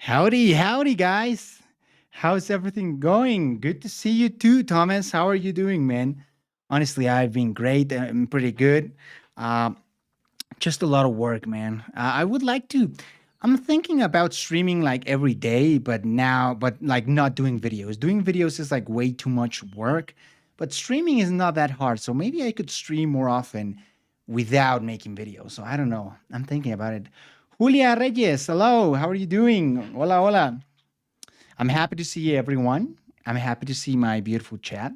Howdy, howdy, guys. How's everything going? Good to see you too, Thomas. How are you doing, man? Honestly, I've been great. I'm pretty good. Uh, just a lot of work, man. I would like to. I'm thinking about streaming like every day, but like not doing videos. Doing videos is like way too much work, but streaming is not that hard. So maybe I could stream more often without making videos. So I don't know. I'm thinking about it. Julia Reyes, hello. How are you doing? Hola, hola. I'm happy to see everyone. I'm happy to see my beautiful chat.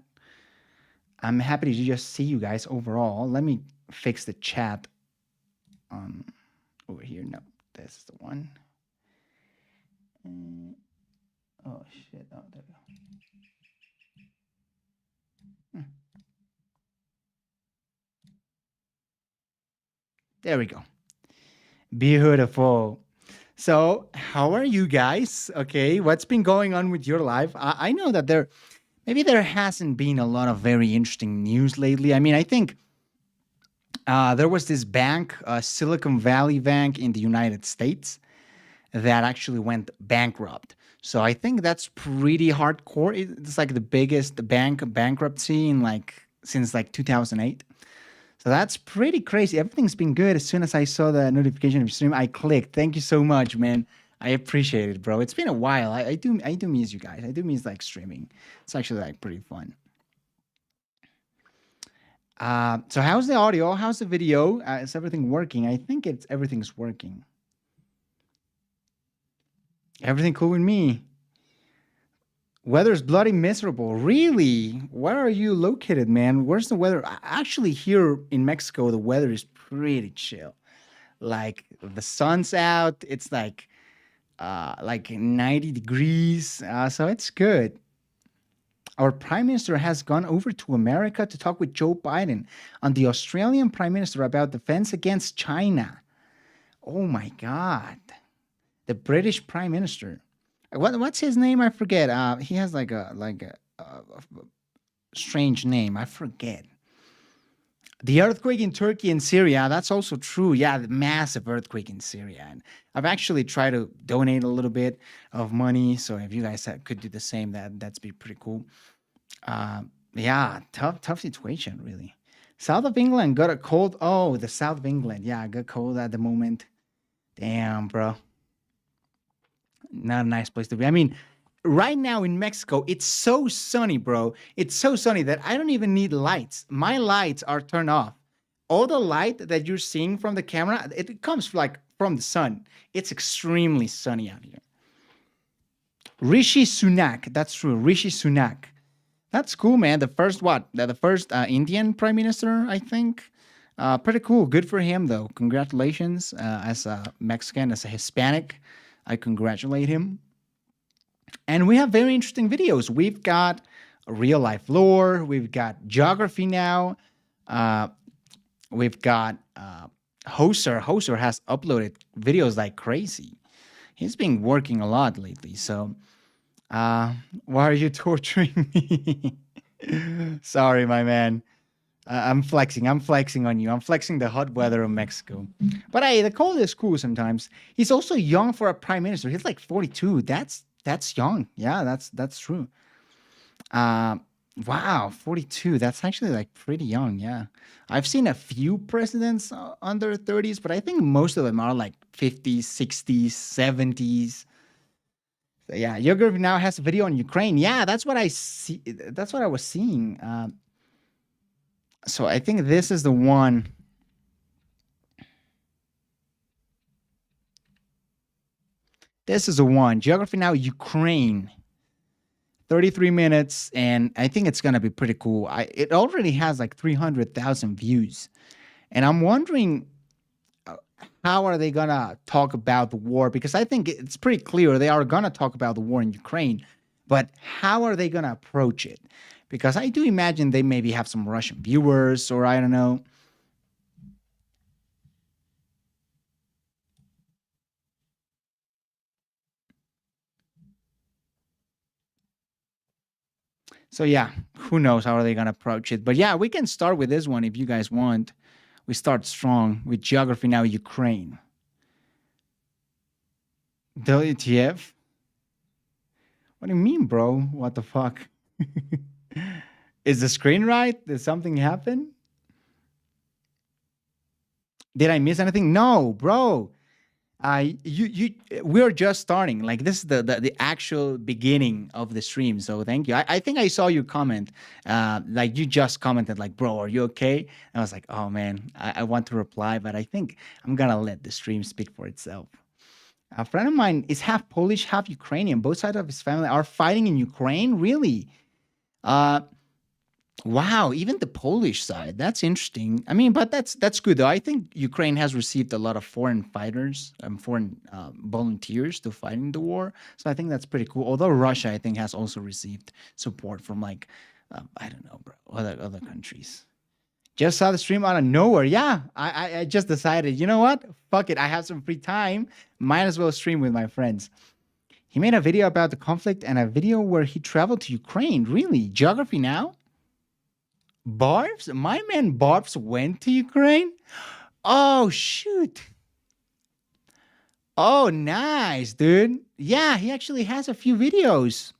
I'm happy to just see you guys overall. Let me fix the chat on over here. No, this is the one. Oh shit! Oh, there we go. Hmm, There we go. Beautiful. So, how are you guys? Okay, what's been going on with your life? I know that maybe there hasn't been a lot of very interesting news lately. I mean, I think there was this bank, Silicon Valley Bank in the United States, that actually went bankrupt. So I think that's pretty hardcore. It's like the biggest bank bankruptcy in like since like 2008. So that's pretty crazy. Everything's been good. As soon as I saw the notification of stream, I clicked. Thank you so much, man. I appreciate it, bro. It's been a while. I do miss you guys. I do miss like streaming. It's actually like pretty fun. So how's the audio? How's the video? Is everything working? I think everything's working. Everything cool with me. Weather's bloody miserable. Really? Where are you located, man? Where's the weather? Actually, here in Mexico, the weather is pretty chill. Like the sun's out. It's like 90 degrees. So it's good. Our prime minister has gone over to America to talk with Joe Biden on the Australian prime minister about defense against China. Oh my God. The British prime minister. What's his name? I forget. He has like a strange name. I forget. The earthquake in Turkey and Syria. That's also true. Yeah, the massive earthquake in Syria. And I've actually tried to donate a little bit of money. So if you guys could do the same, that's be pretty cool. Yeah, tough situation, really. South of England got a cold. Oh, the south of England. Yeah, got cold at the moment. Damn, bro. Not a nice place to be. I mean, right now in Mexico, it's so sunny, bro. It's so sunny that I don't even need lights. My lights are turned off. All the light that you're seeing from the camera, it comes like from the sun. It's extremely sunny out here. Rishi Sunak, that's true. Rishi Sunak. That's cool, man. The first what? The first Indian prime minister, I think. Pretty cool. Good for him, though. Congratulations. As a Mexican, as a Hispanic, I congratulate him. And we have very interesting videos. We've got real life lore. We've got geography now. We've got H0ser. H0ser has uploaded videos like crazy. He's been working a lot lately. So why are you torturing me? Sorry, my man. I'm flexing. I'm flexing on you. I'm flexing the hot weather of Mexico. But hey, the cold is cool sometimes. He's also young for a prime minister. He's like 42. That's young. Yeah, that's true. Uh, wow, 42. That's actually like pretty young. Yeah. I've seen a few presidents under 30s, but I think most of them are like 50s, 60s, 70s. So yeah, Yogurt now has a video on Ukraine. Yeah, that's what I see. That's what I was seeing. So I think this is the one. This is the one. Geography now, Ukraine. 33 minutes, and I think it's gonna be pretty cool. It already has like 300,000 views, and I'm wondering how are they gonna talk about the war? Because I think it's pretty clear they are gonna talk about the war in Ukraine, but how are they gonna approach it? Because I do imagine they maybe have some Russian viewers, or I don't know. So yeah, who knows how are they gonna approach it? But yeah, we can start with this one if you guys want. We start strong with geography now, Ukraine. WTF? What do you mean, bro? What the fuck? Is the screen right? Did something happen? Did I miss anything? No, bro. We're just starting. Like this is the actual beginning of the stream. So thank you. I think I saw you comment. Like you just commented, like, bro, are you okay? And I was like, oh man, I want to reply, but I think I'm gonna let the stream speak for itself. A friend of mine is half Polish, half Ukrainian. Both sides of his family are fighting in Ukraine. Really? Uh, Wow, even the Polish side. That's interesting. I mean, but that's good though. I think Ukraine has received a lot of foreign fighters, foreign volunteers to fight in the war. So I think that's pretty cool. Although Russia, I think, has also received support from like, I don't know, bro, other countries. Just saw the stream out of nowhere. Yeah, I just decided, you know what? Fuck it. I have some free time. Might as well stream with my friends. He made a video about the conflict and a video where he traveled to Ukraine. Really? Geography now? Barbs? My man Barbs went to Ukraine? Oh, shoot. Oh, nice, dude. Yeah, he actually has a few videos.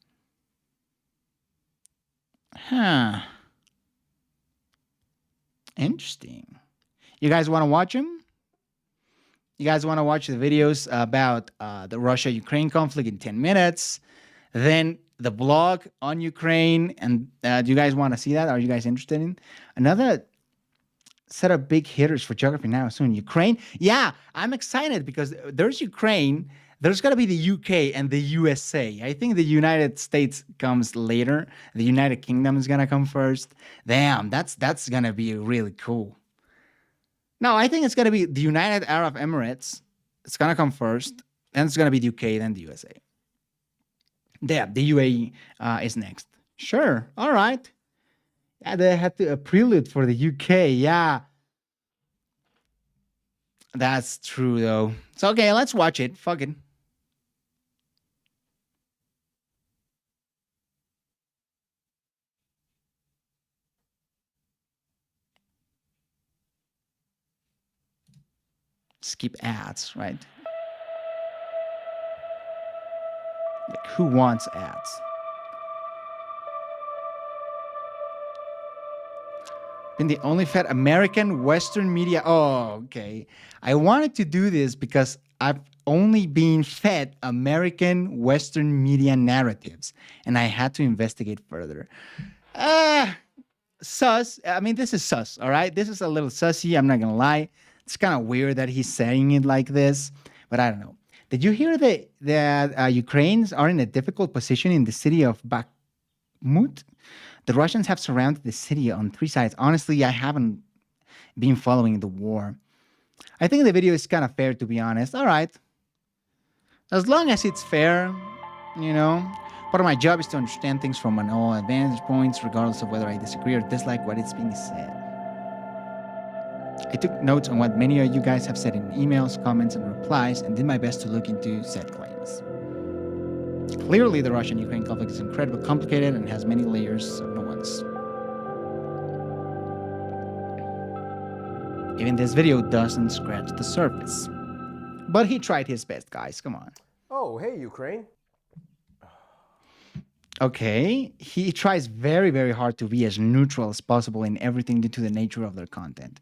Huh. Interesting. You guys want to watch him? You guys want to watch the videos about the Russia-Ukraine conflict in 10 minutes? Then the blog on Ukraine. And do you guys want to see that? Are you guys interested in another set of big hitters for geography now soon? Ukraine? Yeah, I'm excited because there's Ukraine. There's got to be the UK and the USA. I think the United States comes later. The United Kingdom is gonna come first. Damn, that's gonna be really cool. No, I think it's gonna be the United Arab Emirates. It's gonna come first. Then it's gonna be the UK, then the USA. Yeah, the UAE is next. Sure. All right. Yeah, they had to, a prelude for the UK. Yeah. That's true, though. So, okay, let's watch it. Fuck it. Skip ads, right? Like, who wants ads? Been the only fed American Western media. Oh, okay. I wanted to do this because I've only been fed American Western media narratives, and I had to investigate further. Sus. I mean, this is sus. All right, this is a little sussy. I'm not gonna lie. It's kind of weird that he's saying it like this, but I don't know. Did you hear that Ukrainians are in a difficult position in the city of Bakhmut? The Russians have surrounded the city on 3 sides. Honestly, I haven't been following the war. I think the video is kind of fair, to be honest. All right. As long as it's fair, you know. Part of my job is to understand things from an all vantage points, regardless of whether I disagree or dislike what is being said. I took notes on what many of you guys have said in emails, comments, and replies, and did my best to look into said claims. Clearly, the Russian-Ukraine conflict is incredibly complicated and has many layers of nuance. Even this video doesn't scratch the surface. But he tried his best, guys. Come on. Oh, hey, Ukraine. Okay. He tries very, very hard to be as neutral as possible in everything due to the nature of their content.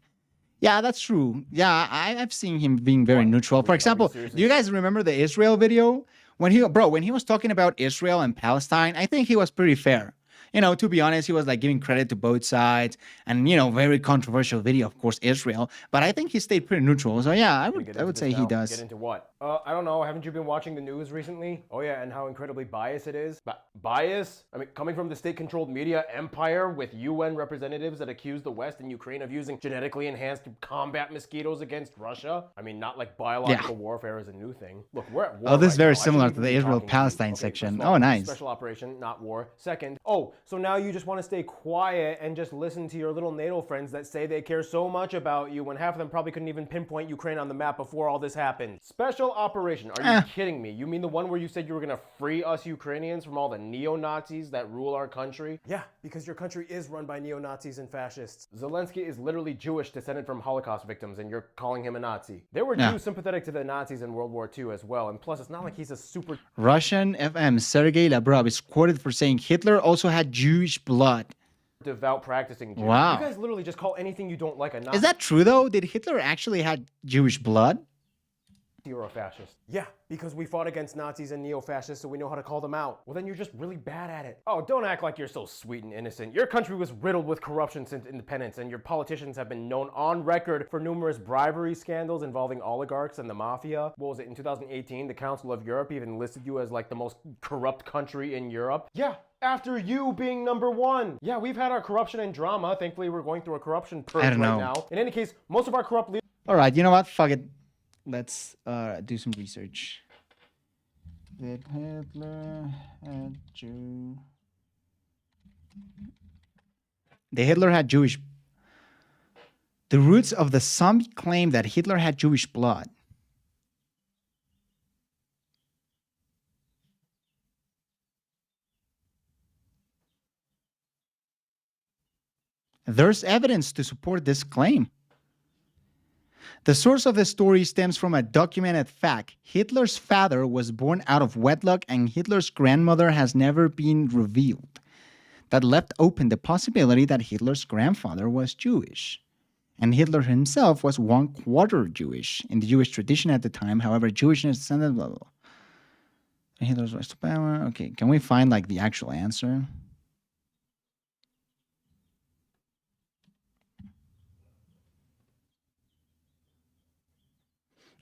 Yeah, that's true. Yeah, I've seen him being very neutral. For example, do you guys remember the Israel video? When he was talking about Israel and Palestine, I think he was pretty fair. You know, to be honest, he was like giving credit to both sides, and you know, very controversial video, of course, Israel. But I think he stayed pretty neutral. So yeah, I would say he does. Get into what? I don't know. Haven't you been watching the news recently? Oh yeah, and how incredibly biased it is. Bias? I mean, coming from the state-controlled media empire with UN representatives that accuse the West and Ukraine of using genetically enhanced to combat mosquitoes against Russia. I mean, not like biological warfare is a new thing. Look, we're at war. Oh, this is right very now. similar to the Israel-Palestine section. Oh, nice. Special operation, not war. Second, oh, So now you just want to stay quiet and just listen to your little NATO friends that say they care so much about you when half of them probably couldn't even pinpoint Ukraine on the map before all this happened. Special operation. Are you kidding me? You mean the one where you said you were going to free us Ukrainians from all the neo-Nazis that rule our country? Yeah, because your country is run by neo-Nazis and fascists. Zelensky is literally Jewish, descended from Holocaust victims, and you're calling him a Nazi. There were Jews sympathetic to the Nazis in World War II as well, and plus it's not like he's a super... Russian FM Sergei Lavrov is quoted for saying Hitler also had Jewish blood. Devout practicing Jew. Wow. You guys literally just call anything you don't like a Nazi. Is that true though? Did Hitler actually had Jewish blood? You're a fascist. Yeah, because we fought against Nazis and neo-fascists, so we know how to call them out. Well, then you're just really bad at it. Oh, don't act like you're so sweet and innocent. Your country was riddled with corruption since independence, and your politicians have been known on record for numerous bribery scandals involving oligarchs and the mafia. What was it, in 2018, the Council of Europe even listed you as like the most corrupt country in Europe? Yeah, after you being #1. Yeah, we've had our corruption and drama. Thankfully, we're going through a corruption purge right now. In any case, most of our corrupt leaders... All right, you know what? Fuck it. Let's do some research. Did Hitler had Jew? The Hitler had Jewish. The roots of the some claim that Hitler had Jewish blood. There's evidence to support this claim. The source of the story stems from a documented fact. Hitler's father was born out of wedlock and Hitler's grandmother has never been revealed. That left open the possibility that Hitler's grandfather was Jewish. And Hitler himself was 1/4 Jewish in the Jewish tradition at the time. However, Jewishness descended, blah, blah, blah. Hitler's rise to power. Okay, can we find like the actual answer?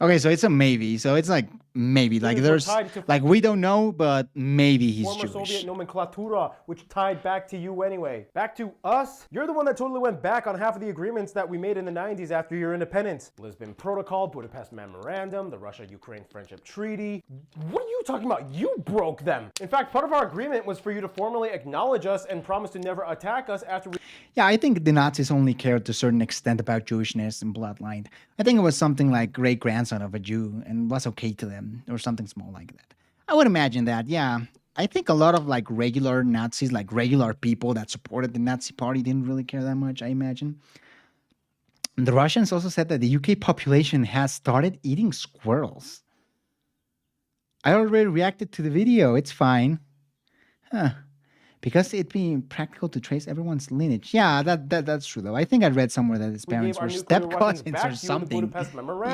Okay, so it's a maybe. So it's like maybe. Like there's like we don't know, but maybe he's former Jewish. Soviet nomenclatura, which tied back to you anyway. Back to us? You're the one that totally went back on half of the agreements that we made in the 90s after your independence. Lisbon Protocol, Budapest Memorandum, the Russia-Ukraine Friendship Treaty. What are you talking about? You broke them. In fact, part of our agreement was for you to formally acknowledge us and promise to never attack us after we... Yeah, I think the Nazis only cared to a certain extent about Jewishness and bloodline. I think it was something like great-grandson of a Jew and was okay to them or something small like that. I would imagine that, yeah. I think a lot of like regular Nazis, like regular people that supported the Nazi party didn't really care that much, I imagine. And the Russians also said that the UK population has started eating squirrels. I already reacted to the video. It's fine. Huh. Because it'd be practical to trace everyone's lineage. Yeah, that's true though. I think I read somewhere that his parents were step cousins or something.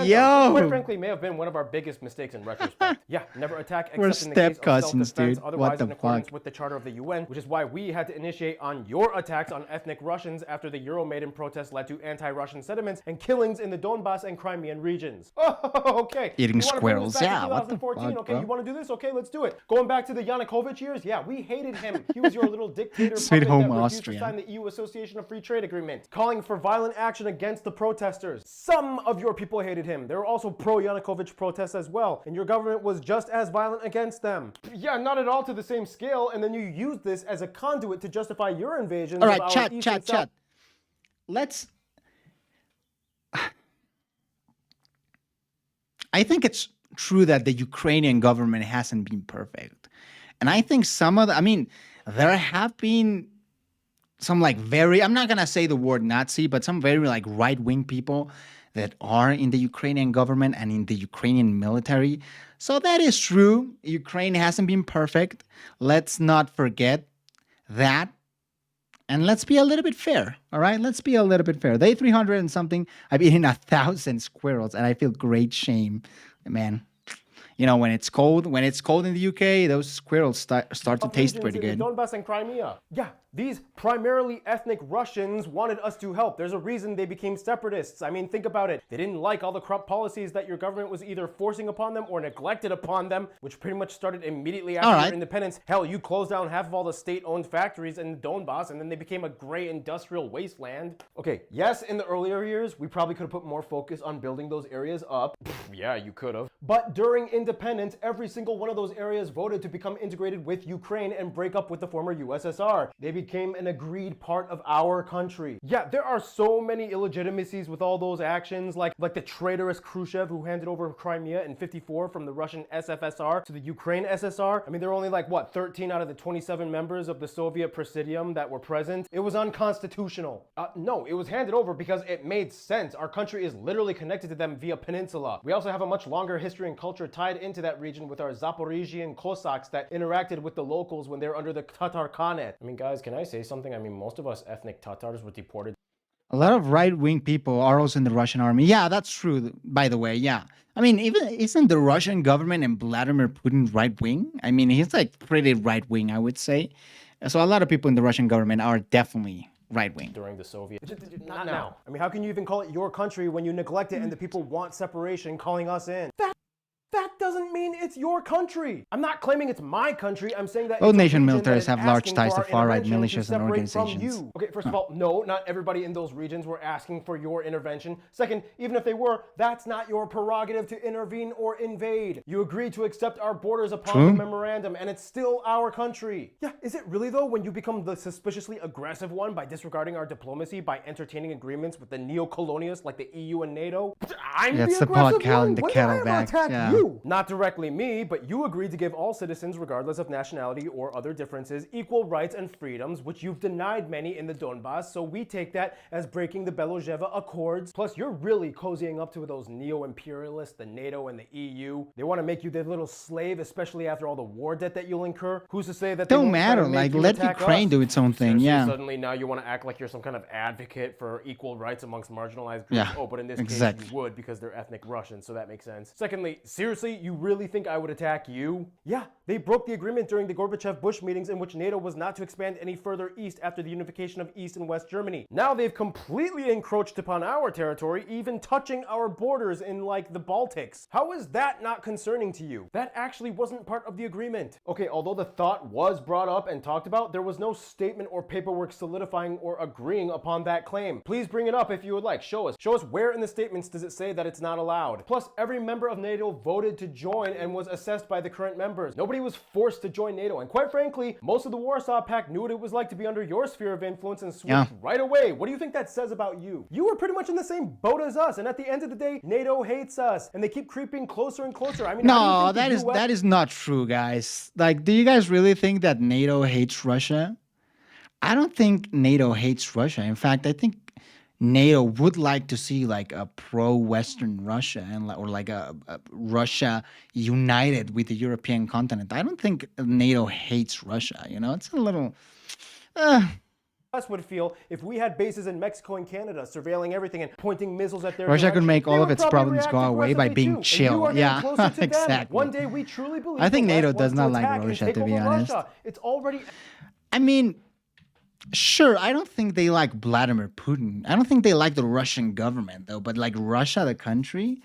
Yo! Quite frankly, may have been one of our biggest mistakes in retrospect. Yeah, never attack except We're in the step case of cousins, self-defense, dude. otherwise What the in accordance fuck? with the Charter of the UN, which is why we had to initiate on your attacks on ethnic Russians after the Euromaidan protests led to anti-Russian sentiments and killings in the Donbass and Crimean regions. Oh, okay. Eating squirrels, yeah. What the fuck, okay, bro? you want to do this? Okay, let's do it. Going back to the Yanukovych years, yeah, we hated him. He was your little dictator Sweet puppet home that refused to Austria. sign the EU Association of Free Trade Agreement, calling for violent action against the protesters. Some of your people hated him. There were also pro-Yanukovych protests as well, and your government was just as violent against them. Yeah, not at all to the same scale, and then you used this as a conduit to justify your invasions All of right, our chat. East and South. Let's... I think it's true that the Ukrainian government hasn't been perfect. And I think some of the... I mean, there have been some like very... I'm not going to say the word Nazi, but some very like right-wing people that are in the Ukrainian government and in the Ukrainian military. So that is true. Ukraine hasn't been perfect. Let's not forget that. And let's be a little bit fair, all right? Let's be a little bit fair. They 300 and something. I've eaten 1,000 squirrels, and I feel great shame, man. You know, when it's cold in the UK, those squirrels start to taste pretty good. Donbass and Crimea. Yeah, These primarily ethnic Russians wanted us to help. There's a reason they became separatists. I mean, think about it. They didn't like all the corrupt policies that your government was either forcing upon them or neglected upon them, which pretty much started immediately after your independence. Hell, you closed down half of all the state-owned factories in Donbass, and then they became a gray industrial wasteland. Okay, yes, in the earlier years, we probably could have put more focus on building those areas up. Yeah, you could have. But during independence, every single one of those areas voted to become integrated with Ukraine and break up with the former USSR. They became an agreed part of our country. Yeah, there are so many illegitimacies with all those actions, like the traitorous Khrushchev who handed over Crimea in '54 from the Russian SFSR to the Ukraine SSR. I mean, there were only like, what, 13 out of the 27 members of the Soviet Presidium that were present. It was unconstitutional. No, it was handed over because it made sense. Our country is literally connected to them via peninsula. We also have a much longer history and culture tied into that region with our Zaporizhian Cossacks that interacted with the locals when they were under the Tatar Khanate. I mean, guys, can I say something? I mean, most of us ethnic Tatars were deported. A lot of right-wing people are also in the Russian army. Yeah, that's true, by the way. Yeah. I mean, even isn't the Russian government and Vladimir Putin right-wing? I mean, he's like pretty right-wing, I would say. So a lot of people in the Russian government are definitely right-wing. During the Soviet. Not now. I mean, how can you even call it your country when you neglect it and the people want separation calling us in? That doesn't mean it's your country. I'm not claiming it's my country. I'm saying that both nation militaries have large ties to far-right militias and organizations. Okay, first of all, no, not everybody in those regions were asking for your intervention. Second, even if they were, that's not your prerogative to intervene or invade. You agreed to accept our borders upon the memorandum, and it's still our country. Yeah, is it really though when you become the suspiciously aggressive one by disregarding our diplomacy, by entertaining agreements with the neo-colonialists like the EU and NATO? I'm the aggressive one. When did I ever attack you? Not directly me, but you agreed to give all citizens, regardless of nationality or other differences, equal rights and freedoms, which you've denied many in the Donbass, so we take that as breaking the Belozheva Accords. Plus, you're really cozying up to those neo-imperialists, the NATO and the EU. They want to make you their little slave, especially after all the war debt that you'll incur. Who's to say that they don't matter, like, let Ukraine do its own thing, yeah. Suddenly now you want to act like you're some kind of advocate for equal rights amongst marginalized groups. Yeah, oh, but in this case you would because they're ethnic Russians, so that makes sense. Secondly, seriously, you really think I would attack you? Yeah, they broke the agreement during the Gorbachev-Bush meetings in which NATO was not to expand any further east after the unification of East and West Germany. Now they've completely encroached upon our territory, even touching our borders in, like, the Baltics. How is that not concerning to you? That actually wasn't part of the agreement. Okay, although the thought was brought up and talked about, there was no statement or paperwork solidifying or agreeing upon that claim. Please bring it up if you would like. Show us. Show us where in the statements does it say that it's not allowed. Plus, every member of NATO voted to join and was assessed by the current members. Nobody was forced to join NATO, and quite frankly, most of the Warsaw Pact knew what it was like to be under your sphere of influence and switched right away. What do you think that says about you? You were pretty much in the same boat as us, and at the end of the day, NATO hates us, and they keep creeping closer and closer. I mean, no, that is not true, guys. Like, do you guys really think that NATO hates Russia? I don't think NATO hates Russia. In fact, I think NATO would like to see like a pro-Western Russia or like a Russia united with the European continent. I don't think NATO hates Russia. You know, it's a little. Us would feel if we had bases in Mexico and Canada surveilling everything and pointing missiles at their Russia could make all of its problems go away by being chill. Yeah, exactly. One day we truly believe I think NATO does not like Russia, to be honest. It's already. I mean, sure, I don't think they like Vladimir Putin. I don't think they like the Russian government, though. But like Russia, the country,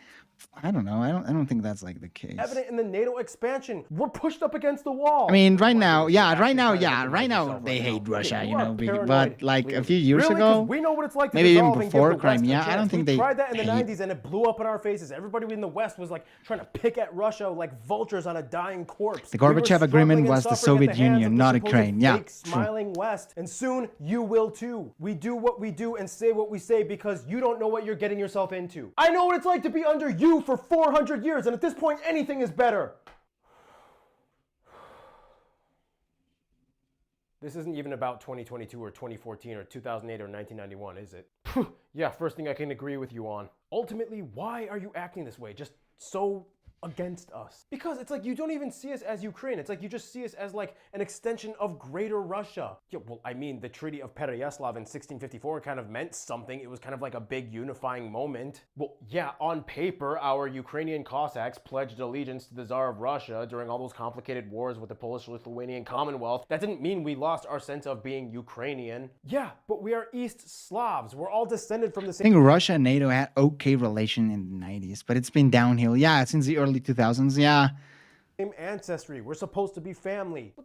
I don't know. I don't think that's like the case. Evident in the NATO expansion. We're pushed up against the wall. I mean, right now they hate Russia, you know. But like a few years ago, we know what it's like to maybe even before Crimea, I don't think they tried that in the 90s and it blew up in our faces. Everybody in the West was like trying to pick at Russia like vultures on a dying corpse. The Gorbachev agreement was the Soviet Union, not Ukraine. Yeah, smiling West, and soon you will too. We do what we do and say what we say because you don't know what you're getting yourself into. I know what it's like to be under you for 400 years, and at this point, anything is better. This isn't even about 2022 or 2014 or 2008 or 1991, is it? Yeah, first thing I can agree with you on. Ultimately, why are you acting this way? Just so against us. Because it's like you don't even see us as Ukraine. It's like you just see us as like an extension of Greater Russia. Yeah, well, I mean, the Treaty of Pereyaslav in 1654 kind of meant something. It was kind of like a big unifying moment. Well, yeah, on paper, our Ukrainian Cossacks pledged allegiance to the Tsar of Russia during all those complicated wars with the Polish-Lithuanian Commonwealth. That didn't mean we lost our sense of being Ukrainian. Yeah, but we are East Slavs. We're all descended from the same... I think Russia and NATO had okay relation in the 90s, but it's been downhill. Yeah, since the early 2000s, yeah. Same ancestry. We're supposed to be family.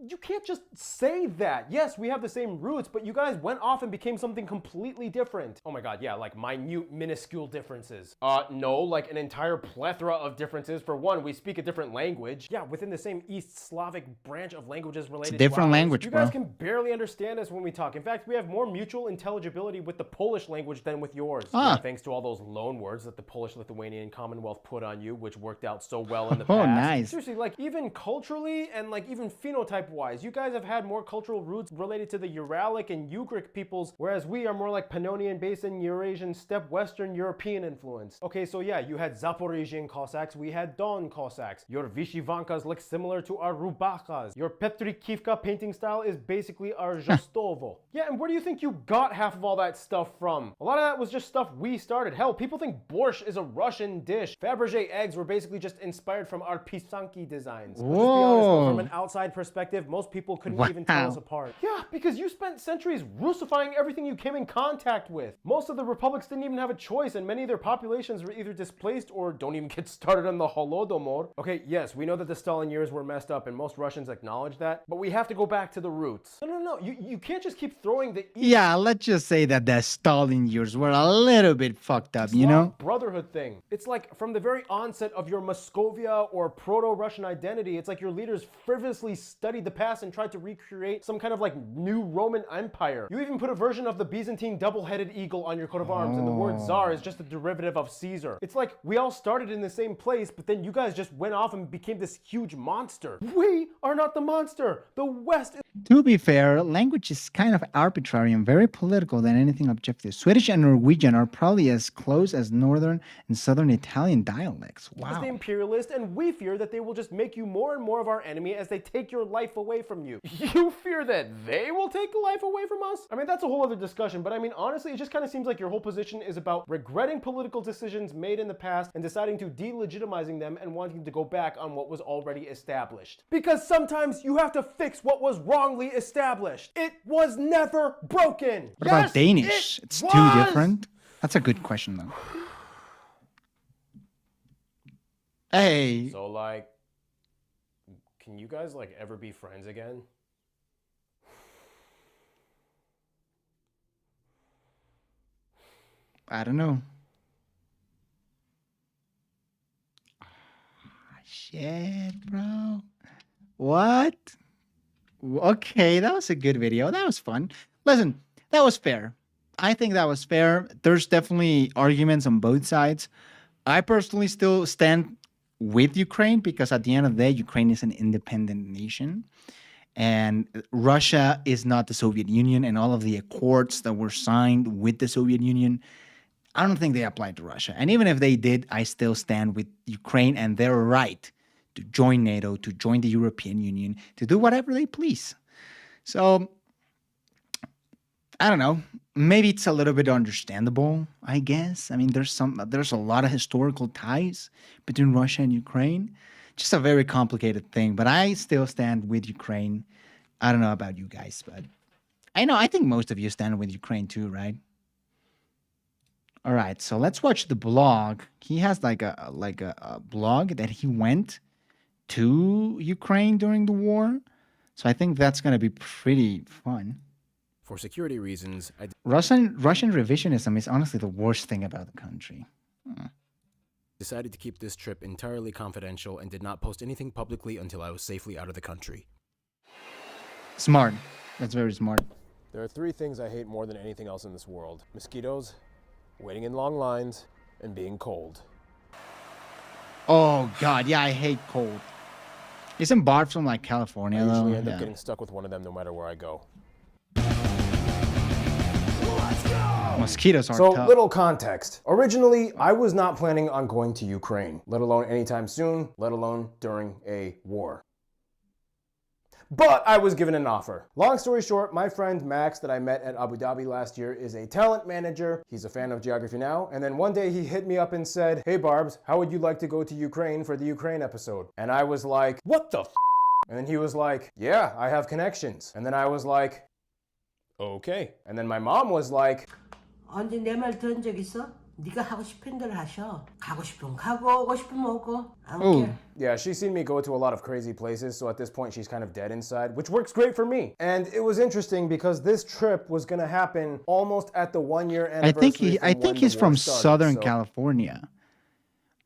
You can't just say that. Yes, we have the same roots, but you guys went off and became something completely different. Oh my god, yeah, like minute, minuscule differences. No, like an entire plethora of differences. For one, we speak a different language. Yeah, within the same East Slavic branch of languages related to different language, you guys can barely understand us when we talk. In fact, we have more mutual intelligibility with the Polish language than with yours. Yeah, thanks to all those loan words that the Polish-Lithuanian Commonwealth put on you, which worked out so well in the past. Oh, nice. Seriously, like even culturally and like even phenotype-wise, you guys have had more cultural roots related to the Uralic and Ugric peoples, whereas we are more like Pannonian Basin, Eurasian, steppe, Western European influence. Okay, so yeah, you had Zaporizhian Cossacks, we had Don Cossacks. Your Vishivankas look similar to our Rubakas. Your Petrikivka painting style is basically our Jostovo. Yeah, and where do you think you got half of all that stuff from? A lot of that was just stuff we started. Hell, people think borscht is a Russian dish. Fabergé eggs were basically just inspired from our pisanki designs. Let's just be honest, from an outside perspective, most people couldn't even tell us apart. Yeah, because you spent centuries Russifying everything you came in contact with. Most of the republics didn't even have a choice, and many of their populations were either displaced or don't even get started on the Holodomor. Okay, yes, we know that the Stalin years were messed up, and most Russians acknowledge that, but we have to go back to the roots. No, you can't just keep throwing the... Yeah, let's just say that the Stalin years were a little bit fucked up, you know? Brotherhood thing. It's like from the very onset of your Moscovia or proto-Russian identity, it's like your leaders frivolously studied the past and tried to recreate some kind of like new Roman Empire. You even put a version of the Byzantine double-headed eagle on your coat of arms, and the word Tsar is just a derivative of Caesar. It's like we all started in the same place, but then you guys just went off and became this huge monster. We are not the monster. The West is... To be fair, language is kind of arbitrary and very political than anything objective. Swedish and Norwegian are probably as close as Northern and Southern Italian dialects. Wow. The imperialist, and we fear that they will just make you more and more of our enemy as they take your life away from you. You fear that they will take life away from us? I mean, that's a whole other discussion, but I mean, honestly, it just kind of seems like your whole position is about regretting political decisions made in the past and deciding to delegitimizing them and wanting to go back on what was already established. Because sometimes you have to fix what was wrongly established. It was never broken. What about Danish? It's too different? That's a good question, though. Hey. So, like, can you guys, like, ever be friends again? I don't know. Shit, bro. What? Okay, that was a good video. That was fun. Listen, that was fair. I think that was fair. There's definitely arguments on both sides. I personally still stand with Ukraine because at the end of the day, Ukraine is an independent nation. And Russia is not the Soviet Union, and all of the accords that were signed with the Soviet Union, I don't think they apply to Russia. And even if they did, I still stand with Ukraine and their right to join NATO, to join the European Union, to do whatever they please. So, I don't know. Maybe it's a little bit understandable, I guess. I mean, there's a lot of historical ties between Russia and Ukraine. Just a very complicated thing, but I still stand with Ukraine. I don't know about you guys, but I think most of you stand with Ukraine too, right? All right, so let's watch the blog. He has like a blog that he went to Ukraine during the war. So I think that's going to be pretty fun. For security reasons, Russian revisionism is honestly the worst thing about the country. decided to keep this trip entirely confidential and did not post anything publicly until I was safely out of the country. Smart. That's very smart. There are 3 things I hate more than anything else in this world: mosquitoes, waiting in long lines, and being cold. Oh, God. Yeah, I hate cold. Isn't Bart from, like, California, I though? usually end up getting stuck with one of them no matter where I go. Oh, mosquitoes are So, tough. little context. Originally, I was not planning on going to Ukraine, let alone anytime soon, let alone during a war. But I was given an offer. Long story short, my friend Max that I met at Abu Dhabi last year is a talent manager. He's a fan of Geography Now. And then one day he hit me up and said, "Hey Barbs, how would you like to go to Ukraine for the Ukraine episode?" And I was like, "What the f?" And then he was like, "Yeah, I have connections." And then I was like, "Okay." And then my mom was like, 언제 내 말 들은 적 있어? 네가 하고 싶은 대로 하셔. 가고 싶으면 가고 오고 싶으면 오고. I don't care. yeah, she's seen me go to a lot of crazy places, so at this point she's kind of dead inside, which works great for me. And it was interesting because this trip was gonna happen almost at the 1-year anniversary. I think he's from Southern California.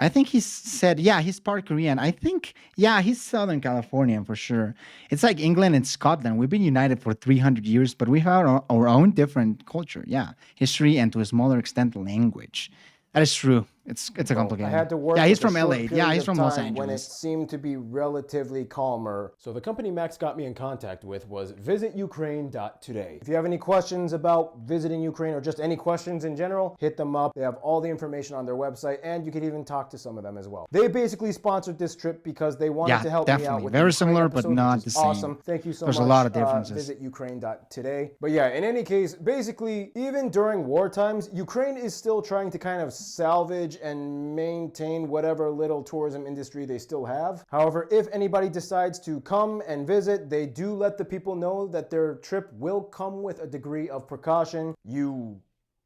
I think he said, yeah, he's part Korean. I think, yeah, he's Southern Californian for sure. It's like England and Scotland. We've been united for 300 years, but we have our own different culture. Yeah, history and to a smaller extent, language. That is true. It's a complicated. I had to work. Yeah, he's with a from short LA. period Yeah, he's of from Los time when it Angeles. seemed to be relatively calmer. So the company Max got me in contact with was visitukraine.today. If you have any questions about visiting Ukraine or just any questions in general, hit them up. They have all the information on their website, and you can even talk to some of them as well. They basically sponsored this trip because they wanted to help me out definitely. with Very the Ukraine similar, but episode, not which the is same. awesome. Thank you so much. There's a lot of differences. Visit Ukraine.today. But yeah, in any case, basically, even during war times, Ukraine is still trying to kind of salvage and maintain whatever little tourism industry they still have. However, if anybody decides to come and visit, they do let the people know that their trip will come with a degree of precaution. You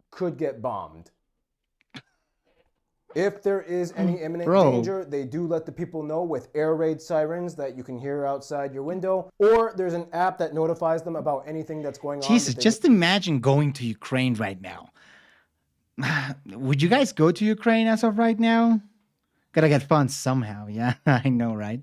could get bombed. If there is any imminent danger, they do let the people know with air raid sirens that you can hear outside your window, or there's an app that notifies them about anything that's going on. Jesus, just imagine going to Ukraine right now. Would you guys go to Ukraine as of right now? Gotta get funds somehow. Yeah, I know, right?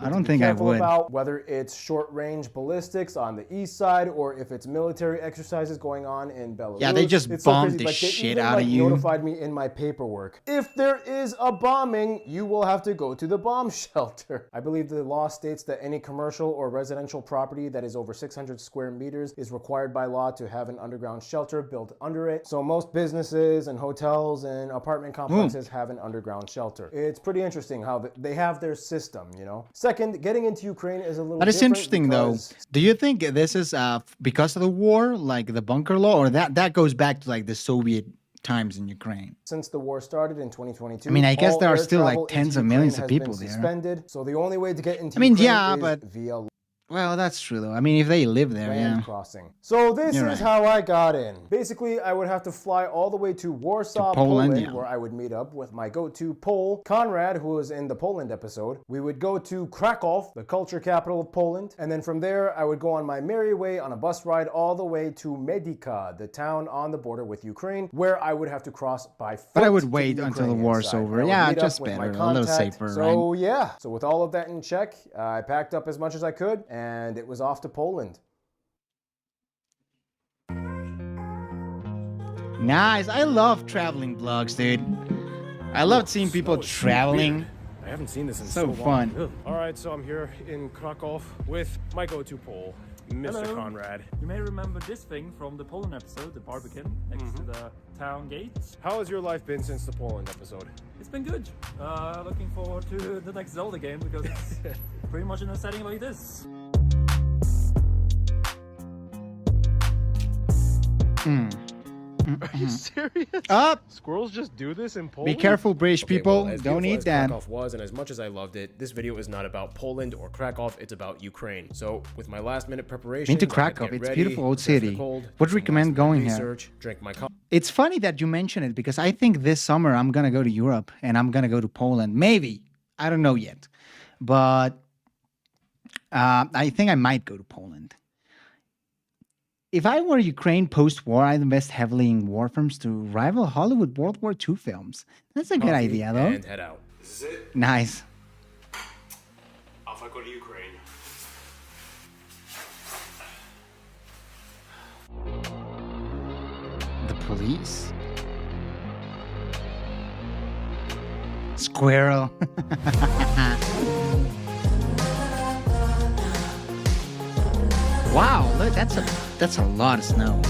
I don't think I would. About whether it's short-range ballistics on the east side or if it's military exercises going on in Belarus. Yeah, they just it's so bombed crazy. the Like, they shit even, out of you. Notified me in my paperwork. If there is a bombing, you will have to go to the bomb shelter. I believe the law states that any commercial or residential property that is over 600 square meters is required by law to have an underground shelter built under it. So most businesses and hotels and apartment complexes have an underground shelter. It's pretty interesting how they have their system, you know? Second, getting into Ukraine is a little That is different interesting, though. because Do you think this is because of the war, like the bunker law, or that goes back to like the Soviet times in Ukraine? since the war started in 2022, I mean, I guess all there are air still, like, travel tens into of millions Ukraine of has people been there. Suspended. So the only way to get into I mean, Ukraine yeah, is but- via Well, that's true, though. I mean, if they live there, land yeah. crossing. So this You're is right. how I got in. Basically, I would have to fly all the way to Warsaw, To Poland, Poland, yeah. where I would meet up with my go-to Pole, Konrad, who was in the Poland episode. We would go to Krakow, the culture capital of Poland, and then from there, I would go on my merry way on a bus ride all the way to Medica, the town on the border with Ukraine, where I would have to cross by foot. But I would to wait the until the Ukrainian war's side. over. I would Yeah, meet up just with my better, a little contact. safer, So yeah, so with all of that in check, I packed up as much as I could, and it was off to Poland. Nice. I love traveling vlogs, dude. I love seeing people traveling. I haven't seen this in So long. fun. Ugh. All right, so I'm here in Krakow with my go-to Pole, Mr. Hello. Konrad. You may remember this thing from the Poland episode, the Barbican, next to the town gate. How has your life been since the Poland episode? It's been good. Looking forward to the next Zelda game because it's pretty much in a setting like this. Are you serious? Up. Squirrels just do this in Be Poland? careful, British people. Well, as Don't beautiful eat as that. Krakow was, and as much as I loved it, this video is not about Poland or Krakow, it's about Ukraine. So, with my last minute preparation, Been to Krakow. It's beautiful old city. Would recommend going here. research, drink my coffee. It's funny that you mention it because I think this summer I'm gonna go to Europe and I'm gonna go to Poland. Maybe, I don't know yet, but I think I might go to Poland. If I were Ukraine post-war, I'd invest heavily in war films to rival Hollywood World War II films. That's a good idea, though. And head out. This is it. Nice. Off I go to Ukraine. The police. Squirrel. Wow, look, that's a lot of snow.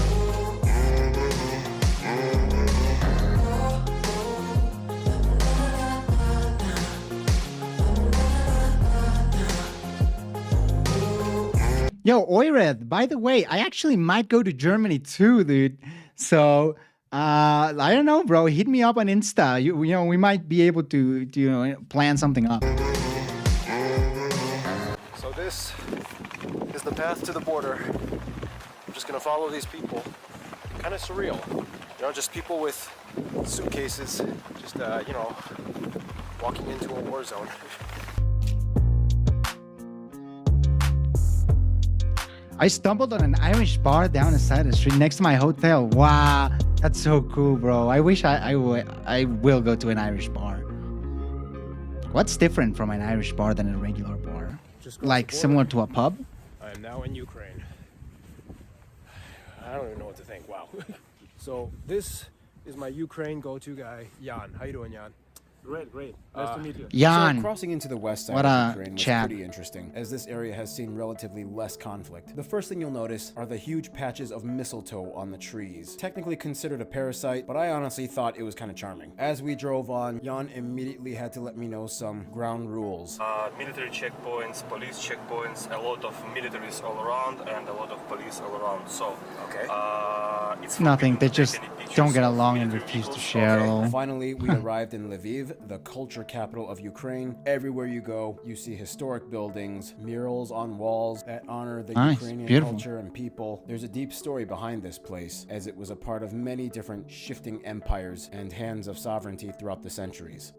Yo, Oired, by the way, I actually might go to Germany too, dude. So I don't know, bro. Hit me up on Insta. You know, we might be able to plan something up. So this is the path to the border. I'm just gonna follow these people. Kind of surreal. You know, just people with suitcases, just, you know, walking into a war zone. I stumbled on an Irish bar down the side of the street next to my hotel. Wow, that's so cool, bro. I wish I will go to an Irish bar. What's different from an Irish bar than a regular bar? Like similar to a pub? I am now in Ukraine. I don't even know what to think. Wow. So this is my Ukraine go-to guy, Jan. How you doing, Jan? Great, great. Nice to meet you. Jan. So crossing into the west side What of a Ukraine was chap. pretty interesting, as this area has seen relatively less conflict. The first thing you'll notice are the huge patches of mistletoe on the trees. Technically considered a parasite, but I honestly thought it was kind of charming. As we drove on, Jan immediately had to let me know some ground rules. Military checkpoints, police checkpoints, a lot of militaries all around, and a lot of police all around. So, Okay. it's Nothing. forbidden They to just take any pictures don't get of along and military refuse to vehicles. share at all. Finally, we arrived in Lviv, the culture capital of Ukraine. Everywhere you go, you see historic buildings, murals on walls that honor the Nice, Ukrainian beautiful. culture and people. There's a deep story behind this place, as it was a part of many different shifting empires and hands of sovereignty throughout the centuries.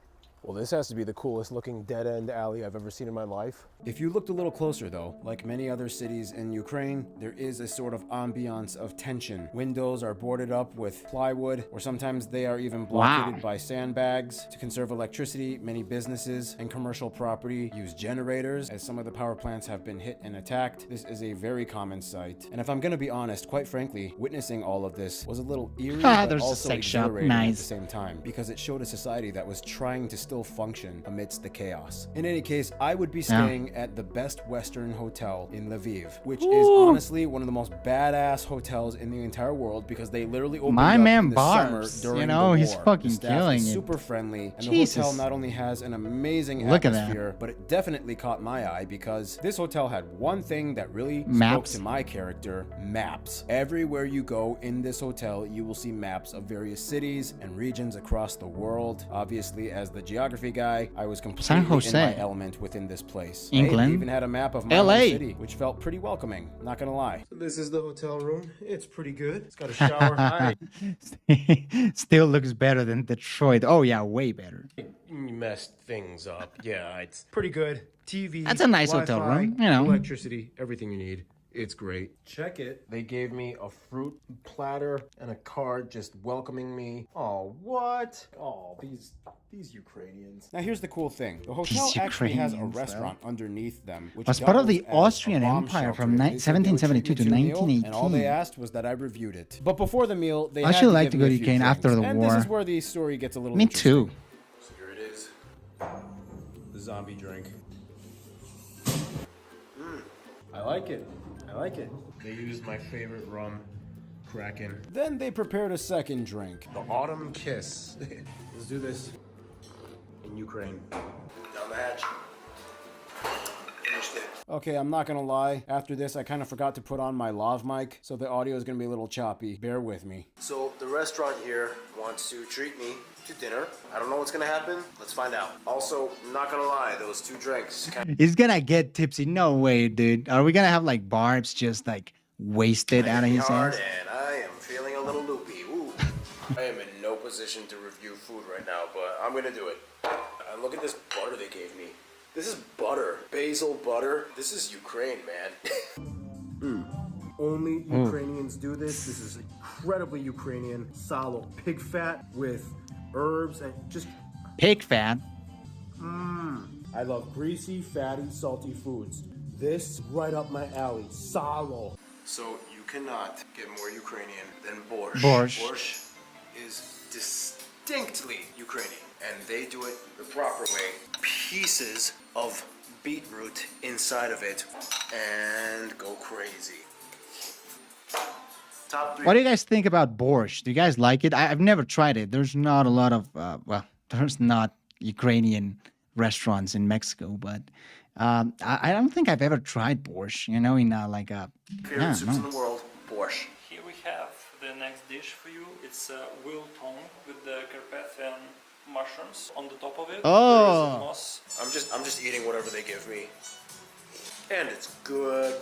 Well, this has to be the coolest looking dead-end alley I've ever seen in my life. If you looked a little closer, though, like many other cities in Ukraine, there is a sort of ambiance of tension. Windows are boarded up with plywood, or sometimes they are even blockaded by sandbags. To conserve electricity, many businesses and commercial property use generators, as some of the power plants have been hit and attacked. This is a very common sight. And if I'm gonna be honest, quite frankly, witnessing all of this was a little eerie, but There's a also sex shop. exhilarating at the Nice. same time, because it showed a society that was trying to still function amidst the chaos. In any case, I would be staying at the Best Western Hotel in Lviv, which is honestly one of the most badass hotels in the entire world, because they literally opened My up man in the Barbs, summer during you know, the he's war. fucking The staff killing is it. super friendly, and Jesus. the hotel not only has an amazing Look at that. atmosphere, but it definitely caught my eye, because this hotel had one thing that really Maps. spoke to my character: maps. Everywhere you go in this hotel, you will see maps of various cities and regions across the world. Obviously, as the geography guy, I was completely San in my Jose. element within this place. England. They even had a map of my LA. home city, which felt pretty welcoming, not gonna lie. This is the hotel room. It's pretty good. It's got a shower. Hi. Still looks better than Detroit. Oh yeah, way better. Messed things up. Yeah, it's pretty good. TV. That's a nice hotel Wi-Fi, room, you know. Electricity, everything you need. It's great. Check it. They gave me a fruit platter and a card just welcoming me. Oh, what? Oh, these Ukrainians. Now here's the cool thing. The hotel These actually has a Ukrainians, restaurant underneath them, which Was part of the doubles as a Austrian bomb Empire shelter. from They said they would treat 1772 to me a meal, And all 1918. they asked was that I reviewed it. But before the meal, they I had actually to like give to me go a to few Ukraine after drinks. the And war. this is where the story gets a little Me interesting. too. So here it is. The zombie drink. I like it. I like it. They used my favorite rum, Kraken. Then they prepared a second drink. The Autumn Kiss. Let's do this in Ukraine. Down the hatch. Finished it. Okay, I'm not gonna lie. After this, I kind of forgot to put on my lav mic, so the audio is gonna be a little choppy. Bear with me. So the restaurant here wants to treat me to dinner. I don't know what's gonna happen. Let's find out. Also, I'm not gonna lie, those two drinks kind He's gonna get tipsy. No way, dude. Are we gonna have like Barbs just like wasted out of his hard, ass? and I am feeling a little loopy. Ooh. I am in no position to review food right now, but I'm gonna do it. Look at this butter they gave me. This is butter. Basil butter. This is Ukraine, man. Only Ukrainians do this. This is incredibly Ukrainian. Salo pig fat with herbs and just... Pig fat. I love greasy, fatty, salty foods. This is right up my alley. Salo. So you cannot get more Ukrainian than borscht. Borscht. Borscht is distinctly Ukrainian, and they do it the proper way. Pieces of beetroot inside of it, and go crazy. Top three. What do you guys think about borscht? Do you guys like it? I've never tried it. There's not a lot of, well, there's not Ukrainian restaurants in Mexico, but I don't think I've ever tried borscht. You know, in like a Favorite soups in no. the world, borscht. Here we have the next dish for you. It's a wilton with the Carpathian mushrooms on the top of it. There is a Oh, moss. I'm just eating whatever they give me. And it's good.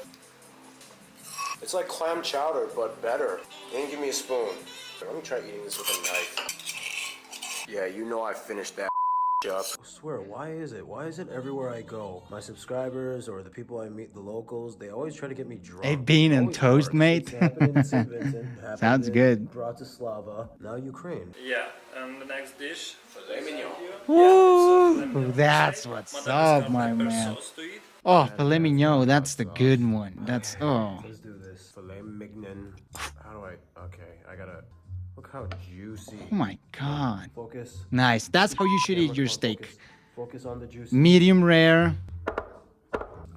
It's like clam chowder, but better. And give me a spoon. Let me try eating this with a knife. Yeah, you know I finished that up. I swear, why is it everywhere I go, my subscribers or the people I meet, the locals, they always try to get me drunk. a bean and Always toast, works. mate. It's happened in St. Vincent, happened Sounds in good. Bratislava, now Ukraine. Yeah, and the next dish. Filet mignon. Ooh, that's what's Madagascar up, my pepper man. sauce to eat. Oh, filet mignon, that's the good one. That's Let's do this. Filet mignon. How do I? Okay, I gotta. Look how juicy. oh my god. Focus. Nice. That's how you should eat Camera, your come on, steak. Focus on the juicy. Medium rare.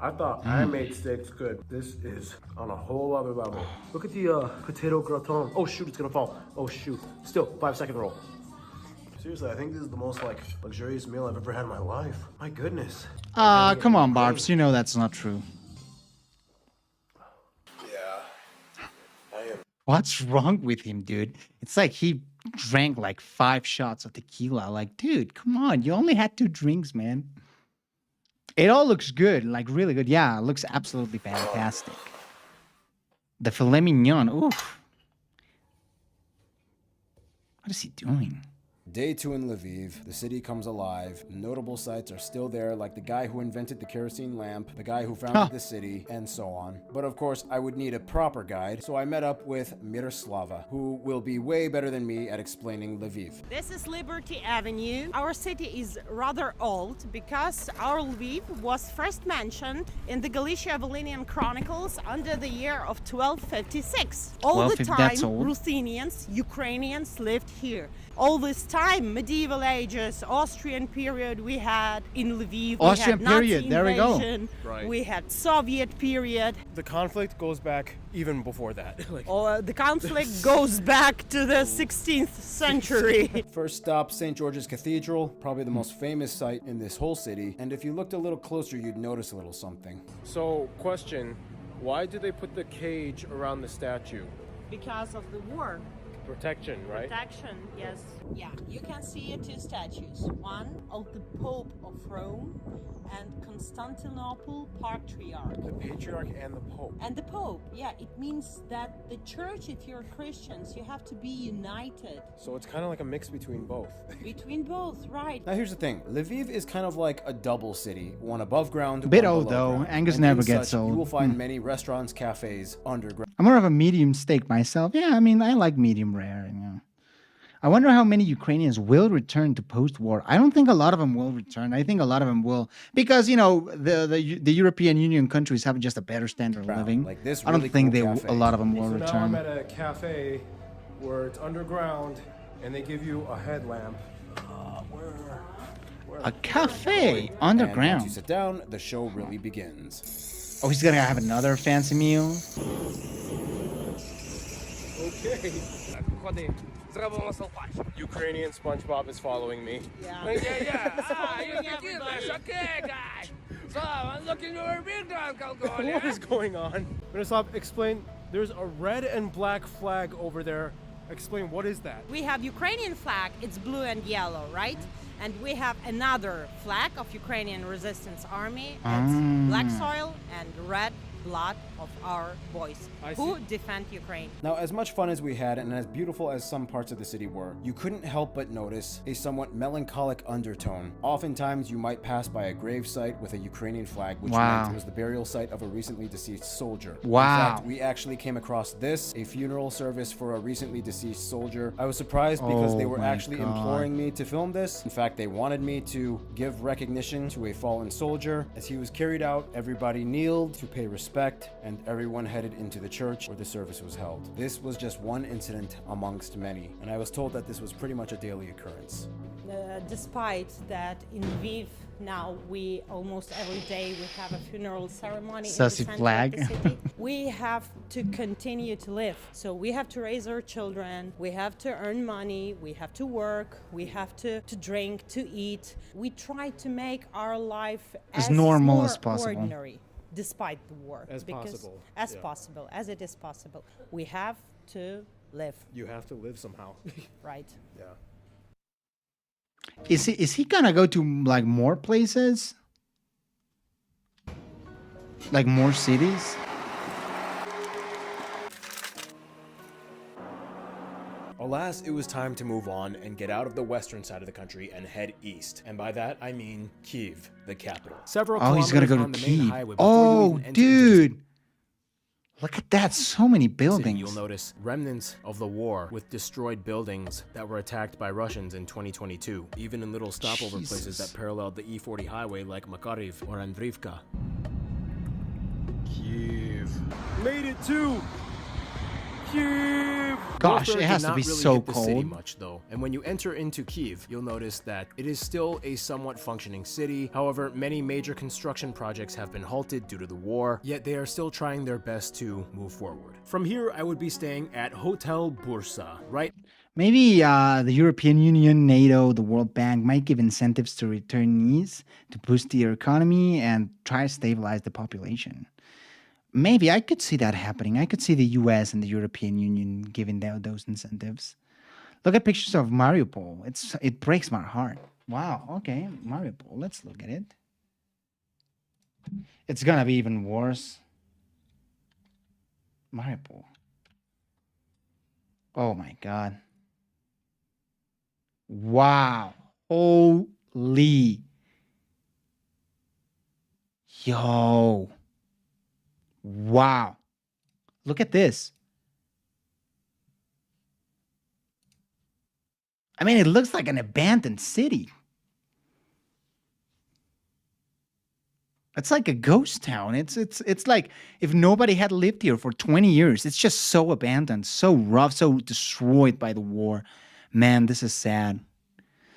I thought I made steaks good. This is on a whole other level. Look at the potato gratin. Oh shoot, it's gonna fall. Oh shoot. Still, 5-second roll. Seriously, I think this is the most like luxurious meal I've ever had in my life. My goodness. Come on, Barbs. You know that's not true. Yeah. I am. What's wrong with him, dude? It's like he drank like 5 shots of tequila. Like, dude, come on. You only had 2 drinks, man. It all looks good, like really good. Yeah, it looks absolutely fantastic. The filet mignon. Oof. What is he doing? Day 2 in Lviv, the city comes alive. Notable sites are still there, like the guy who invented the kerosene lamp, the guy who founded the city, and so on. But of course, I would need a proper guide, so I met up with Miroslava, who will be way better than me at explaining Lviv. This is Liberty Avenue. Our city is rather old because our Lviv was first mentioned in the Galicia-Volhynian Chronicles under the year of 1256. All the time, that's old. Ruthenians, Ukrainians lived here. All this time, medieval ages, Austrian period, we had in Lviv. Austrian we had Nazi period, there we go. invasion, Right. We had Soviet period. The conflict goes back even before that. The conflict goes back to the 16th century. First stop, St. George's Cathedral, probably the most famous site in this whole city. And if you looked a little closer, you'd notice a little something. So, question, why do they put the cage around the statue? Because of the war. Protection, right? Protection, yes. Yeah, you can see here 2 statues. One of the Pope of Rome and Constantinople Patriarch. The patriarch and the pope. And the Pope, yeah, it means that the church, if you're Christians, you have to be united So it's kind of like a mix between both. between both, right? Now here's the thing, Lviv is kind of like a double city, one above ground, Bit one old, below though. ground. Angus And never in gets such, old. You will find many restaurants, cafes, underground. I'm more of a medium steak myself. Yeah, I mean, I like medium rare. You know. I wonder how many Ukrainians will return to post-war. I don't think a lot of them will return. I think a lot of them will, because you know the European Union countries have just a better standard of living. Like this I don't really think cool they cafe. a lot of them will So now I'm return. at a cafe where it's underground and they give you a headlamp. A cafe And once underground. you sit down, the show really begins. Oh, he's gonna have another fancy meal. Okay. Ukrainian SpongeBob is following me. What is going on? Miroslav, explain. There's a red and black flag over there. Explain, what is that? We have Ukrainian flag, it's blue and yellow, right? And we have another flag of Ukrainian Resistance Army, it's black soil and red blood of our boys who defend Ukraine. Now, as much fun as we had and as beautiful as some parts of the city were, you couldn't help but notice a somewhat melancholic undertone. Oftentimes, you might pass by a grave site with a Ukrainian flag, which Wow. meant it was the burial site of a recently deceased soldier. Wow. In fact, we actually came across this, a funeral service for a recently deceased soldier. I was surprised because they Oh were my actually God. imploring me to film this. In fact, they wanted me to give recognition to a fallen soldier. As he was carried out, everybody kneeled to pay respect, and everyone headed into the church where the service was held. This was just one incident amongst many, and I was told that this was pretty much a daily occurrence. despite that in Lviv now we almost every day we have a funeral ceremony in the Sussy center flag. of the city. We have to continue to live. So we have to raise our children, we have to earn money, we have to work, we have to drink, to eat. We try to make our life As normal more as possible. ordinary, despite the war. As possible, As yeah. possible, as it is possible. We have to live, You have to live somehow. right? Yeah. Is he gonna go to like more places? Like more cities? Alas, it was time to move on and get out of the western side of the country and head east. And by that, I mean Kyiv, the capital. Several Oh, he's gonna kilometers go to on the main Kyiv. highway before you Oh, even enter into the dude. Look at that. So many city, buildings. you'll notice remnants of the war with destroyed buildings that were attacked by Russians in 2022, even in little stopover places Jesus. that paralleled the E40 highway like Makariv or Andrivka. Kyiv. Made it too! Kyiv! Gosh, Warfare it has did to not be really so hit the city cold. much, though. And when you enter into Kyiv, you'll notice that it is still a somewhat functioning city. However, many major construction projects have been halted due to the war, yet they are still trying their best to move forward. From here, I would be staying at Hotel Bursa, right Maybe the European Union, NATO, the World Bank might give incentives to returnees to boost their economy and try to stabilize the population. Maybe I could see that happening. I could see the US and the European Union giving those incentives. Look at pictures of Mariupol. It breaks my heart. Wow. Okay, Mariupol. Let's look at it. It's gonna be even worse. Mariupol. Oh my God. Wow. Holy. Yo. Wow. Look at this. I mean, it looks like an abandoned city. It's like a ghost town. It's like if nobody had lived here for 20 years. It's just so abandoned, so rough, so destroyed by the war. Man, this is sad.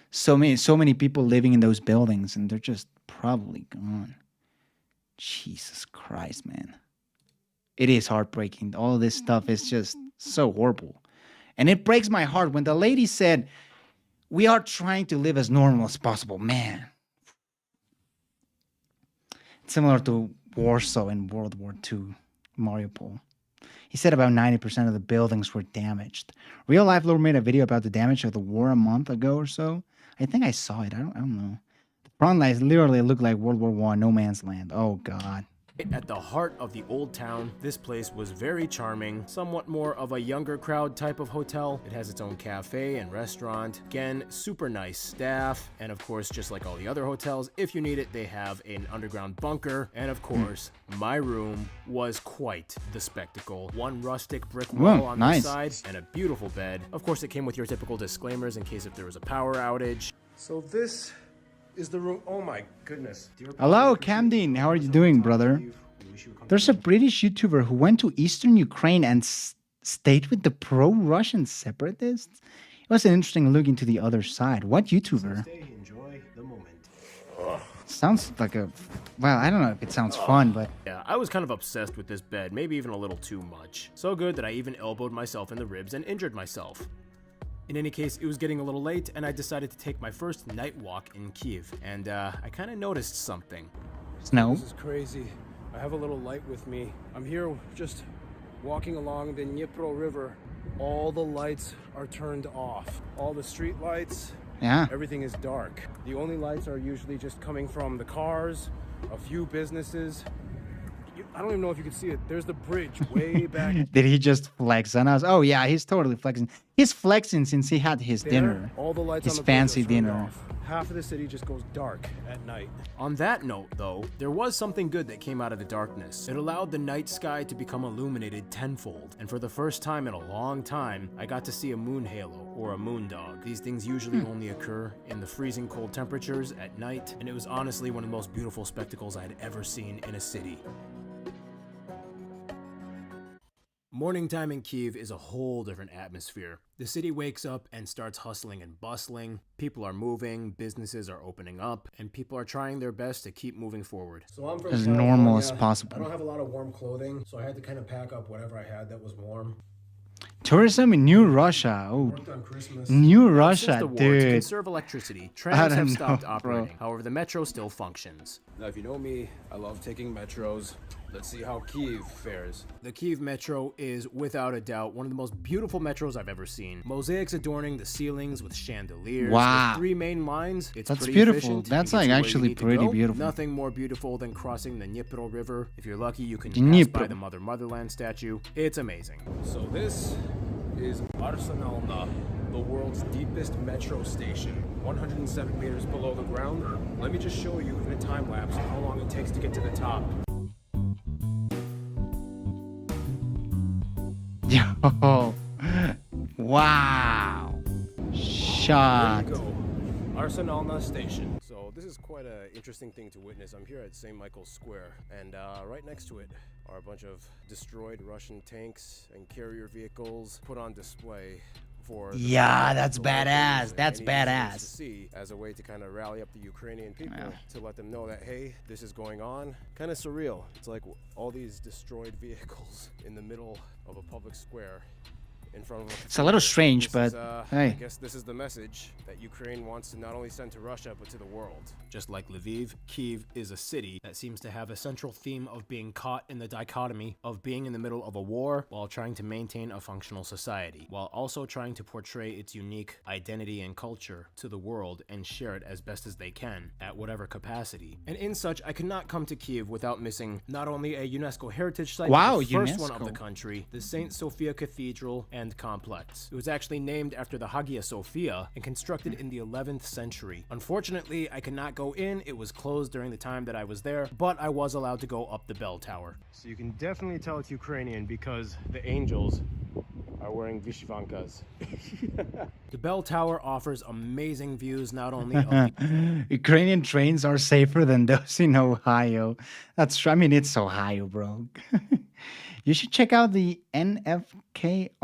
So many people living in those buildings, and they're just probably gone. Jesus Christ, man. It is heartbreaking. All this stuff is just so horrible. And it breaks my heart when the lady said, "We are trying to live as normal as possible." Man. Similar to Warsaw in World War II, Mariupol. He said about 90% of the buildings were damaged. Real Life Lord made a video about the damage of the war a month ago or so. I think I saw it. I don't know. The front lines literally look like World War I, no man's land. Oh, God. at the heart of the old town. This place was very charming, somewhat more of a younger crowd type of hotel. It has its own cafe and restaurant. Again, super nice staff. And of course, just like all the other hotels, if you need it, they have an underground bunker. And of course, my room was quite the spectacle. One rustic brick wall on the side and a beautiful bed. Of course, it came with your typical disclaimers in case if there was a power outage. So this is the room. Oh my goodness. Hello, Camden. How are you doing, brother? There's a British YouTuber who went to eastern Ukraine and stayed with the pro-Russian separatists. It was an interesting look into the other side. What YouTuber? Enjoy the moment. Sounds like a... Well, I don't know if it sounds fun, but... Yeah, I was kind of obsessed with this bed, maybe even a little too much. So good that I even elbowed myself in the ribs and injured myself. In any case, it was getting a little late, and I decided to take my first night walk in Kyiv, and I kind of noticed something. Snow? This is crazy. I have a little light with me. I'm here just walking along the Dnipro River. All the lights are turned off. All the street lights, everything is dark. The only lights are usually just coming from the cars, a few businesses. I don't even know if you can see it. There's the bridge way back. Did he just flex on us? Oh yeah, he's totally flexing. He's flexing since he had his dinner. All the lights his on the fancy bridge are turned dinner. off. Half of the city just goes dark at night. On that note, though, there was something good that came out of the darkness. It allowed the night sky to become illuminated tenfold, and for the first time in a long time, I got to see a moon halo, or a moon dog. These things usually only occur in the freezing cold temperatures at night, and it was honestly one of the most beautiful spectacles I had ever seen in a city. Morning time in Kyiv is a whole different atmosphere. The city wakes up and starts hustling and bustling. People are moving, businesses are opening up, and people are trying their best to keep moving forward. So I'm from As California. normal as possible. I don't have a lot of warm clothing, so I had to kind of pack up whatever I had that was warm. Tourism in New Russia. Oh, Worked on Christmas. New Since Russia, the war, to dude. conserve electricity, I trams don't have stopped know, operating. bro. However, the metro still functions. Now, if you know me, I love taking metros. Let's see how Kyiv fares. The Kyiv Metro is, without a doubt, one of the most beautiful metros I've ever seen. Mosaics adorning the ceilings with chandeliers. Wow. With 3 main lines. It's That's pretty beautiful. efficient. That's It gets like you where you actually need to pretty go. beautiful. Nothing more beautiful than crossing the Dnipro River. If you're lucky, you can pass Dnipro. by the Motherland statue. It's amazing. So this is Arsenalna, the world's deepest metro station, 107 meters below the ground. Let me just show you in a time lapse how long it takes to get to the top. Yo, wow. Shot. There you go, Arsenalna station. So this is quite an interesting thing to witness. I'm here at St. Michael's Square, and right next to it are a bunch of destroyed Russian tanks and carrier vehicles put on display for the Yeah, that's the locals badass. and That's any visitors badass. to see as a way to kind of rally up the Ukrainian people to let them know that, hey, this is going on. Kind of surreal. It's like all these destroyed vehicles in the middle of a public square in front of It's a little strange, This but is, hey. I guess this is the message that Ukraine wants to not only send to Russia, but to the world. Just like Lviv, Kyiv is a city that seems to have a central theme of being caught in the dichotomy of being in the middle of a war while trying to maintain a functional society, while also trying to portray its unique identity and culture to the world and share it as best as they can at whatever capacity. And in such, I could not come to Kyiv without missing not only a UNESCO heritage site, Wow, but the first one of UNESCO. the country, the St. Sophia Cathedral and complex. It was actually named after the Hagia Sophia and constructed in the 11th century. Unfortunately, I could not go in. It was closed during the time that I was there, but I was allowed to go up the bell tower. So you can definitely tell it's Ukrainian because the angels are wearing vishvankas. The bell tower offers amazing views not only of the Ukrainian trains are safer than those in Ohio. That's true. I mean, it's Ohio, bro. You should check out the NFKRC.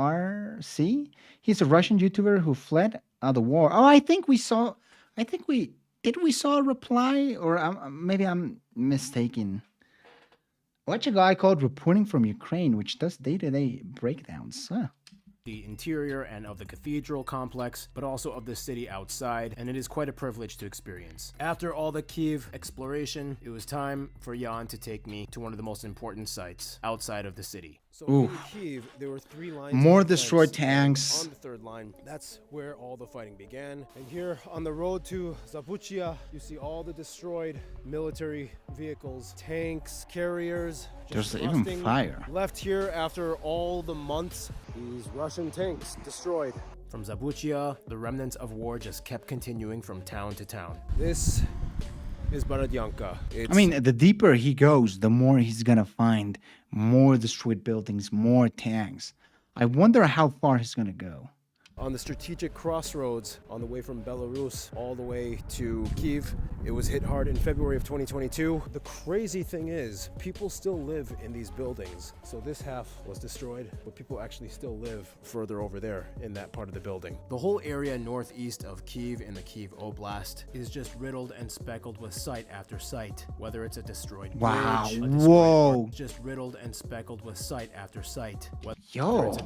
He's a Russian YouTuber who fled the war. Oh, I think we saw a reply, or maybe I'm mistaken. Watch a guy called Reporting from Ukraine, which does day-to-day breakdowns. Huh. the interior and of the cathedral complex, but also of the city outside, and it is quite a privilege to experience. After all the Kyiv exploration, it was time for Jan to take me to one of the most important sites outside of the city. So in Kyiv, there were 3 lines. More of defense, destroyed and tanks. On the 3rd line, that's where all the fighting began. And here on the road to Zabuchia, you see all the destroyed military vehicles, tanks, carriers. There's just even rusting, fire. left here after all the months. These Russian tanks destroyed. From Zabuchia, the remnants of war just kept continuing from town to town. This is Borodyanka. I mean, the deeper he goes, the more he's gonna find more destroyed buildings, more tanks. I wonder how far he's gonna go. On the strategic crossroads on the way from Belarus all the way to Kyiv, it was hit hard in February of 2022. The crazy thing is, people still live in these buildings. So this half was destroyed, but people actually still live further over there in that part of the building. The whole area northeast of Kyiv in the Kyiv Oblast is just riddled and speckled with site after site. Whether it's a destroyed Wow, bridge, a destroyed whoa. park, just riddled and speckled with site after site. Whether Yo. it's a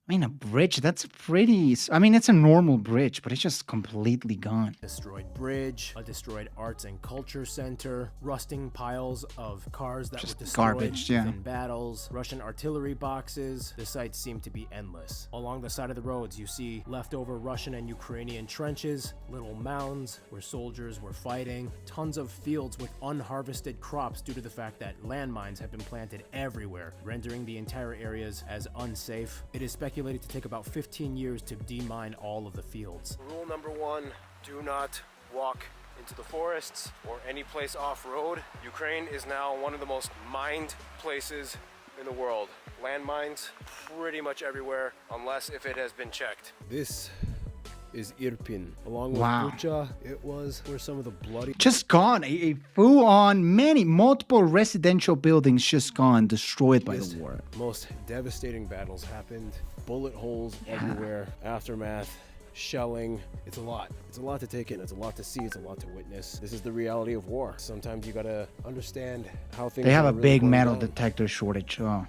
I mean, a bridge, that's pretty... I mean, it's a normal bridge, but it's just completely gone. destroyed bridge, a destroyed arts and culture center, rusting piles of cars that Just were destroyed garbage, yeah. in battles, Russian artillery boxes. The sites seem to be endless. Along the side of the roads, you see leftover Russian and Ukrainian trenches, little mounds where soldiers were fighting, tons of fields with unharvested crops due to the fact that landmines have been planted everywhere, rendering the entire areas as unsafe. It is speculated to take about 15 years to demine all of the fields. Rule number 1, do not walk into the forests or any place off-road. Ukraine is now one of the most mined places in the world. Landmines pretty much everywhere, unless if it has been checked. This is Irpin. Along with Wow. Bucha, it was where some of the bloody Just gone. A full-on, multiple residential buildings just gone, destroyed by the war. most devastating battles happened. Bullet holes everywhere, aftermath, shelling. It's a lot. It's a lot to take in. It's a lot to see. It's a lot to witness. This is the reality of war. Sometimes you gotta understand how things. They have are a really big going metal down. detector shortage. Oh.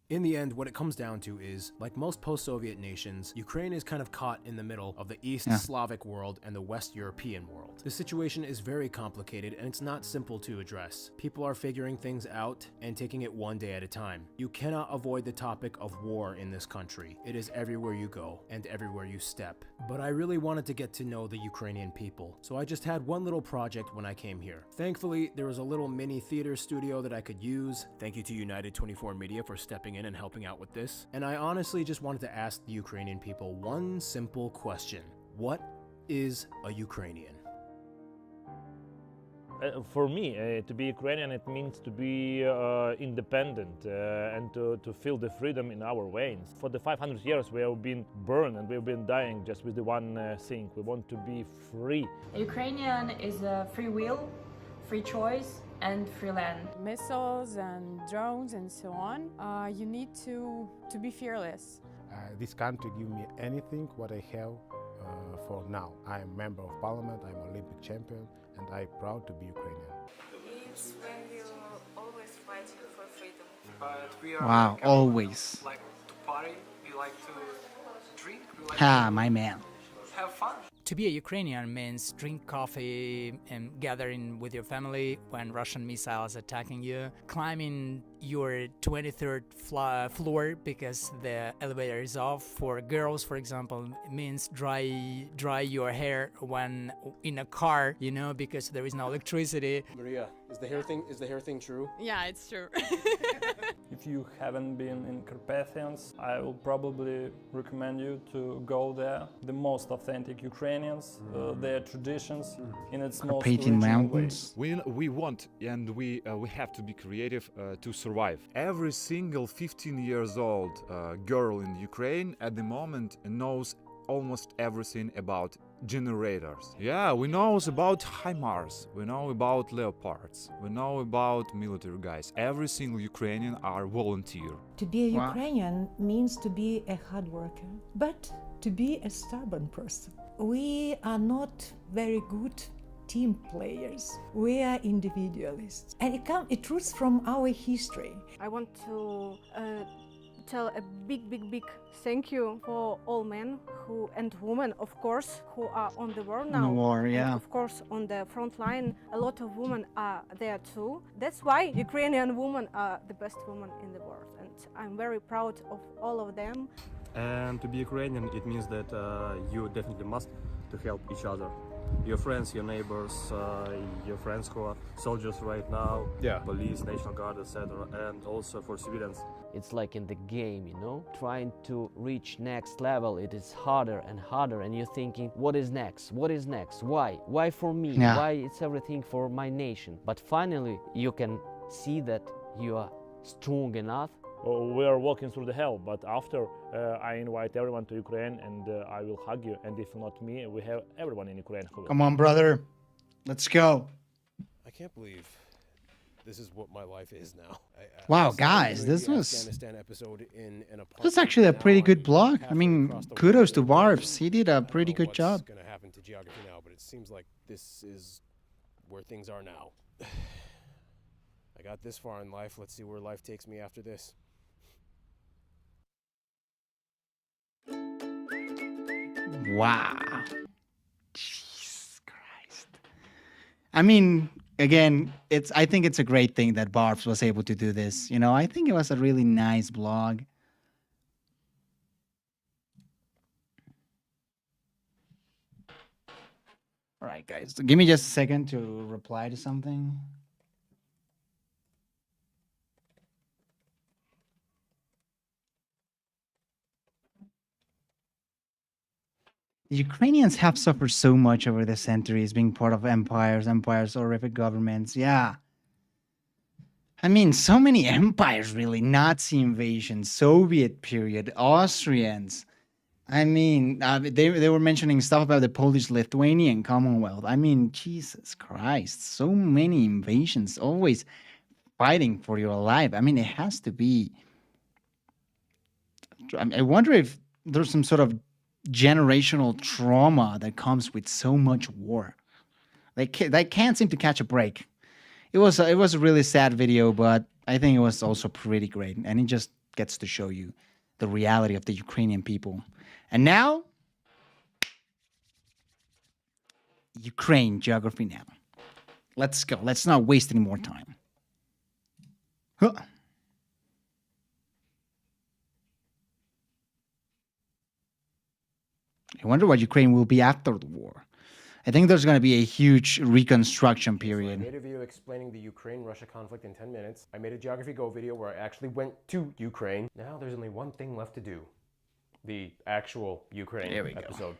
In the end, what it comes down to is, like most post-Soviet nations, Ukraine is kind of caught in the middle of the East Slavic world and the West European world. The situation is very complicated and it's not simple to address. People are figuring things out and taking it one day at a time. You cannot avoid the topic of war in this country. It is everywhere you go and everywhere you step. But I really wanted to get to know the Ukrainian people, so I just had one little project when I came here. Thankfully, there was a little mini theater studio that I could use. Thank you to United 24 Media for stepping in and helping out with this. And I honestly just wanted to ask the Ukrainian people one simple question. What is a Ukrainian? For me, to be Ukrainian, it means to be independent and to feel the freedom in our veins. For the 500 years, we have been burned and we've been dying just with the one thing. We want to be free. Ukrainian is a free will, free choice, and free land. Missiles and drones and so on. You need to be fearless. This country give me anything what I have for now. I am member of parliament, I'm Olympic champion, and I'm proud to be Ukrainian. It's when you always fighting for freedom. But we are Wow, always. like to party, we like to drink, we like My man. to have fun. To be a Ukrainian means drink coffee and gathering with your family when Russian missiles attacking you, climbing your 23rd floor because the elevator is off. For girls, for example, it means dry your hair when in a car, because there is no electricity. Maria, is the hair thing true? Yeah, it's true. If you haven't been in Carpathians, I will probably recommend you to go there. The most authentic Ukrainians, their traditions in its most Carpathian original Mountains. We want and we have to be creative to survive. Every single 15 years old girl in Ukraine at the moment knows almost everything about generators. Yeah, we know about HIMARS, we know about Leopards, we know about military guys. Every single Ukrainian are volunteer. To be a Ukrainian means to be a hard worker, but to be a stubborn person. We are not very good team players. We are individualists. And it roots from our history. I want to tell a big thank you for all men and women, of course, who are on the war now. On the war, yeah. And of course, on the front line, a lot of women are there too. That's why Ukrainian women are the best women in the world. And I'm very proud of all of them. And to be Ukrainian, it means that you definitely must to help each other. Your friends, your neighbors, your friends who are soldiers right now, police, National Guard, etc., and also for civilians. It's like in the game, trying to reach next level, it is harder and harder, and you're thinking, what is next? What is next? Why for me? Yeah. Why it's everything for my nation? But finally, you can see that you are strong enough. We are walking through the hell, but after I invite everyone to Ukraine and I will hug you. And if not me, we have everyone in Ukraine who will. Come on, brother. Let's go. I can't believe this is what my life is now. Wow, guys, this was actually a pretty good blog. I mean, kudos to Barbs. He did a pretty good job. What's going to happen to geography now, but it seems like this is where things are now. I got this far in life. Let's see where life takes me after this. Wow. Jesus Christ. I mean, again, I think it's a great thing that Barbs was able to do this. I think it was a really nice blog. All right, guys. Give me just a second to reply to something. The Ukrainians have suffered so much over the centuries, being part of empires, horrific governments. Yeah. I mean, so many empires, really. Nazi invasion, Soviet period, Austrians. I mean, they were mentioning stuff about the Polish-Lithuanian Commonwealth. I mean, Jesus Christ, so many invasions, always fighting for your life. I mean, it has to be. I wonder if there's some sort of generational trauma that comes with so much war. They can't seem to catch a break. It was a really sad video, but I think it was also pretty great, and it just gets to show you the reality of the Ukrainian people. And now, Ukraine geography now. Let's go. Let's not waste any more time. Huh. I wonder what Ukraine will be after the war. I think there's going to be a huge reconstruction period. So I made a video explaining the Ukraine-Russia conflict in 10 minutes. I made a Geography Go video where I actually went to Ukraine. Now there's only one thing left to do. The actual Ukraine episode.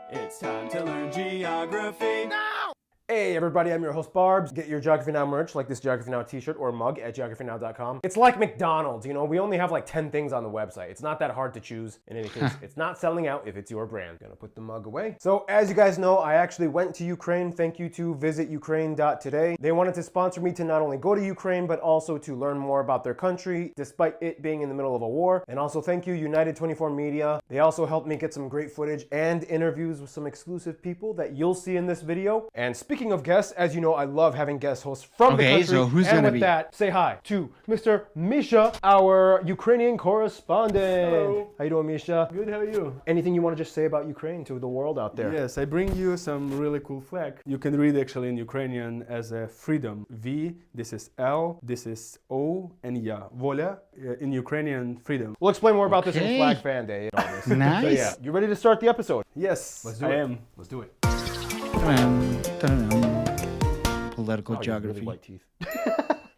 It's time to learn geography now! Hey everybody, I'm your host Barbs. Get your Geography Now merch like this Geography Now t-shirt or mug at geographynow.com. It's like McDonald's, you know, we only have like 10 things on the website. It's not that hard to choose. In any case, it's not selling out if it's your brand. Gonna put the mug away. So as you guys know, I actually went to Ukraine. Thank you to visitukraine.today. They wanted to sponsor me to not only go to Ukraine, but also to learn more about their country, despite it being in the middle of a war. And also thank you United 24 Media. They also helped me get some great footage and interviews with some exclusive people that you'll see in this video. And speaking of guests, as you know, I love having guest hosts from the country. So who's and gonna with be? that, say hi to Mr. Misha, our Ukrainian correspondent. Hello. How you doing, Misha? Good, how are you? Anything you want to just say about Ukraine to the world out there? Yes, I bring you some really cool flag. You can read actually in Ukrainian as a freedom. V, this is L, this is O, and Ya. Voля, in Ukrainian, freedom. We'll explain more about this in Flag Fan Day. And all this. Nice. So yeah, you ready to start the episode? Yes, Let's do I it. am. Let's do it. Political Oh, you have geography. really white teeth.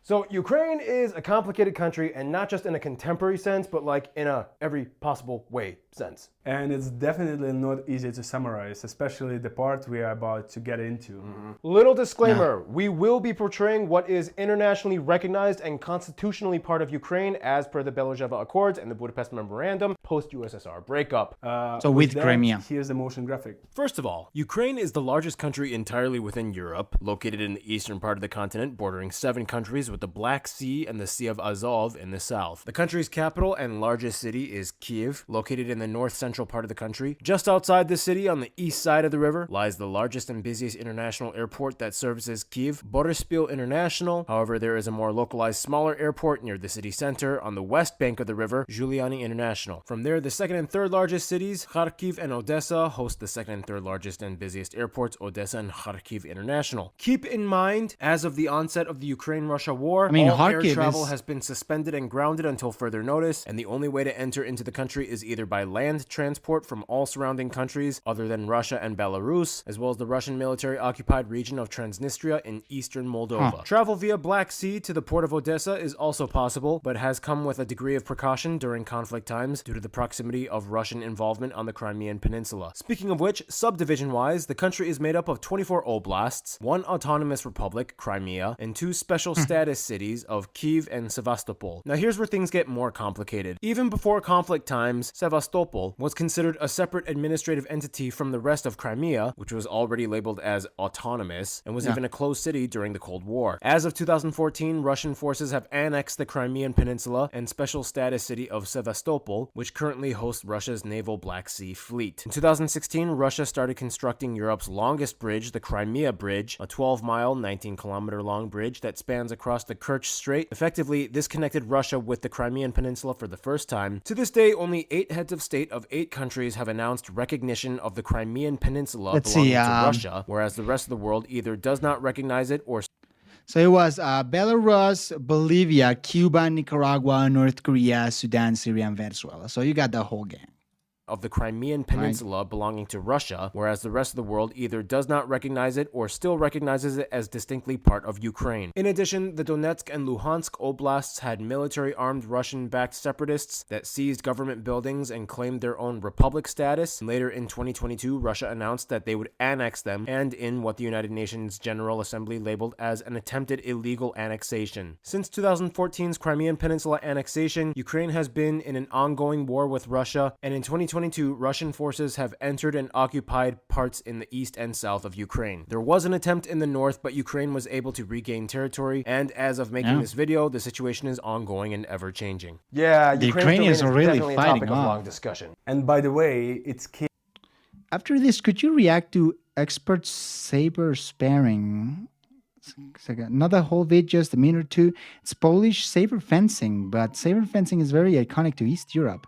So Ukraine is a complicated country, and not just in a contemporary sense, but like in a every possible way sense. And it's definitely not easy to summarize, especially the part we are about to get into. Little disclaimer, we will be portraying what is internationally recognized and constitutionally part of Ukraine as per the Belozheva Accords and the Budapest Memorandum post-USSR breakup. So with that, Crimea. Here's the motion graphic. First of all, Ukraine is the largest country entirely within Europe, located in the eastern part of the continent, bordering 7 countries with the Black Sea and the Sea of Azov in the south. The country's capital and largest city is Kyiv, located in the north-central part of the country. Just outside the city, on the east side of the river, lies the largest and busiest international airport that services Kyiv, Boryspil International. However, there is a more localized, smaller airport near the city center on the west bank of the river, Zhuliany International. From there, the second and third largest cities, Kharkiv and Odessa, host the second and third largest and busiest airports, Odessa and Kharkiv International. Keep in mind, as of the onset of the Ukraine-Russia war, all air travel has been suspended and grounded until further notice, and the only way to enter into the country is either by land transport from all surrounding countries other than Russia and Belarus, as well as the Russian military-occupied region of Transnistria in eastern Moldova. Travel via Black Sea to the port of Odessa is also possible, but has come with a degree of precaution during conflict times due to the proximity of Russian involvement on the Crimean Peninsula. Speaking of which, subdivision-wise, the country is made up of 24 oblasts, 1 autonomous republic, Crimea, and 2 special status cities of Kyiv and Sevastopol. Now here's where things get more complicated. Even before conflict times, Sevastopol was considered a separate administrative entity from the rest of Crimea, which was already labeled as autonomous, and was even a closed city during the Cold War. As of 2014, Russian forces have annexed the Crimean Peninsula and special status city of Sevastopol, which currently hosts Russia's naval Black Sea fleet. In 2016, Russia started constructing Europe's longest bridge, the Crimea Bridge, a 12-mile, 19-kilometer long bridge that spans across the Kerch Strait. Effectively, this connected Russia with the Crimean Peninsula for the first time. To this day, only 8 heads of state of 8 countries have announced recognition of the Crimean Peninsula belonging to Russia, whereas the rest of the world either does not recognize it or... So it was Belarus, Bolivia, Cuba, Nicaragua, North Korea, Sudan, Syria, and Venezuela. So you got the whole gang. of the Crimean Peninsula belonging to Russia, whereas the rest of the world either does not recognize it or still recognizes it as distinctly part of Ukraine. In addition, the Donetsk and Luhansk oblasts had military-armed Russian-backed separatists that seized government buildings and claimed their own republic status. Later in 2022, Russia announced that they would annex them, and in what the United Nations General Assembly labeled as an attempted illegal annexation. Since 2014's Crimean Peninsula annexation, Ukraine has been in an ongoing war with Russia, and in 2022, Russian forces have entered and occupied parts in the east and south of Ukraine. There was an attempt in the north, but Ukraine was able to regain territory, and as of making this video, the situation is ongoing and ever-changing. Yeah, the Ukrainians are really definitely fighting a topic of off. long discussion. And by the way, it's After this, could you react to expert saber sparing? Not a whole vid, just a minute or two. It's Polish saber fencing, but saber fencing is very iconic to East Europe.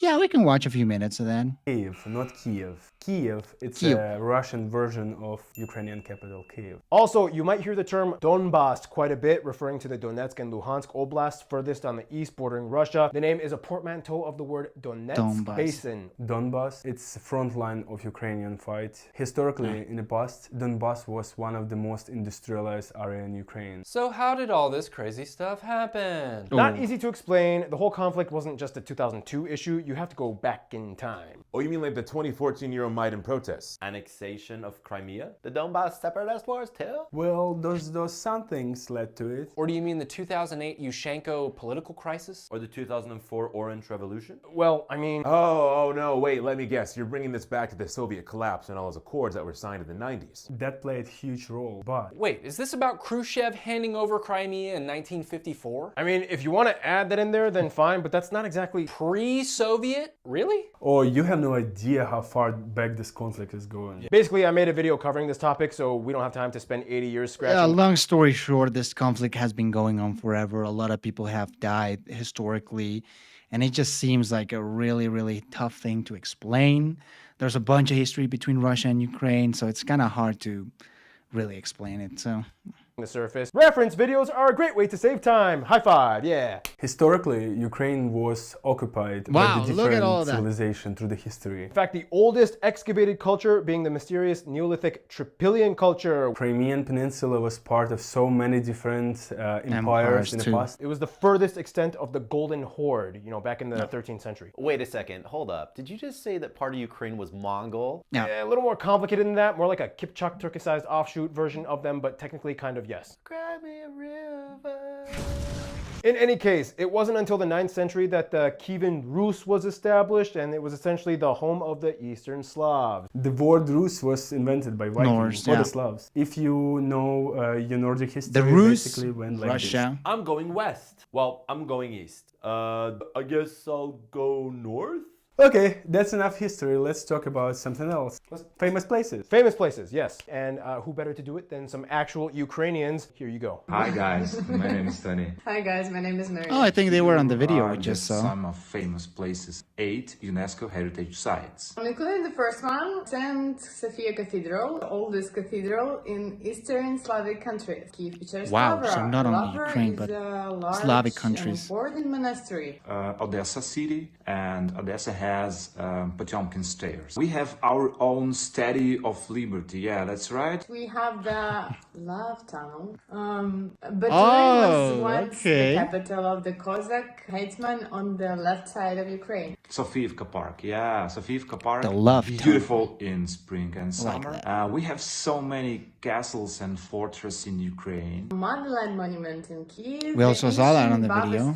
Yeah, we can watch a few minutes of that. Kiev, not Kiev. Kiev, it's Kiev. a Russian version of Ukrainian capital, Kiev. Also, you might hear the term Donbass quite a bit, referring to the Donetsk and Luhansk oblasts furthest on the east bordering Russia. The name is a portmanteau of the word Donetsk Basin. Donbass, it's the front line of Ukrainian fight. Historically, in the past, Donbass was one of the most industrialized area in Ukraine. So how did all this crazy stuff happen? Not easy to explain. The whole conflict wasn't just a 2002 issue. You have to go back in time. Oh, you mean like the 2014 Euromaidan protests? Annexation of Crimea? The Donbass separatist wars too? Well, those some things led to it. Or do you mean the 2008 Yushchenko political crisis? Or the 2004 Orange Revolution? Well, I mean... Oh, no, wait, let me guess. You're bringing this back to the Soviet collapse and all those accords that were signed in the 90s. That played a huge role, but... Wait, is this about Khrushchev handing over Crimea in 1954? I mean, if you want to add that in there, then fine, but that's not exactly... Pre-Soviet? Really? Oh, you have no idea how far back this conflict is going. Basically, I made a video covering this topic, so we don't have time to spend 80 years scratching. Yeah, long story short, this conflict has been going on forever. A lot of people have died historically, and it just seems like a really, really tough thing to explain. There's a bunch of history between Russia and Ukraine, so it's kind of hard to really explain it. So... the surface. Reference videos are a great way to save time. High five, yeah. Historically, Ukraine was occupied by the different civilization through the history. In fact, the oldest excavated culture being the mysterious Neolithic Trypillian culture. Crimean Peninsula was part of so many different empires in the past. It was the furthest extent of the Golden Horde, you know, back in the 13th century. Wait a second, hold up. Did you just say that part of Ukraine was Mongol? Yeah, a little more complicated than that. More like a Kipchak Turkicized offshoot version of them, but technically kind of yes. Crimea River. In any case, it wasn't until the 9th century that the Kievan Rus was established, and it was essentially the home of the Eastern Slavs. The word Rus was invented by Vikings Norse, or the Slavs. If you know your Nordic history, the Rus, basically went like Russia. I'm going west. Well, I'm going east. I guess I'll go north? Okay, that's enough history. Let's talk about something else. Famous places. Famous places, yes. And who better to do it than some actual Ukrainians? Here you go. Hi guys, my name is Tony. Hi guys, my name is Mary. Oh, I think they were on the video we just saw. Some of famous places, 8 UNESCO heritage sites. Including the first one, St. Sophia Cathedral, the oldest cathedral in Eastern Slavic countries. Wow, so not only Ukraine, but Slavic countries. Important monastery. Odessa city, and Odessa has Potemkin stairs. We have our own Statue of Liberty, yeah, that's right. We have the Love Tunnel. But was once the capital of the Cossack hetman on the left side of Ukraine. Sofiivka Park, yeah, Sofiivka Park. The Love beautiful in spring and summer. We have so many castles and fortresses in Ukraine. Motherland Monument in Kiev. We also saw that on the video.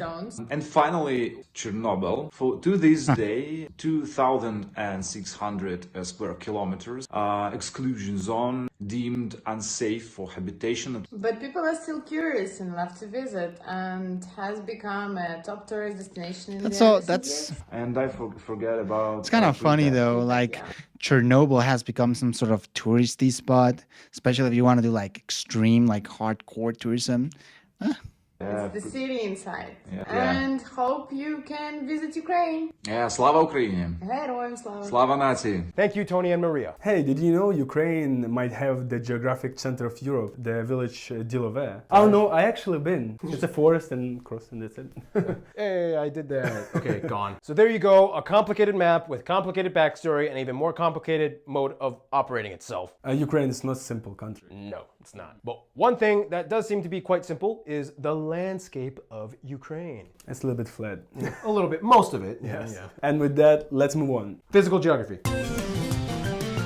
And finally, Chernobyl. To this day, 2,600 square kilometers exclusion zone deemed unsafe for habitation. But people are still curious and love to visit, and has become a top tourist destination in the That's and I forget about. It's kind of funny though, like Chernobyl has become some sort of touristy spot, especially if you want to do like extreme, like hardcore tourism. It's the city inside. Yeah. And hope you can visit Ukraine. Yeah, Slava Ukraini. Героям слава. Slava Nazi. Thank you, Tony and Maria. Hey, did you know Ukraine might have the geographic center of Europe, the village Dilove? Oh no, I actually been. It's a forest and cross and that's it. Hey, I did that. Okay, gone. So there you go, a complicated map with complicated backstory and even more complicated mode of operating itself. Ukraine is not a simple country. No, it's not. But one thing that does seem to be quite simple is the landscape of Ukraine. It's a little bit flat. A little bit, most of it. Yes. Yeah. And with that, let's move on. Physical geography.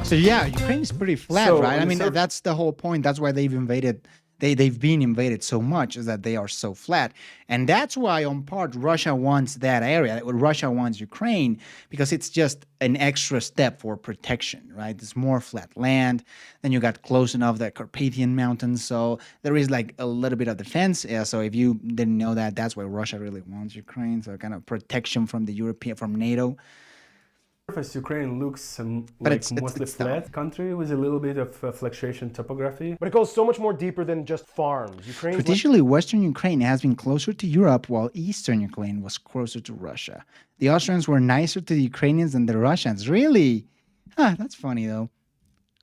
So yeah, Ukraine is pretty flat, So, right? I mean, so- that's the whole point. That's why they've invaded. They've been invaded so much, is that they are so flat, and that's why on part Russia wants that area. Russia wants Ukraine because it's just an extra step for protection, right? It's more flat land. Then you got close enough the Carpathian Mountains, so there is like a little bit of defense. Yeah, so if you didn't know that, that's why Russia really wants Ukraine. So kind of protection from from NATO. Surface Ukraine looks But like it's mostly flat country with a little bit of fluctuation topography. But it goes so much more deeper than just farms. Ukraine's Traditionally, Western Ukraine has been closer to Europe, while Eastern Ukraine was closer to Russia. The Austrians were nicer to the Ukrainians than the Russians. Really? Huh, that's funny, though.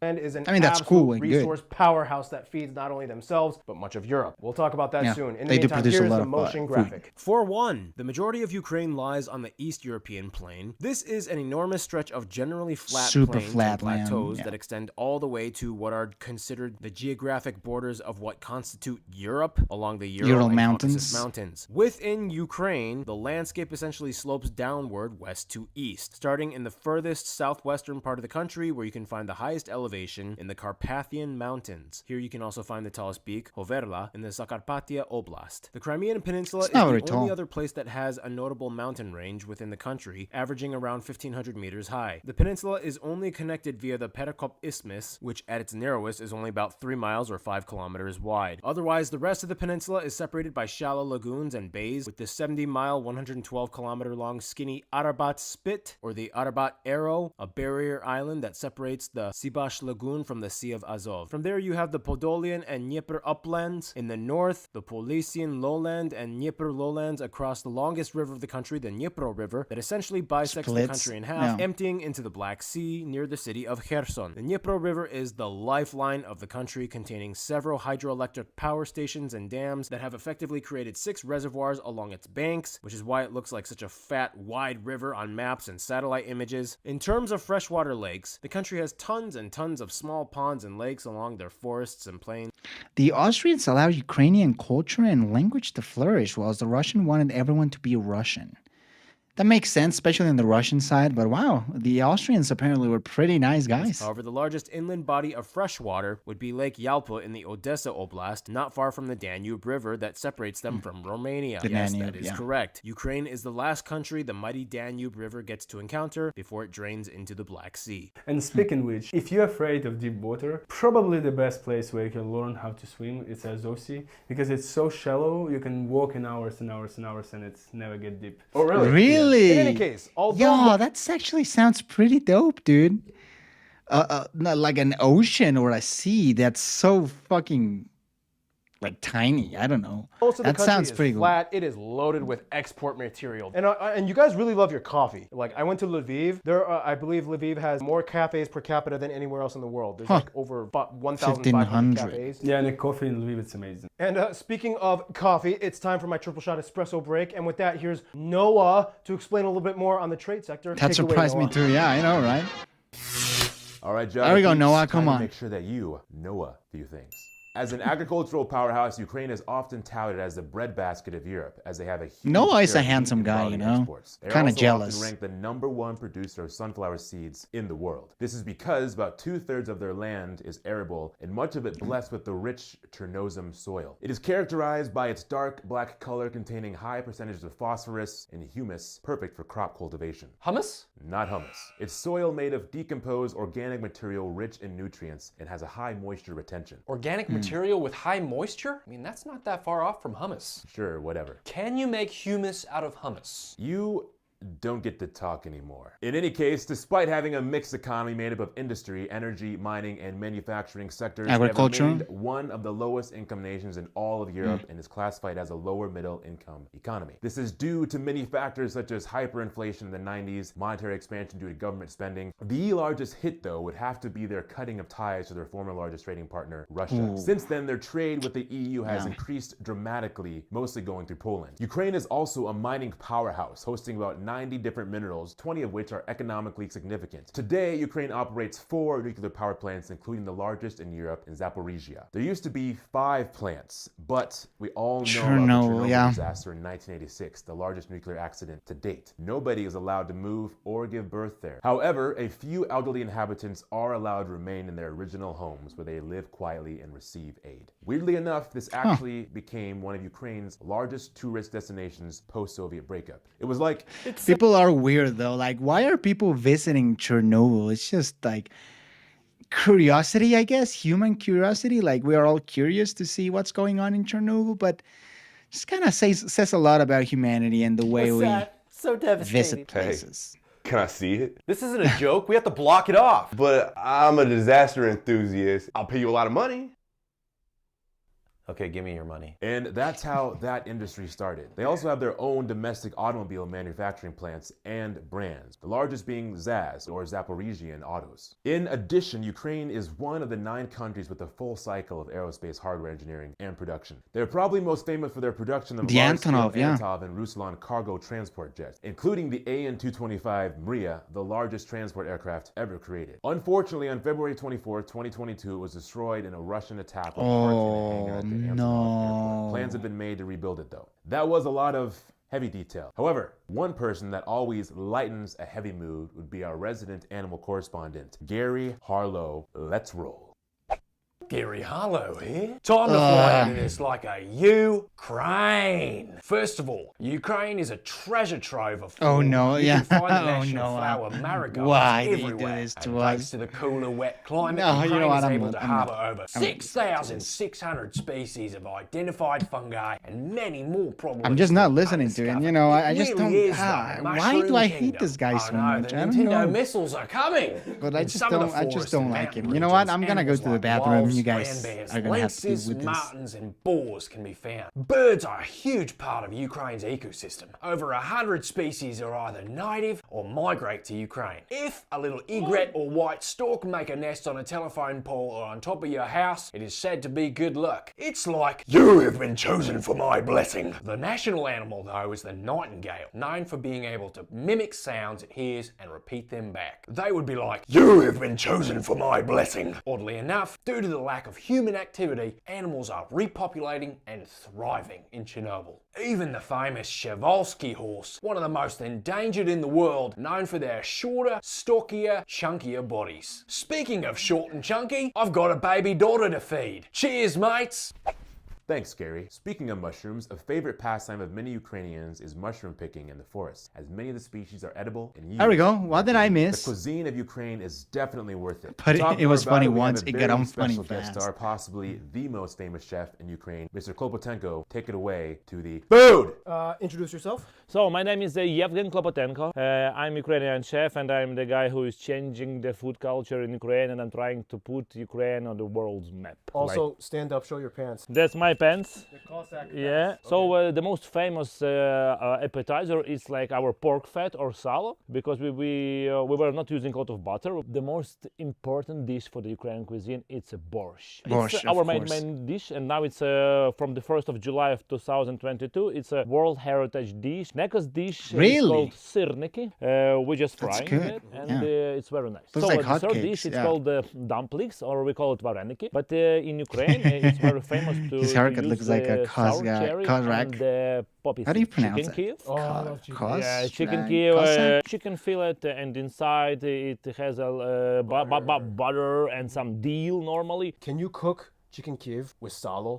land is an that's absolute cool and good. resource powerhouse that feeds not only themselves, but much of Europe. We'll talk about that Yeah, soon. In the they do meantime, produce a here's lot the of, motion food. graphic. For one, the majority of Ukraine lies on the East European plain. This is an enormous stretch of generally flat Super plains flat and plateaus land, yeah. that extend all the way to what are considered the geographic borders of what constitute Europe along the Ural and Mountains. Caucasus Mountains. Within Ukraine, the landscape essentially slopes downward west to east, starting in the furthest southwestern part of the country where you can find the highest elevation in the Carpathian Mountains. Here you can also find the tallest peak, H0ser, in the Zakarpattia Oblast. The Crimean Peninsula is not the very only tall. other place that has a notable mountain range within the country, averaging around 1,500 meters high. The peninsula is only connected via the Perekop Isthmus, which at its narrowest is only about 3 miles or 5 kilometers wide. Otherwise, the rest of the peninsula is separated by shallow lagoons and bays, with the 70-mile, 112-kilometer-long skinny Arabat Spit, or the Arabat Arrow, a barrier island that separates the Sibash Lagoon from the Sea of Azov. From there, you have the Podolian and Dnieper uplands in the north, the Polesian lowland and Dnieper lowlands across the longest river of the country, the Dnipro River, that essentially bisects the Splits. country in half, Yeah. emptying into the Black Sea near the city of Kherson. The Dnipro River is the lifeline of the country, containing several hydroelectric power stations and dams that have effectively created 6 reservoirs along its banks, which is why it looks like such a fat, wide river on maps and satellite images. In terms of freshwater lakes, the country has tons and tons of small ponds and lakes along their forests and plains. The Austrians allowed Ukrainian culture and language to flourish, whilst the Russian wanted everyone to be Russian. That makes sense, especially on the Russian side, but wow, the Austrians apparently were pretty nice guys. However, the largest inland body of fresh water would be Lake Yalpa in the Odessa Oblast, not far from the Danube River that separates them from Romania. The Yes, Danube, that is yeah. correct. Ukraine is the last country the mighty Danube River gets to encounter before it drains into the Black Sea. And speaking which, if you're afraid of deep water, probably the best place where you can learn how to swim is H0ser, because it's so shallow, you can walk in hours and hours and hours and it's never get deep. Oh, really? Really? In any case, although Yo, that's actually sounds pretty dope, dude. Not like an ocean or a sea that's so fucking like tiny. I don't know. most of the That country sounds is pretty flat, it is loaded with export material. And you guys really love your coffee. Like, I went to Lviv. There, I believe Lviv has more cafes per capita than anywhere else in the world. There's like over 1,500 1,500. cafes. Yeah, and the coffee in Lviv, it's amazing. And speaking of coffee, it's time for my triple shot espresso break. And with that, here's Noah to explain a little bit more on the trade sector. That Take it away, surprised me Noah. too. Yeah, I know, right? All right, There we go, geography, Noah, it's come time to on. Make sure that you know a few things. As an agricultural powerhouse, Ukraine is often touted as the breadbasket of Europe, as they have a huge Noah is share a of handsome meat guy, and you barley know? exports. They are Kinda also jealous. often ranked the #1 producer of sunflower seeds in the world. This is because about 2/3 of their land is arable, and much of it blessed with the rich Chernozem soil. It is characterized by its dark black color containing high percentages of phosphorus and humus, perfect for crop cultivation. Hummus? Not hummus. It's soil made of decomposed organic material rich in nutrients and has a high moisture retention. Organic material with high moisture? I mean, that's not that far off from hummus. Sure, whatever. Can you make humus out of hummus? You don't get to talk anymore. In any case, despite having a mixed economy made up of industry, energy, mining, and manufacturing sectors, they have Agriculture. remained one of the lowest income nations in all of Europe and is classified as a lower middle income economy. This is due to many factors such as hyperinflation in the 90s, monetary expansion due to government spending. The largest hit, though, would have to be their cutting of ties to their former largest trading partner, Russia. Ooh. Since then, their trade with the EU has Yeah. increased dramatically, mostly going through Poland. Ukraine is also a mining powerhouse, hosting about 90 different minerals, 20 of which are economically significant. Today, Ukraine operates 4 nuclear power plants, including the largest in Europe in Zaporizhia. There used to be 5 plants, but we all know about the Chernobyl yeah. disaster in 1986, the largest nuclear accident to date. Nobody is allowed to move or give birth there. However, a few elderly inhabitants are allowed to remain in their original homes where they live quietly and receive aid. Weirdly enough, this actually became one of Ukraine's largest tourist destinations post-Soviet breakup. It was like... People are weird though. Like, why are people visiting Chernobyl? It's just like curiosity, I guess, human curiosity. Like, we are all curious to see what's going on in Chernobyl, but just kind of says a lot about humanity and the way What's we that? So devastating. visit places. Can I see it? This isn't a joke. We have to block it off. But I'm a disaster enthusiast. I'll pay you a lot of money. Okay, give me your money. And that's how that industry started. They also have their own domestic automobile manufacturing plants and brands, the largest being ZAZ, or Zaporizhian Autos. In addition, Ukraine is one of the 9 countries with a full cycle of aerospace hardware engineering and production. They're probably most famous for their production of The large-scale Antonov, yeah. Antonov and Ruslan cargo transport jets, including the AN-225 Mriya, the largest transport aircraft ever created. Unfortunately, on February 24, 2022, it was destroyed in a Russian attack with parts in a hangar at the No. Plans have been made to rebuild it though. That was a lot of heavy detail. However, one person that always lightens a heavy mood would be our resident animal correspondent, Gary Harlow. Let's roll. Gary Harlow here. Time to fly into this like a Ukraine. First of all, Ukraine is a treasure trove of Oh, no, you yeah. can find the Oh, national no. flower marigolds Why do you do everywhere. this to and us? thanks to the cooler, wet climate, No, you Ukraine know what, is I'm able not- to I'm harbour not- over I'm- 6,600 species of identified fungi and many more probably. I'm just not listening to it. You know, I just don't. Really is Why do I hate this guy so much? The I don't Nintendo know. missiles are coming. But I In just some of the don't. I just forests don't and like him. mountain You know what? regions, I'm gonna go to the animals like bathroom. wolves, You guys land bears, are gonna have to deal lynxes, with this. martens, and boars can be found. Birds are a huge part of Ukraine's ecosystem. Over 100 species are either native or migrate to Ukraine. If a little egret or white stork make a nest on a telephone pole or on top of your house, it is said to be good luck. It's like, you have been chosen for my blessing. The national animal, though, is the nightingale, known for being able to mimic sounds it hears and repeat them back. They would be like, you have been chosen for my blessing. Oddly enough, due to the lack of human activity, animals are repopulating and thriving in Chernobyl. Even the famous H0ser, one of the most endangered in the world, known for their shorter, stockier, chunkier bodies. Speaking of short and chunky, I've got a baby daughter to feed. Cheers, mates! Thanks, Gary. Speaking of mushrooms, a favorite pastime of many Ukrainians is mushroom picking in the forest, as many of the species are edible and used. There we go. What did I miss? The cuisine of Ukraine is definitely worth it. But To talk it more was about funny we have once, a it got very on funny special guest fast. star, possibly the most famous chef in Ukraine, Mr. Klopotenko. Take it away to the food. Introduce yourself. So, my name is Yevgen Klopotenko. I'm Ukrainian chef and I'm the guy who is changing the food culture in Ukraine, and I'm trying to put Ukraine on the world's map. Also, stand up, show your pants. That's my pants. The Cossack Yeah. pants. So the most famous appetizer is like our pork fat or salo, because we were not using a lot of butter. The most important dish for the Ukrainian cuisine, it's a borscht. Borscht, It's our of course. main dish, and now it's from the 1st of July of 2022. It's a World Heritage dish. Next dish is Really? called sirniki. We're just That's frying good, it, and yeah. it's very nice. Looks so like the third hotcakes, dish, it's yeah. called dumplings, or we call it vareniki. But in Ukraine, it's very famous to His haircut use looks like a sour cherry Kozak. and poppy How do you seed. pronounce Chicken it? Kiev. Oh, I love chicken. Yeah, chicken Kozak? Kiev, Cossack? chicken fillet, and inside it has a butter and some dill normally. Can you cook chicken Kiev with salo?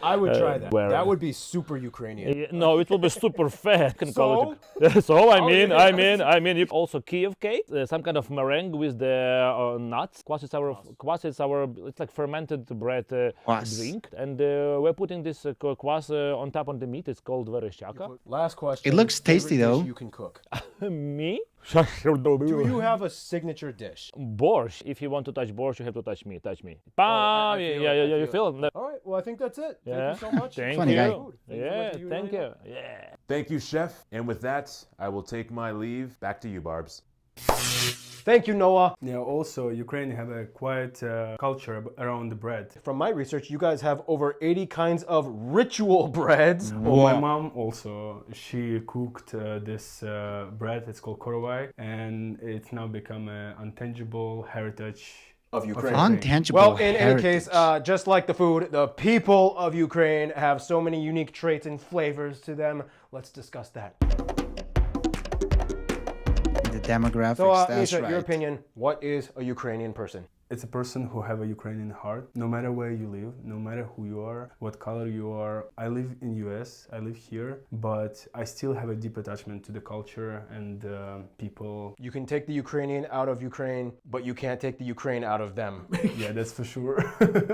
I would try that. Where- That would be super Ukrainian. No, it will be super fat. So? So I mean, you also Kiev cake, some kind of meringue with the nuts. Kvass is our, it's like fermented bread drink, and we're putting this kvass on top of the meat. It's called vereshchaka. Last question. It looks tasty favorite dish though. You can cook. Me? Do you have a signature dish? Borscht. If you want to touch borscht, you have to touch me. Touch me. Bam! You feel it. All right. Well, I think that's it. Yeah. Thank you so much. Thank Funny you. guy. Yeah, thank you. Yeah. Thank you, Chef. And with that, I will take my leave. Back to you, Barbs. Thank you, Noah. Yeah, also Ukraine have a quite culture around the bread. From my research, you guys have over 80 kinds of ritual breads. Well, my mom also, she cooked this bread, it's called korovai, and it's now become an intangible heritage of Ukraine. Untangible Well, in any heritage. case, just like the food, the people of Ukraine have so many unique traits and flavors to them. Let's discuss that. The demographics, So, that's Misha, right. your opinion, what is a Ukrainian person? It's a person who have a Ukrainian heart, no matter where you live, no matter who you are, what color you are. I live in US, I live here, but I still have a deep attachment to the culture and people. You can take the Ukrainian out of Ukraine, but you can't take the Ukraine out of them. Yeah, that's for sure.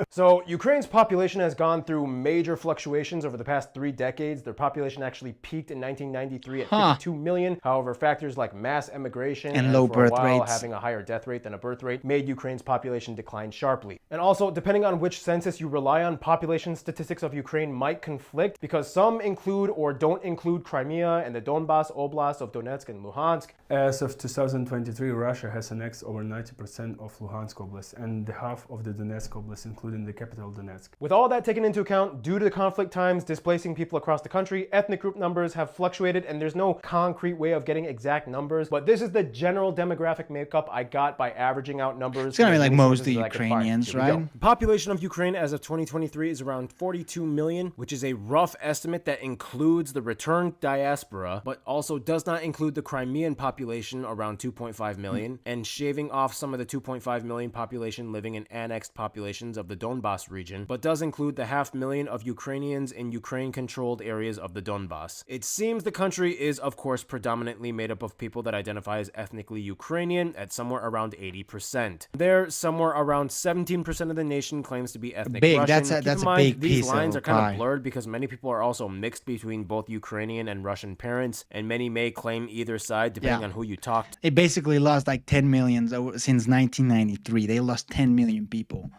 So Ukraine's population has gone through major fluctuations over the past 3 decades. Their population actually peaked in 1993 at 52 million. However, factors like mass emigration And low for birth a while, rates. having a higher death rate than a birth rate made Ukraine's population decline sharply. And also, depending on which census you rely on, population statistics of Ukraine might conflict because some include or don't include Crimea and the Donbas Oblast of Donetsk and Luhansk. As of 2023, Russia has annexed over 90% of Luhansk Oblast and half of the Donetsk Oblast, including the capital Donetsk. With all that taken into account, due to the conflict times displacing people across the country, ethnic group numbers have fluctuated and there's no concrete way of getting exact numbers, but this is the general demographic makeup I got by averaging out numbers. It's gonna be like most of the that I could find. Ukrainians, Here we go. right? The population of Ukraine as of 2023 is around 42 million, which is a rough estimate that includes the returned diaspora, but also does not include the Crimean population, around 2.5 million, and shaving off some of the 2.5 million population living in annexed populations of the Donbas region, but does include the 500,000 of Ukrainians in Ukraine-controlled areas of the Donbas. It seems the country is, of course, predominantly made up of people that identify as ethnically Ukrainian at somewhere around 80%. There, somewhere around 17% of the nation claims to be ethnic Big, Russian. that's Keep a in mind, big these piece of lines are kind pie. of blurred because many people are also mixed between both Ukrainian and Russian parents, and many may claim either side depending Yeah. on who you talk to. They basically lost like 10 million since 1993. They lost 10 million people.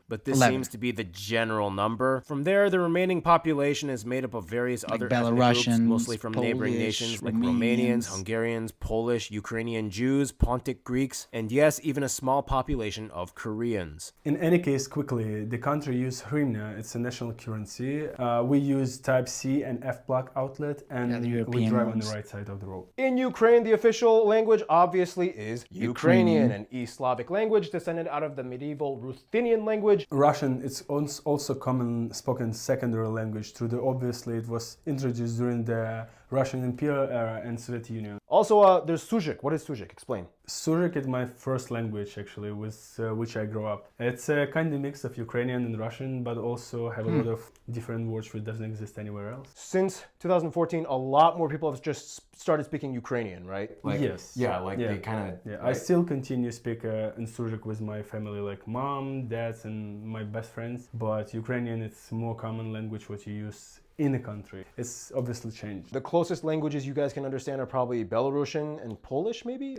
But this 11. seems to be the general number. From there, the remaining population is made up of various other ethnic groups, Belarusians, mostly from neighboring Polish, nations like Romanians. Romanians, Hungarians, Polish, Ukrainian Jews, Pontic Greeks, and yes, even a small population of Koreans. In any case, quickly, the country uses hryvnia, it's a national currency. We use Type C and F block outlet, and the we European drive on ones. the right side of the road. In Ukraine, the official language obviously is Ukrainian, Ukrainian. an East Slavic language descended out of the medieval Ruthenian language. Russian, it's also common spoken secondary language. Obviously, it was introduced during the Russian Imperial era and Soviet Union. Also, there's Suzyk. What is Suzyk? Explain. Suzyk is my first language, actually, with which I grew up. It's a kind of mix of Ukrainian and Russian, but also have a lot of different words which doesn't exist anywhere else. Since 2014, a lot more people have just started speaking Ukrainian, right? Yes. They kind of. Yeah, I still continue speak in Suzyk with my family, like mom, dads, and my best friends. But Ukrainian, it's more common language what you use in the country. It's obviously changed. The closest languages you guys can understand are probably Belarusian and Polish, maybe?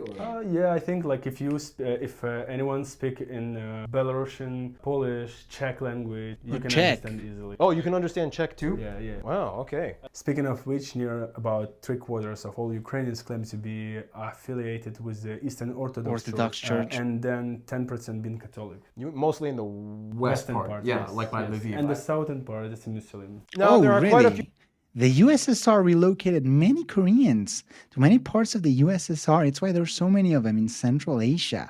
Yeah, I think like if anyone speak in Belarusian, Polish, Czech language, you can Czech. understand easily. Oh, you can understand Czech too? Yeah. Wow, okay. Speaking of which, near about 3/4 of all Ukrainians claim to be affiliated with the Eastern Orthodox Church. And then 10% being Catholic. Mostly in the western part. Yeah, yes, like by yes. Lviv. And the southern part is Muslim. Now, there are really? quite a few. The USSR relocated many Koreans to many parts of the USSR. It's why there's so many of them in Central Asia.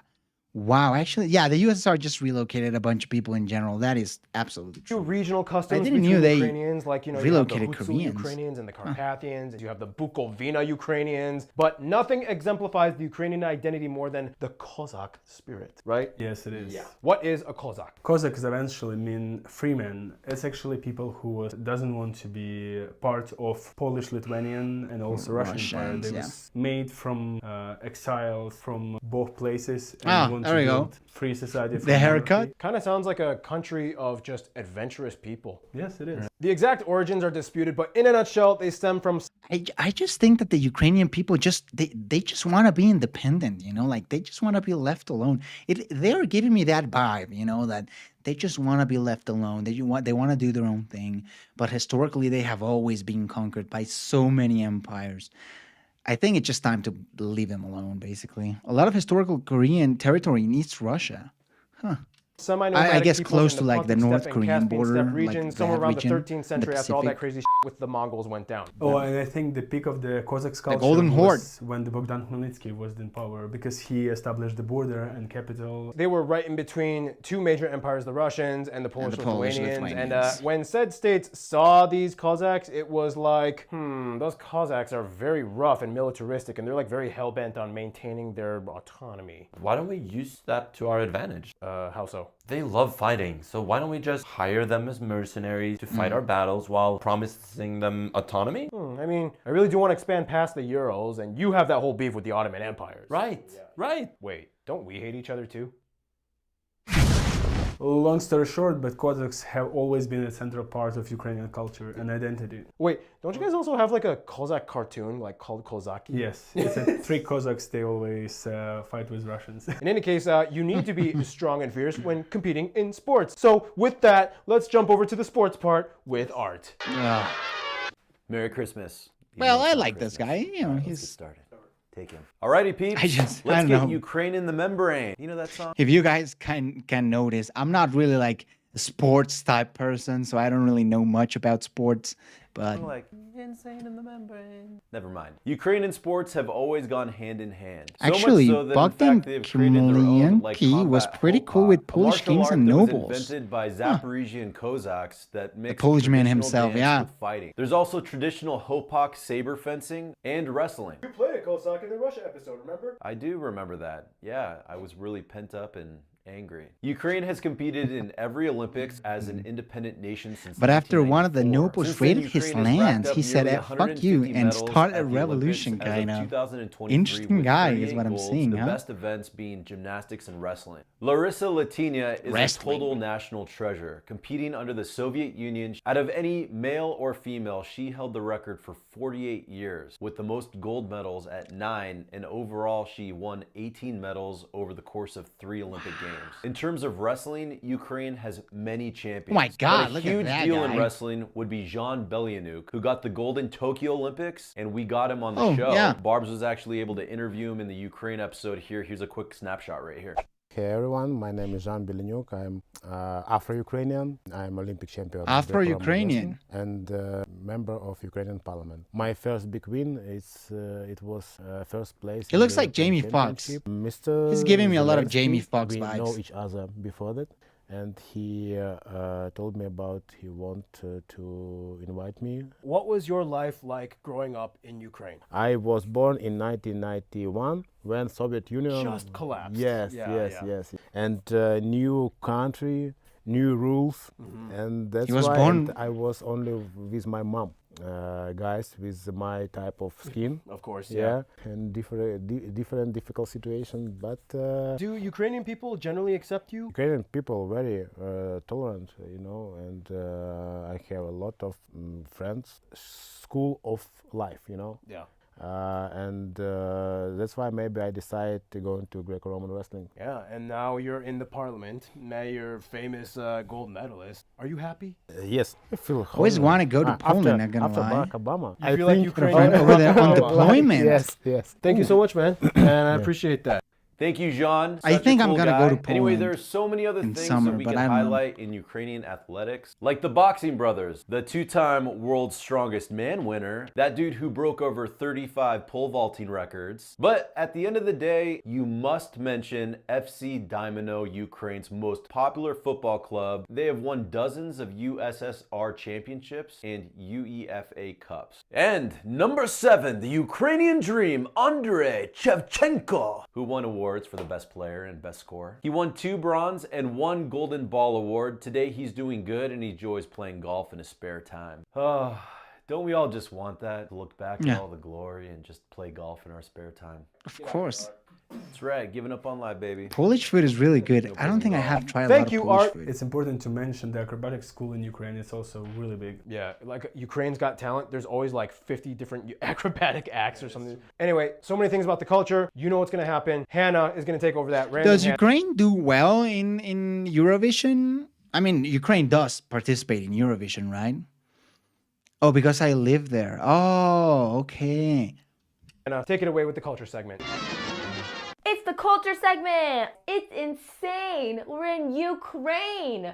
Wow, actually, yeah, the USSR just relocated a bunch of people in general. That is absolutely true. Regional customs I didn't between knew they Ukrainians, like, you have the relocated H0ser Koreans. Ukrainians and the Carpathians, and you have the Bukovina Ukrainians, but nothing exemplifies the Ukrainian identity more than the Cossack spirit, right? Yes, it is. Yeah. What is a Cossack? Cossacks eventually mean free men. It's actually people who doesn't want to be part of Polish, Lithuanian, and also Russian Empire. They was made from exiles from both places and want to build free society. The haircut? Kind of sounds like a country of just adventurous people. Yes, it is. The exact origins are disputed, but in a nutshell, they stem from... I just think that the Ukrainian people they just want to be independent, like they just want to be left alone. They're giving me that vibe, that they just want to be left alone. They want to do their own thing. But historically, they have always been conquered by so many empires. I think it's just time to leave them alone, basically. A lot of historical Korean territory in East Russia. Huh. I guess close to like the North Korean border, region, somewhere around the 13th century after all that crazy with the Mongols went down. Oh, and I think the peak of the Cossack culture was when the Bogdan Khmelnytsky was in power, because he established the border and capital. They were right in between two major empires, the Russians and the Polish-Lithuanians. And when said states saw these Cossacks, it was like, those Cossacks are very rough and militaristic, and they're like very hell-bent on maintaining their autonomy. Why don't we use that to our advantage? How so? They love fighting, so why don't we just hire them as mercenaries to fight our battles while promising them autonomy? I mean, I really do want to expand past the Urals, and you have that whole beef with the Ottoman empires. Right, right. Wait, don't we hate each other too? Long story short, but Cossacks have always been a central part of Ukrainian culture and identity. Wait, don't you guys also have like a Cossack cartoon like called Kozaki? Yes, it's three Cossacks, they always fight with Russians. In any case, you need to be strong and fierce when competing in sports. So with that, let's jump over to the sports part with Art. Merry Christmas. Well, I like this guy. Let's get started. Take him. Alrighty, peeps. Let's get Ukraine in the membrane. You know that song? If you guys can notice, I'm not really like a sports type person, so I don't really know much about sports. But like insane in the membrane. Never mind. Ukrainian sports have always gone hand in hand. Actually, Bogdan Khmelnytsky was pretty cool with Polish kings and nobles. Invented by Zaporizhian Cossacks that mixed the Polish man traditional himself, dance with fighting. There's also traditional hopak saber fencing and wrestling. You played a Cossack in the Russia episode, remember? I do remember that. Yeah, I was really pent up and angry. Ukraine has competed in every Olympics as an independent nation since But after one of the nobles raided his lands, he said, fuck you, and started a revolution, kind of. Interesting guy is what I'm seeing, the best events being gymnastics and wrestling. Larissa Latinia is a total national treasure, competing under the Soviet Union. Out of any male or female, she held the record for 48 years, with the most gold medals at 9, and overall she won 18 medals over the course of 3 Olympic Games. In terms of wrestling, Ukraine has many champions. Oh my God, but look a huge at that deal guy. in wrestling would be Jean Belianuk, who got the gold in Tokyo Olympics, and we got him on the show. Yeah. Barbs was actually able to interview him in the Ukraine episode here. Here's a quick snapshot right here. Hey everyone, my name is Jean Belianuk. I'm Afro-Ukrainian. I'm Olympic champion. Afro-Ukrainian. And member of Ukrainian Parliament. My first big win is it was first place. He looks like Jamie Foxx. Mr. He's giving me a lot of Jamie Foxx we vibes. We know each other before that, and he told me about he want to invite me. What was your life like growing up in Ukraine? I was born in 1991 when Soviet Union just collapsed. Yes. And new country, new rules, and that's why I was only with my mom. Guys with my type of skin, of course, and different difficult situations, but do Ukrainian people generally accept you? Ukrainian people very tolerant, and I have a lot of friends, school of life, and that's why maybe I decided to go into Greco-Roman wrestling. Yeah, and now you're in the parliament. Now you're famous gold medalist. Are you happy? Yes, I feel. Always want to go to Poland. Not gonna after lie. Barack Obama, I feel like Ukraine over there on deployment. Yes. Thank you so much, man, and I appreciate that. Thank you, Jean. I think I'm gonna go to Poland. Anyway, there's so many other things summer, that we but can I don't know. highlight in Ukrainian athletics, like the boxing brothers, the two-time world's strongest man winner, that dude who broke over 35 pole vaulting records. But at the end of the day, you must mention FC Dynamo, Ukraine's most popular football club. They have won dozens of USSR championships and UEFA Cups. And number 7, the Ukrainian dream, Andrei Shevchenko, who won awards for the best player and best scorer. He won 2 bronze and 1 Golden Ball award. Today he's doing good and he enjoys playing golf in his spare time. Don't we all just want that? To look back at all the glory and just play golf in our spare time? Of course. That's right, giving up on life, baby. Polish food is really good. I don't think I have tried a lot of Polish food. It's important to mention the acrobatic school in Ukraine. It's also really big. Yeah, like Ukraine's Got Talent, there's always like 50 different acrobatic acts or something. Anyway, so many things about the culture. You know what's going to happen. Hannah is going to take over that. Does Ukraine do well in Eurovision? I mean, Ukraine does participate in Eurovision, right? Oh, because I live there. Oh, okay. Hannah, take it away with the culture segment. It's the culture segment. It's insane. We're in Ukraine.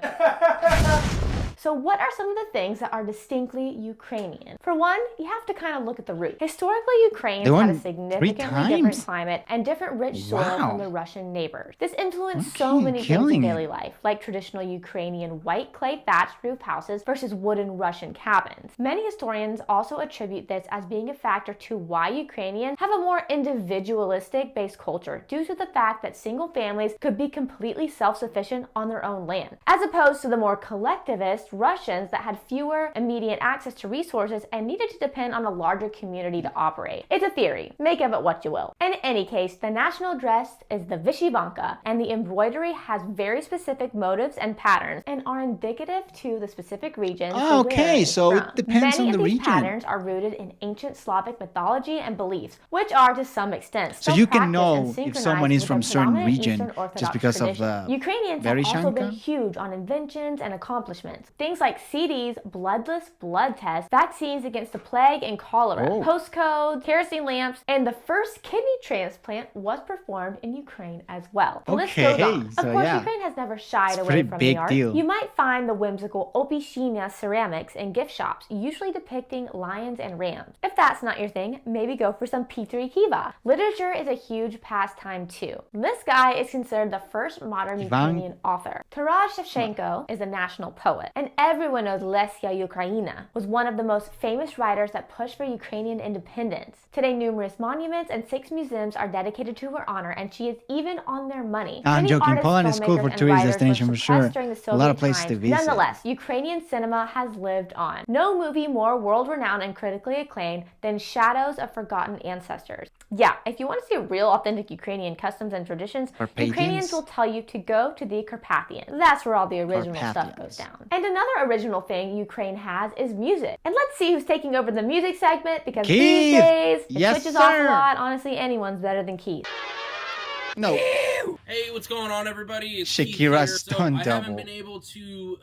So what are some of the things that are distinctly Ukrainian? For one, you have to kind of look at the root. Historically, Ukraine had a significantly different climate and different rich soil from their Russian neighbors. This influenced so many things in daily life, like traditional Ukrainian white clay thatched roof houses versus wooden Russian cabins. Many historians also attribute this as being a factor to why Ukrainians have a more individualistic based culture due to the fact that single families could be completely self-sufficient on their own land, as opposed to the more collectivist Russians that had fewer immediate access to resources and needed to depend on a larger community to operate. It's a theory. Make of it what you will. In any case, the national dress is the vyshyvanka, and the embroidery has very specific motives and patterns and are indicative to the specific regions. Oh, okay, so it depends Many on the of these region. patterns are rooted in ancient Slavic mythology and beliefs, which are to some extent So still you can practiced and know if synchronized someone is with from the a certain predominant region Eastern just Orthodox because of tradition. the Ukrainians have also been Verishanka? huge on inventions and accomplishments. Things like CDs, bloodless blood tests, vaccines against the plague and cholera, postcodes, kerosene lamps, and the first kidney transplant was performed in Ukraine as well. The list goes on. Of so course, yeah. Ukraine has never shied It's a away pretty from big the art. deal. You might find the whimsical opishina ceramics in gift shops, usually depicting lions and rams. If that's not your thing, maybe go for some Petri Kiva. Literature is a huge pastime too. This guy is considered the first modern Ukrainian author. Taras Shevchenko is a national poet, and everyone knows Lesya Ukraina was one of the most famous writers that pushed for Ukrainian independence. Today, numerous monuments and 6 museums are dedicated to her honor, and she is even on their money. I'm Many joking. artists, Poland is cool filmmakers, for and tourist writers destination were for suppressed sure. during the A Soviet lot of places to times. visit. Nonetheless, Ukrainian cinema has lived on. No movie more world-renowned and critically acclaimed than Shadows of Forgotten Ancestors. Yeah, if you want to see real authentic Ukrainian customs and traditions, Carpathians? Ukrainians will tell you to go to the Carpathians. That's where all the original stuff goes down. And another original thing Ukraine has is music. And let's see who's taking over the music segment, because Keith! these days it Yes, switches off a sir! lot. Honestly, anyone's better than Keith. No. Hey, what's going on, everybody? It's Keith Shakira's here. So stunt I haven't double. been able to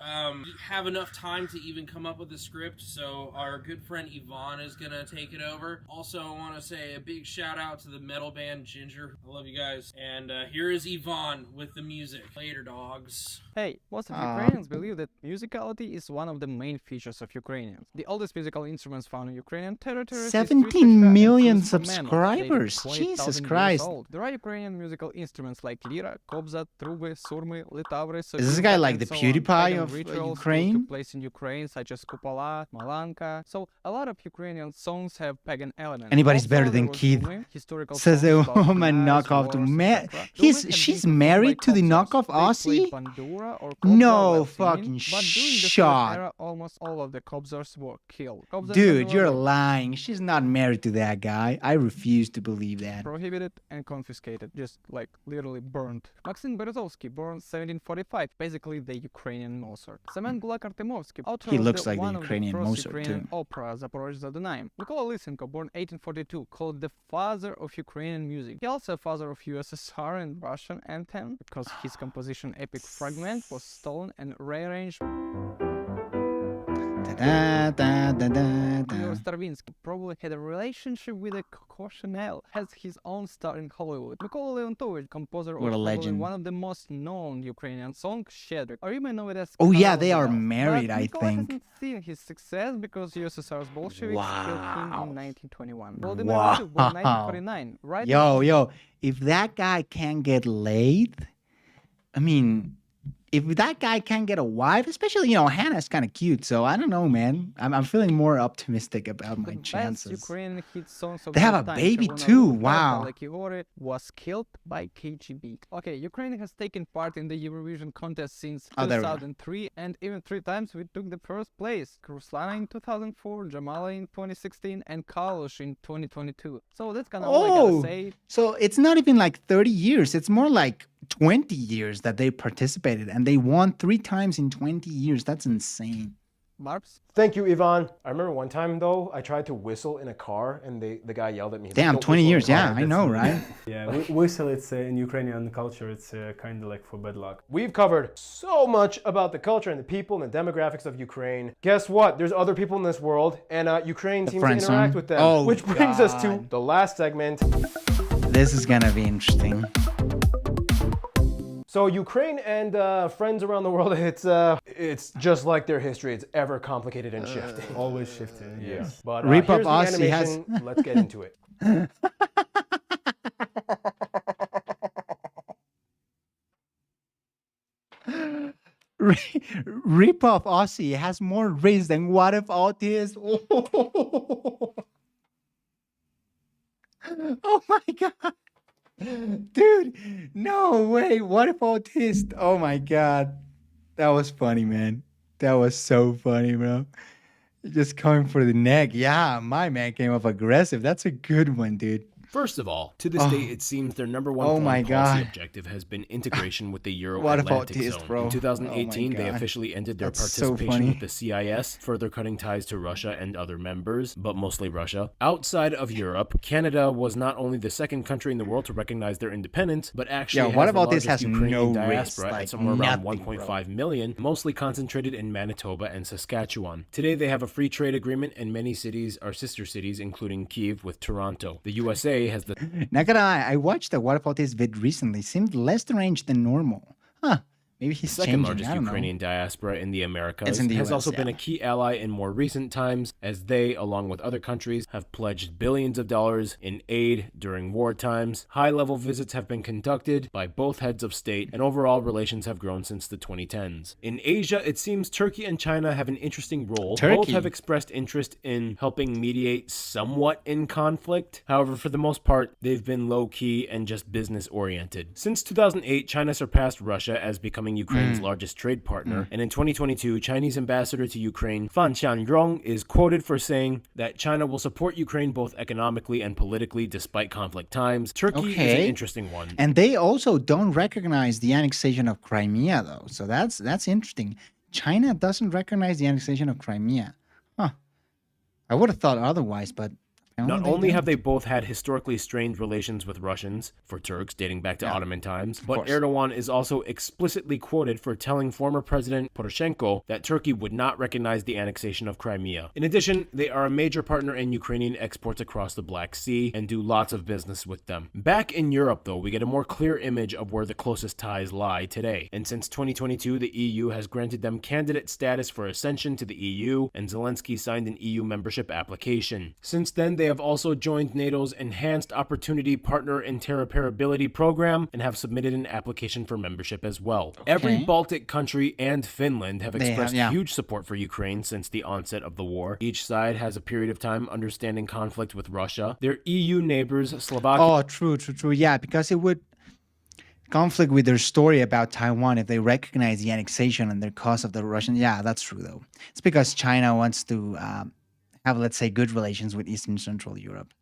have enough time to even come up with a script, so our good friend Yvonne is gonna take it over. Also, I want to say a big shout out to the metal band Ginger. I love you guys. And here is Yvonne with the music. Later, dogs. Hey, most of Ukrainians believe that musicality is one of the main features of Ukrainians. The oldest musical instruments found in Ukrainian territory is 17 million flutes and mandolins, dated subscribers. 20,000 Jesus years Christ. old. There are Ukrainian musical instruments like lira, kobza, truby, surmy, litavri, Is this guy like the and so on. PewDiePie Pagan of rituals Ukraine? took place in Ukraine, such as kupola, malanka. So a lot of Ukrainian songs have pagan elements. Anybody's Also, better there than was Keith. Dumi, historical Says a songs about woman knives, knockoff to wars, man. etc. Dumi had been She's performed married by to the Kobzars. knockoff They Aussie? played bandura or kobza No while singing, fucking but during the Soviet shot. era, almost all of the Kobzars were killed. Kobza and Dude, bandura you're were lying. She's not married to that guy. I refuse to believe that. prohibited and confiscated, just like literally burned. Maxim Berezovsky, born 1745, basically the Ukrainian Mozart. Semen Gulak-Artemovsky, author He of looks the like the one of Ukrainian the first Mozart, Ukrainian too. opera Zaporozhye Dunaim. Mykola Lysenko, born 1842, called the father of Ukrainian music. He also a father of USSR and Russian anthem, because his composition Epic Fragment was stolen and rearranged. Da, da, da, da, New York da. Stravinsky probably had a relationship with a Coco Chanel, has his own star in Hollywood. Mykola Leontovich, composer of What a probably legend. one of the most known Ukrainian songs, Shedrik, or you may know it as Oh yeah, Carol they are Bells. married, But I Mykola think. hasn't seen his success because USSR's Bolsheviks killed him in 1921. Volodymyr Wow. Lebedev born 1949, right? Yo, if that guy can't get laid, I mean, if that guy can't get a wife, especially, Hannah's kind of cute. So I don't know, man. I'm feeling more optimistic about my Best chances. Ukrainian hit songs of They have that a time, baby Chervona too. Ruta, Wow. Daleki Ori, was killed by KGB. Okay, Ukraine has taken part in the Eurovision contest since Oh, there we go. 2003, and even 3 times we took the first place. Ruslana in 2004, Jamala in 2016, and Kalush in 2022. So that's kind of all I gotta say. So it's not even like 30 years. It's more like 20 years that they participated, and they won 3 times in 20 years. That's insane. Barbs? Thank you, Ivan. I remember one time though, I tried to whistle in a car, and the guy yelled at me. Damn, "Don't 20 whistle in a years. car." Yeah, I know, right? Yeah, whistle, it's in Ukrainian culture, it's kind of like for bad luck. We've covered so much about the culture and the people and the demographics of Ukraine. Guess what? There's other people in this world, and Ukraine seems to friend interact zone? with them. Oh, which brings us to God. the last segment. This is gonna be interesting. So Ukraine and friends around the world, it's just like their history. It's ever complicated and shifting. Always shifting, yes. But Rip here's Up the Aussie has- animation. Let's get into it. Rip Off Aussie has more race than What If Autist. Oh my god. Dude, no way. What If Autist? Oh my god. That was funny, man. That was so funny, bro. Just coming for the neck. Yeah, my man came off aggressive. That's a good one, dude. First of all, to this Oh. day, it seems their number one Oh foreign my policy God. objective has been integration with the What about Euro-Atlantic this, zone. bro? In 2018, Oh my they God. officially ended their That's so participation funny. with the CIS, further cutting ties to Russia and other members, but mostly Russia. Outside of Europe, Canada was not only the second country in the world to recognize their independence, but actually Yeah, has What the About This largest has Ukrainian no risk, diaspora like at somewhere around nothing, 1.5 million, mostly concentrated in Manitoba and Saskatchewan. Today, they have a free trade agreement, and many cities are sister cities, including Kyiv with Toronto. The USA has the Not gonna lie, I watched the What If Autist vid recently. Seemed less deranged than normal. Huh. Maybe he's second changing. largest I don't Ukrainian know. diaspora in the Americas, It's in the has US, also been yeah. a key ally in more recent times, as they, along with other countries, have pledged billions of dollars in aid during war times. High-level visits have been conducted by both heads of state, and overall relations have grown since the 2010s. In Asia, it seems Turkey and China have an interesting role. Both Turkey? have expressed interest in helping mediate somewhat in conflict. However, for the most part, they've been low-key and just business-oriented. Since 2008, China surpassed Russia as becoming Ukraine's largest trade partner, and in 2022, Chinese ambassador to Ukraine, Fan Xianrong, is quoted for saying that China will support Ukraine both economically and politically despite conflict times. Turkey is an interesting one. And they also don't recognize the annexation of Crimea, though. So that's interesting. China doesn't recognize the annexation of Crimea. Huh. I would have thought otherwise, but Not they only don't. have they both had historically strained relations with Russians, for Turks dating back to Ottoman times, but course. Erdogan is also explicitly quoted for telling former President Poroshenko that Turkey would not recognize the annexation of Crimea. In addition, they are a major partner in Ukrainian exports across the Black Sea and do lots of business with them. Back in Europe, though, we get a more clear image of where the closest ties lie today. And since 2022, the EU has granted them candidate status for accession to the EU, and Zelensky signed an EU membership application. Since then, they have also joined NATO's Enhanced Opportunity Partner Interoperability Program and have submitted an application for membership as well. Every Baltic country and Finland have They have, expressed yeah. huge support for Ukraine since the onset of the war. Each side has a period of time understanding conflict with Russia. Their EU neighbors, Slovakia... Oh, true. Yeah, because it would conflict with their story about Taiwan if they recognize the annexation and their cause of the Russian. Yeah, that's true, though. It's because China wants to have, let's say, good relations with Eastern Central Europe.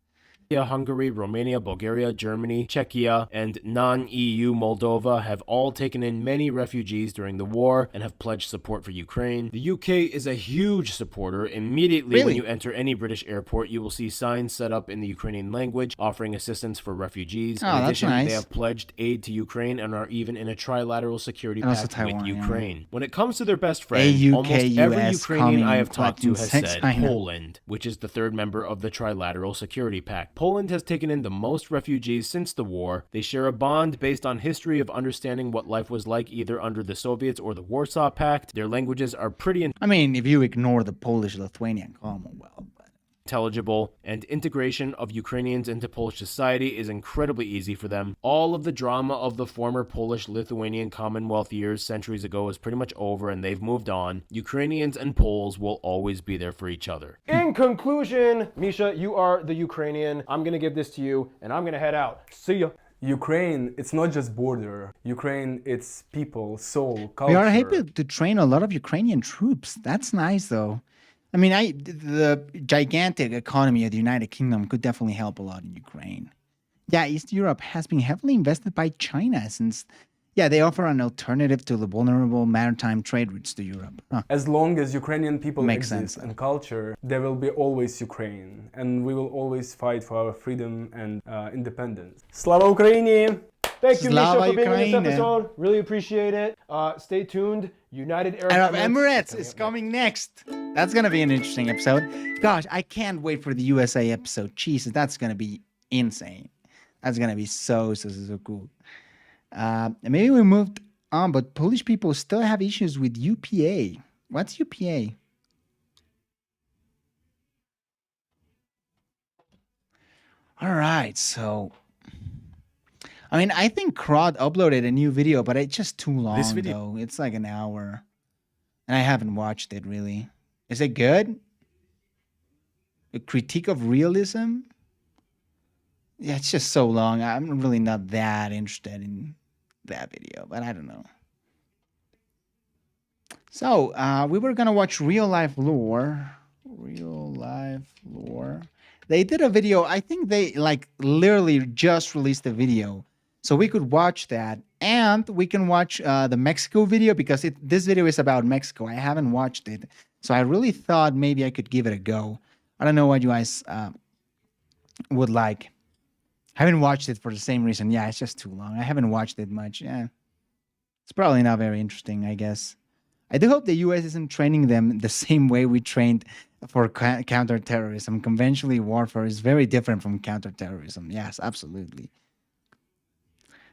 Hungary, Romania, Bulgaria, Germany, Czechia, and non-EU Moldova have all taken in many refugees during the war and have pledged support for Ukraine. The UK is a huge supporter. Immediately when you enter any British airport, you will see signs set up in the Ukrainian language offering assistance for refugees. In addition, they have pledged aid to Ukraine and are even in a trilateral security pact with Ukraine. When it comes to their best friend, almost every Ukrainian I have talked to has said Poland, which is the third member of the trilateral security pact. Poland has taken in the most refugees since the war. They share a bond based on history of understanding what life was like either under the Soviets or the Warsaw Pact. Their languages are pretty I mean, if you ignore the Polish-Lithuanian Commonwealth. Intelligible, and integration of Ukrainians into Polish society is incredibly easy for them. All of the drama of the former Polish-Lithuanian Commonwealth years centuries ago is pretty much over and they've moved on. Ukrainians and Poles will always be there for each other. In conclusion, Misha, you are the Ukrainian. I'm gonna give this to you and I'm gonna head out. See ya. Ukraine, it's not just border. Ukraine, it's people, soul, culture. We are able to train a lot of Ukrainian troops. That's nice, though. I mean, the gigantic economy of the United Kingdom could definitely help a lot in Ukraine. Yeah, East Europe has been heavily invested by China since, they offer an alternative to the vulnerable maritime trade routes to Europe. As long as Ukrainian people exist and culture, there will be always Ukraine. And we will always fight for our freedom and independence. Slava Ukraini! Thank you, Misha, for being on this episode. Really appreciate it. Stay tuned. United Arab Emirates is coming next. That's going to be an interesting episode. Gosh, I can't wait for the USA episode. Jesus, that's going to be insane. That's going to be so cool. Maybe we moved on, but Polish people still have issues with UPA. What's UPA? All right, so... I mean, I think Crod uploaded a new video, but it's just too long, though. It's like an hour. And I haven't watched it, really. Is it good? A critique of realism? Yeah, it's just so long. I'm really not that interested in that video, but I don't know. So, we were going to watch Real Life Lore. Real Life Lore. They did a video. I think they, literally just released a video. So we could watch that, and we can watch the Mexico video because this video is about Mexico. I haven't watched it, so I really thought maybe I could give it a go. I don't know what you guys would like. I haven't watched it for the same reason. Yeah, it's just too long. I haven't watched it much. Yeah, it's probably not very interesting, I guess. I do hope the U.S. isn't training them the same way we trained for counterterrorism. Conventional warfare is very different from counterterrorism. Yes, absolutely.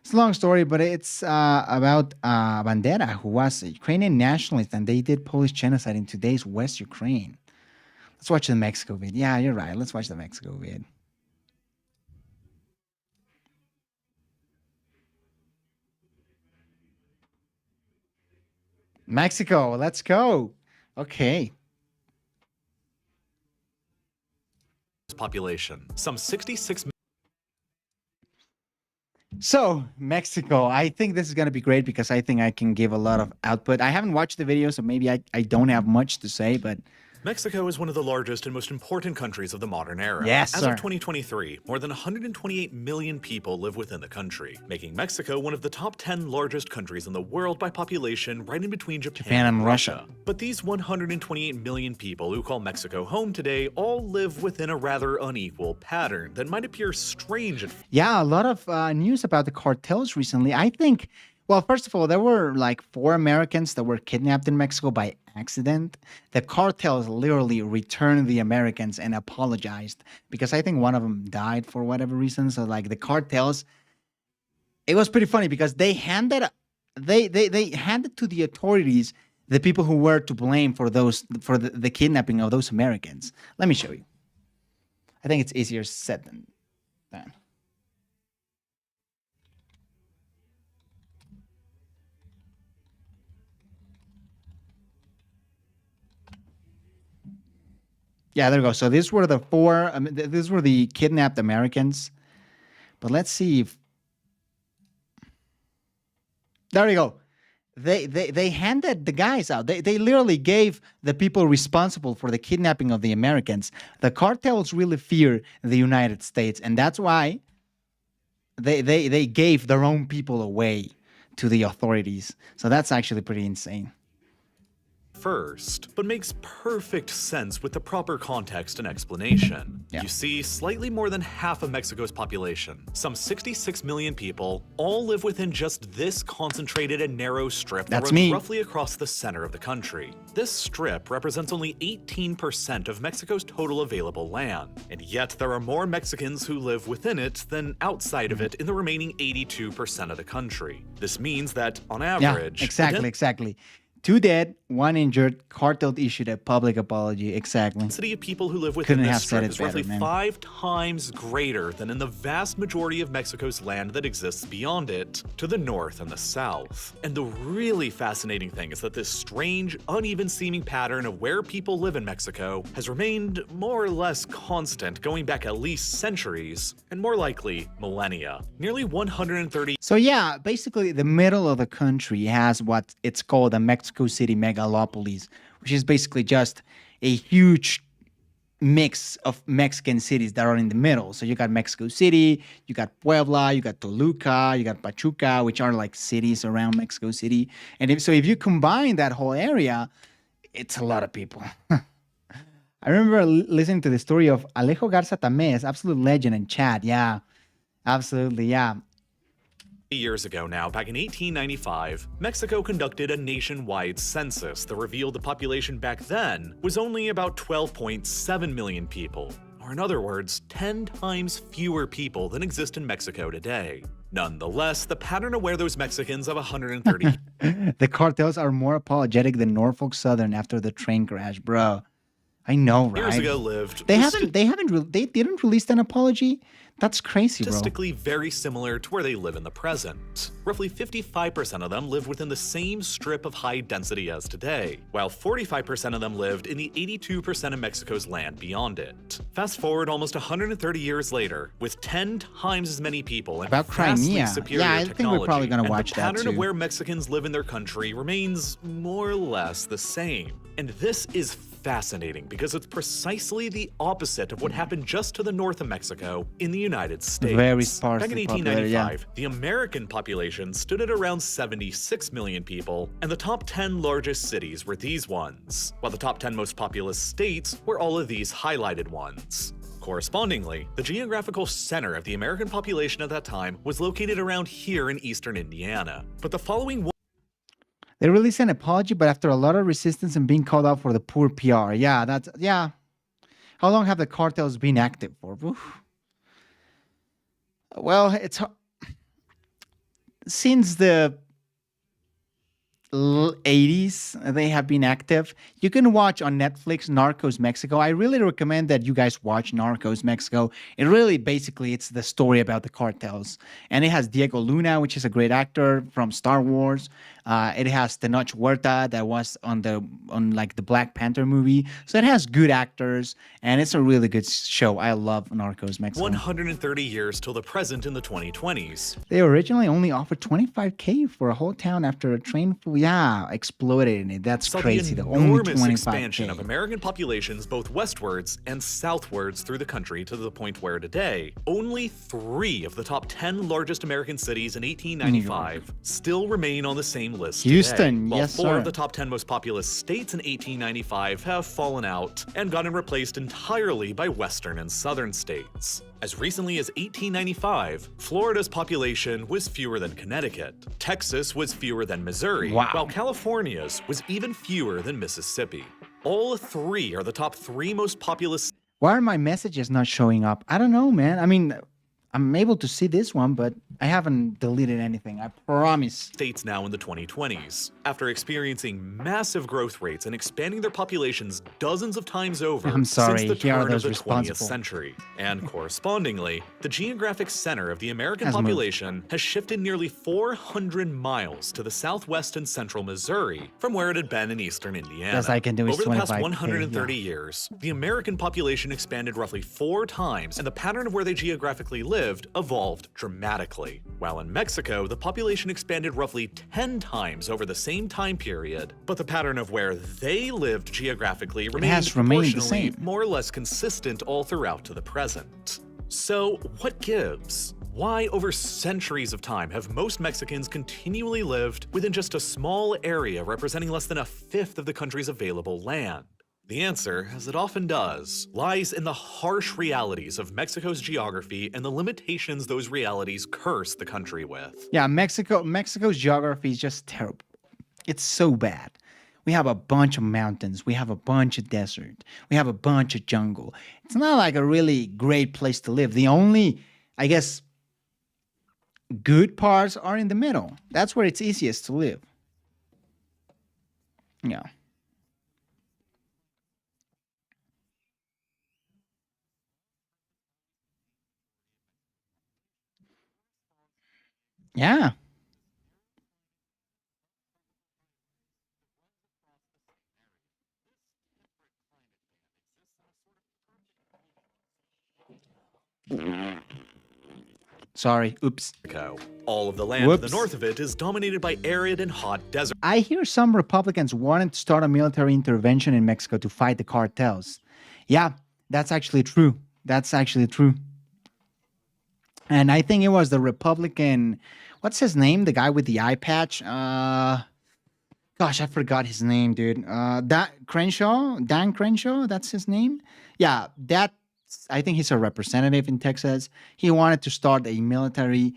It's a long story, but it's about Bandera, who was a Ukrainian nationalist, and they did Polish genocide in today's West Ukraine. Let's watch the Mexico vid. Yeah, you're right. Let's watch the Mexico vid. Mexico, let's go. Okay. Population, some 66 million. So, Mexico, I think this is going to be great because I think I can give a lot of output. I haven't watched the video, so maybe I don't have much to say, but... Mexico is one of the largest and most important countries of the modern era. Yes, As sir. of 2023, more than 128 million people live within the country, making Mexico one of the top 10 largest countries in the world by population, right in between Japan and Russia. But these 128 million people who call Mexico home today all live within a rather unequal pattern that might appear strange at Yeah, a lot of news about the cartels recently. I think, well, first of all, there were 4 Americans that were kidnapped in Mexico by accident. The cartels literally returned the Americans and apologized because I think one of them died for whatever reason. So the cartels, it was pretty funny because they handed to the authorities the people who were to blame for the kidnapping of those Americans. Let me show you. I think it's easier said than done. Yeah, there we go. So these were the 4. These were the kidnapped Americans. But let's see if. There we go. They handed the guys out. They literally gave the people responsible for the kidnapping of the Americans. The cartels really fear the United States, and that's why they gave their own people away to the authorities. So that's actually pretty insane. First, but makes perfect sense with the proper context and explanation. You see, slightly more than half of Mexico's population, some 66 million people, all live within just this concentrated and narrow strip that runs roughly across the center of the country. This strip represents only 18% of Mexico's total available land, and yet there are more Mexicans who live within it than outside of it in the remaining 82% of the country. This means that, on average... Yeah, exactly. 2 dead, 1 injured. Cartel issued a public apology. Exactly. The density of people who live within this strip is roughly 5 times greater than in the vast majority of Mexico's land that exists beyond it, to the north and the south. And the really fascinating thing is that this strange, uneven-seeming pattern of where people live in Mexico has remained more or less constant, going back at least centuries, and more likely, millennia. Nearly 130... So yeah, basically the middle of the country has what it's called a Mexico City megalopolis, which is basically just a huge mix of Mexican cities that are in the middle. So you got Mexico City, you got Puebla, you got Toluca, you got Pachuca, which are like cities around Mexico City. And if you combine that whole area, it's a lot of people. I remember listening to the story of Alejo Garza Tamés, absolute legend in chat. Yeah, absolutely. Yeah. Years ago now, back in 1895, Mexico conducted a nationwide census that revealed the population back then was only about 12.7 million people, or in other words, 10 times fewer people than exist in Mexico today. Nonetheless, the pattern of where those Mexicans of 130... The cartels are more apologetic than Norfolk Southern after the train crash, bro. I know, right? Years ago lived... They didn't release an apology? That's crazy, bro. Statistically very similar to where they live in the present. Roughly 55% of them live within the same strip of high density as today, while 45% of them lived in the 82% of Mexico's land beyond it. Fast forward almost 130 years later, with 10 times as many people and about vastly Crimea. superior Yeah, I think we're probably going to watch the that pattern too. of where Mexicans live in their country remains more or less the same. And this is fascinating because it's precisely the opposite of what happened just to the north of Mexico in the United States. Very sparsely Back in 1895, the American population stood at around 76 million people, and the top 10 largest cities were these ones, while the top 10 most populous states were all of these highlighted ones. Correspondingly, the geographical center of the American population at that time was located around here in eastern Indiana. But the following They released an apology, but after a lot of resistance and being called out for the poor PR. Yeah, How long have the cartels been active for? Oof. Well, it's since the 80s they have been active. You can watch on Netflix Narcos Mexico. I really recommend that you guys watch Narcos Mexico. It really basically it's the story about the cartels, and it has Diego Luna, which is a great actor from Star Wars. It has Tenoch Huerta that was on the Black Panther movie. So it has good actors, and it's a really good show. I love Narcos Mexico. 130 years till the present in the 2020s. They originally only offered $25K for a whole town after a train exploded in it. That's crazy. The only enormous 25K. expansion of American populations both westwards and southwards through the country to the point where today, only 3 of the top 10 largest American cities in 1895 still remain on the same list Houston, today, while yes, 4 sir. of the top 10 most populous states in 1895 have fallen out and gotten replaced entirely by western and southern states. As recently as 1895, Florida's population was fewer than Connecticut, Texas was fewer than Missouri, while California's was even fewer than Mississippi. All 3 are the top 3 most populous. Why are my messages not showing up? I don't know, man. I mean, I'm able to see this one, but I haven't deleted anything. I promise. States now in the 2020s, after experiencing massive growth rates and expanding their populations dozens of times over I'm sorry, since the here are turn of those the 20th responsible. century. And correspondingly, the geographic center of the American Has moved. population has shifted nearly 400 miles to the southwest and central Missouri from where it had been in eastern Indiana. Best I can do is Over the past 25K, 130 years, the American population expanded roughly 4 times, and the pattern of where they geographically live lived evolved dramatically. While in Mexico, the population expanded roughly 10 times over the same time period, but the pattern of where they lived geographically remained proportionally more or less consistent all throughout to the present. So, what gives? Why, over centuries of time, have most Mexicans continually lived within just a small area representing less than a fifth of the country's available land? The answer, as it often does, lies in the harsh realities of Mexico's geography and the limitations those realities curse the country with. Yeah, Mexico's geography is just terrible. It's so bad. We have a bunch of mountains. We have a bunch of desert. We have a bunch of jungle. It's not like a really great place to live. The only, I guess, good parts are in the middle. That's where it's easiest to live. Yeah. Yeah. Sorry, oops. All of the land to the north of it is dominated by arid and hot desert. I hear some Republicans wanted to start a military intervention in Mexico to fight the cartels. Yeah, that's actually true. That's actually true. And I think it was the Republican, what's his name? The guy with the eye patch? Gosh, I forgot his name, dude. Dan Crenshaw, that's his name? Yeah, I think he's a representative in Texas. He wanted to start a military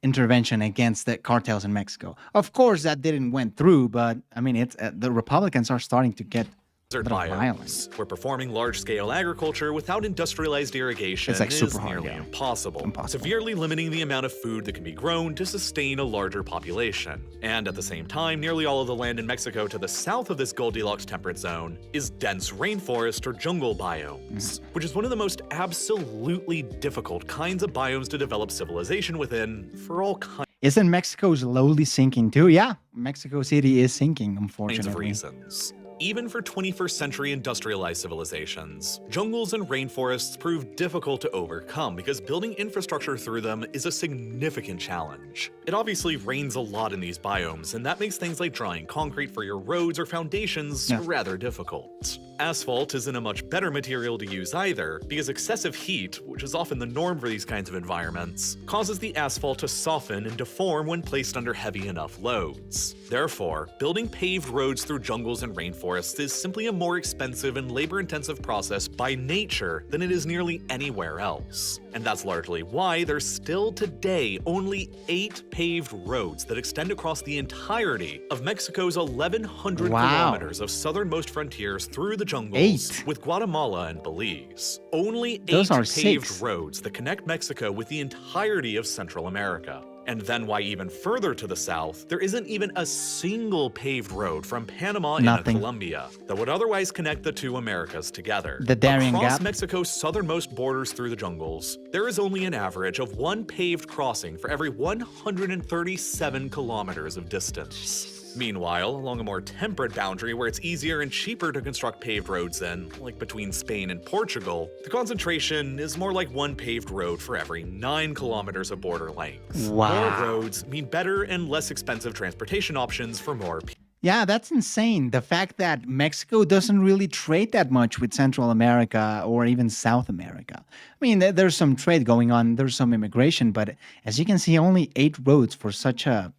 intervention against the cartels in Mexico. Of course, that didn't went through, but I mean, it's the Republicans are starting to get biomes, where performing large-scale agriculture without industrialized irrigation is nearly impossible, severely limiting the amount of food that can be grown to sustain a larger population. And at the same time, nearly all of the land in Mexico to the south of this Goldilocks temperate zone is dense rainforest or jungle biomes, which is one of the most absolutely difficult kinds of biomes to develop civilization within for all kinds Isn't Mexico slowly sinking too? Yeah, Mexico City is sinking, unfortunately. of reasons. Even for 21st century industrialized civilizations, jungles and rainforests prove difficult to overcome because building infrastructure through them is a significant challenge. It obviously rains a lot in these biomes, and that makes things like drawing concrete for your roads or foundations rather difficult. Asphalt isn't a much better material to use either, because excessive heat, which is often the norm for these kinds of environments, causes the asphalt to soften and deform when placed under heavy enough loads. Therefore, building paved roads through jungles and rainforests is simply a more expensive and labor-intensive process by nature than it is nearly anywhere else. And that's largely why there's still today only 8 paved roads that extend across the entirety of Mexico's 1,100 kilometers of southernmost frontiers through the jungles with Guatemala and Belize. Only 8 paved roads that connect Mexico with the entirety of Central America. And then why even further to the south, there isn't even a single paved road from Panama into Colombia that would otherwise connect the two Americas together. The Darien Across Gap. Mexico's southernmost borders through the jungles, there is only an average of 1 paved crossing for every 137 kilometers of distance. Meanwhile, along a more temperate boundary where it's easier and cheaper to construct paved roads in, like between Spain and Portugal, the concentration is more like 1 paved road for every 9 kilometers of border length. Wow. More roads mean better and less expensive transportation options for more people. Yeah, that's insane. The fact that Mexico doesn't really trade that much with Central America or even South America. I mean, there's some trade going on, there's some immigration, but as you can see, only 8 roads for such a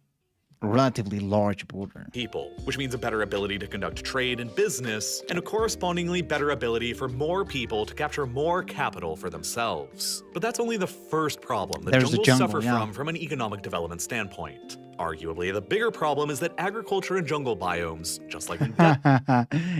relatively large border. People, which means a better ability to conduct trade and business, and a correspondingly better ability for more people to capture more capital for themselves. But that's only the first problem that There's the jungles jungle, suffer from an economic development standpoint. Arguably, the bigger problem is that agriculture and jungle biomes, just like in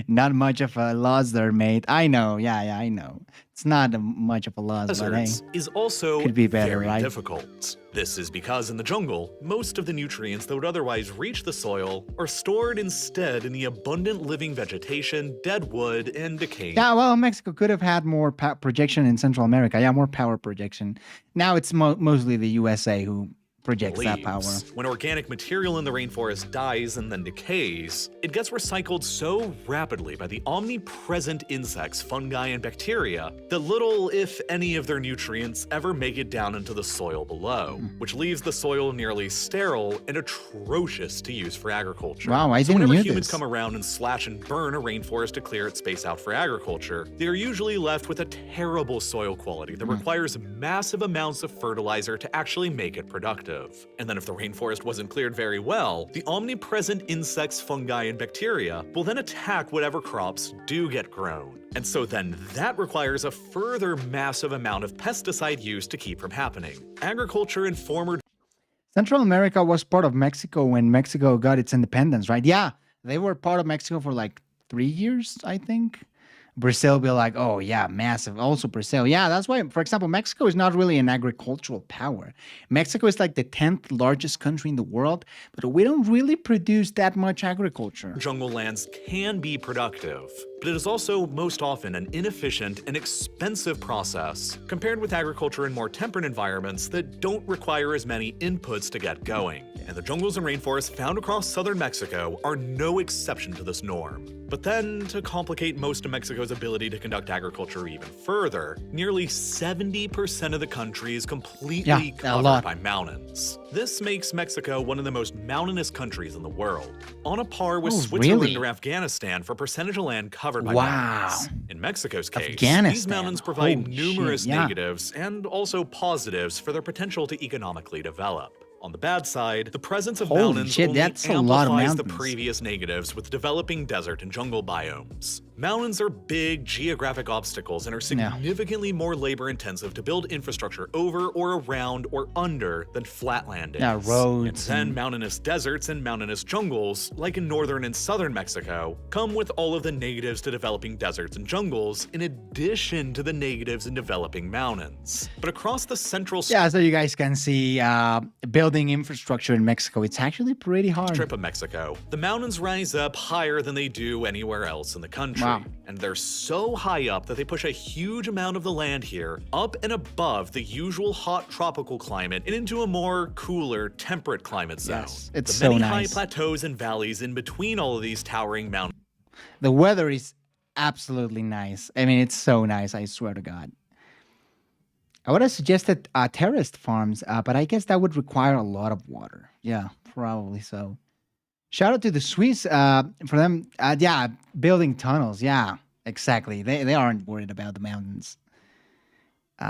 Not much of a loss there, mate. I know, yeah, I know. It's not much of a loss, but hey, deserts, is also could be better, very right? difficult. This is because in the jungle, most of the nutrients that would otherwise reach the soil are stored instead in the abundant living vegetation, dead wood, and decaying. Yeah, well, Mexico could have had more projection in Central America. Yeah, more power projection. Now it's mostly the USA who projects that power. When organic material in the rainforest dies and then decays, it gets recycled so rapidly by the omnipresent insects, fungi, and bacteria that little, if any, of their nutrients ever make it down into the soil below, which leaves the soil nearly sterile and atrocious to use for agriculture. Wow, I so didn't whenever know humans this. come around and slash and burn a rainforest to clear its space out for agriculture, they are usually left with a terrible soil quality that requires massive amounts of fertilizer to actually make it productive. And then if the rainforest wasn't cleared very well, the omnipresent insects, fungi, and bacteria will then attack whatever crops do get grown. And so then that requires a further massive amount of pesticide use to keep from happening. Agriculture in former Central America was part of Mexico when Mexico got its independence, right? Yeah, they were part of Mexico for like 3 years, I think. Brazil be like, oh yeah, massive. Also Brazil. Yeah, that's why, for example, Mexico is not really an agricultural power. Mexico is like the 10th largest country in the world, but we don't really produce that much agriculture. jungle lands can be productive, but it is also most often an inefficient and expensive process compared with agriculture in more temperate environments that don't require as many inputs to get going. And the jungles and rainforests found across southern Mexico are no exception to this norm. But then, to complicate most of Mexico's ability to conduct agriculture even further, nearly 70% of the country is completely covered by mountains. This makes Mexico one of the most mountainous countries in the world, on a par with Switzerland or Afghanistan for percentage of land covered by mountains. In Mexico's case, these mountains provide numerous negatives and also positives for their potential to economically develop. On the bad side, the presence of mountains only amplifies the previous negatives with developing desert and jungle biomes. Mountains are big geographic obstacles and are significantly more labor-intensive to build infrastructure over or around or under than flatland is. Roads. And then mountainous deserts and mountainous jungles, like in northern and southern Mexico, come with all of the negatives to developing deserts and jungles in addition to the negatives in developing mountains. But across the central Yeah, so you guys can see building infrastructure in Mexico, it's actually pretty hard. strip of Mexico, the mountains rise up higher than they do anywhere else in the country. And they're so high up that they push a huge amount of the land here up and above the usual hot tropical climate and into a more cooler temperate climate zone. It's the so many nice. high plateaus and valleys in between all of these towering mountains. The weather is absolutely nice. I mean, it's so nice, I swear to God. I would have suggested terraced farms, but I guess that would require a lot of water. Yeah, probably so. Shout out to the Swiss for them. Yeah, building tunnels. Yeah, exactly. They aren't worried about the mountains.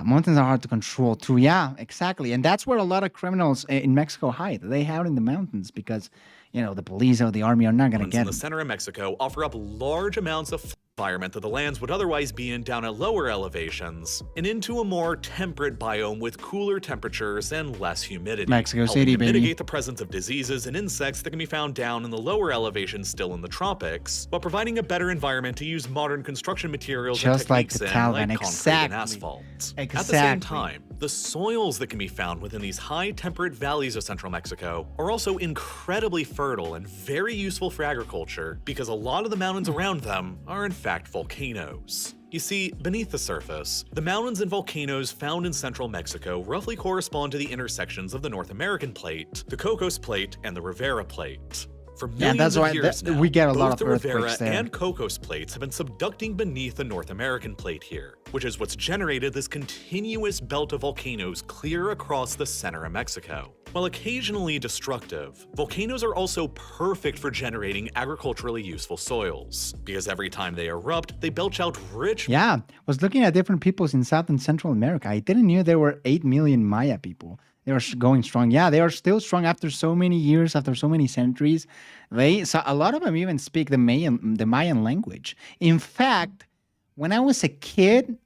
Mountains are hard to control too. Yeah, exactly. And that's where a lot of criminals in Mexico hide. They hide in the mountains because, you know, the police or the army are not going to get in them. the center of Mexico offer up large amounts of environment that the lands would otherwise be in down at lower elevations and into a more temperate biome with cooler temperatures and less humidity. Mexico helping City, to baby. mitigate the presence of diseases and insects that can be found down in the lower elevations still in the tropics, while providing a better environment to use modern construction materials Just and like techniques the in, Taliban, like concrete exactly. and asphalt. At the same Exactly. time, the soils that can be found within these high temperate valleys of central Mexico are also incredibly fertile and very useful for agriculture because a lot of the mountains around them are in fact volcanoes. You see, beneath the surface, the mountains and volcanoes found in central Mexico roughly correspond to the intersections of the North American plate, the Cocos plate, and the Rivera plate. For millions that's of why years now, we get a lot both of the Rivera earthquakes there. and Cocos plates have been subducting beneath the North American plate here, which is what's generated this continuous belt of volcanoes clear across the center of Mexico. While occasionally destructive, volcanoes are also perfect for generating agriculturally useful soils, because every time they erupt, they belch out rich. Yeah, was looking at different peoples in South and Central America. I didn't know there were 8 million Maya people. They are going strong. Yeah, they are still strong after so many years, after so many centuries. So a lot of them even speak the Mayan language. In fact, when I was a kid,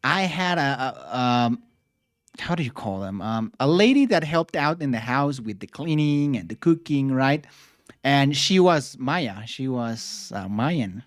I had how do you call them? A lady that helped out in the house with the cleaning and the cooking, right? And she was Maya. She was Mayan.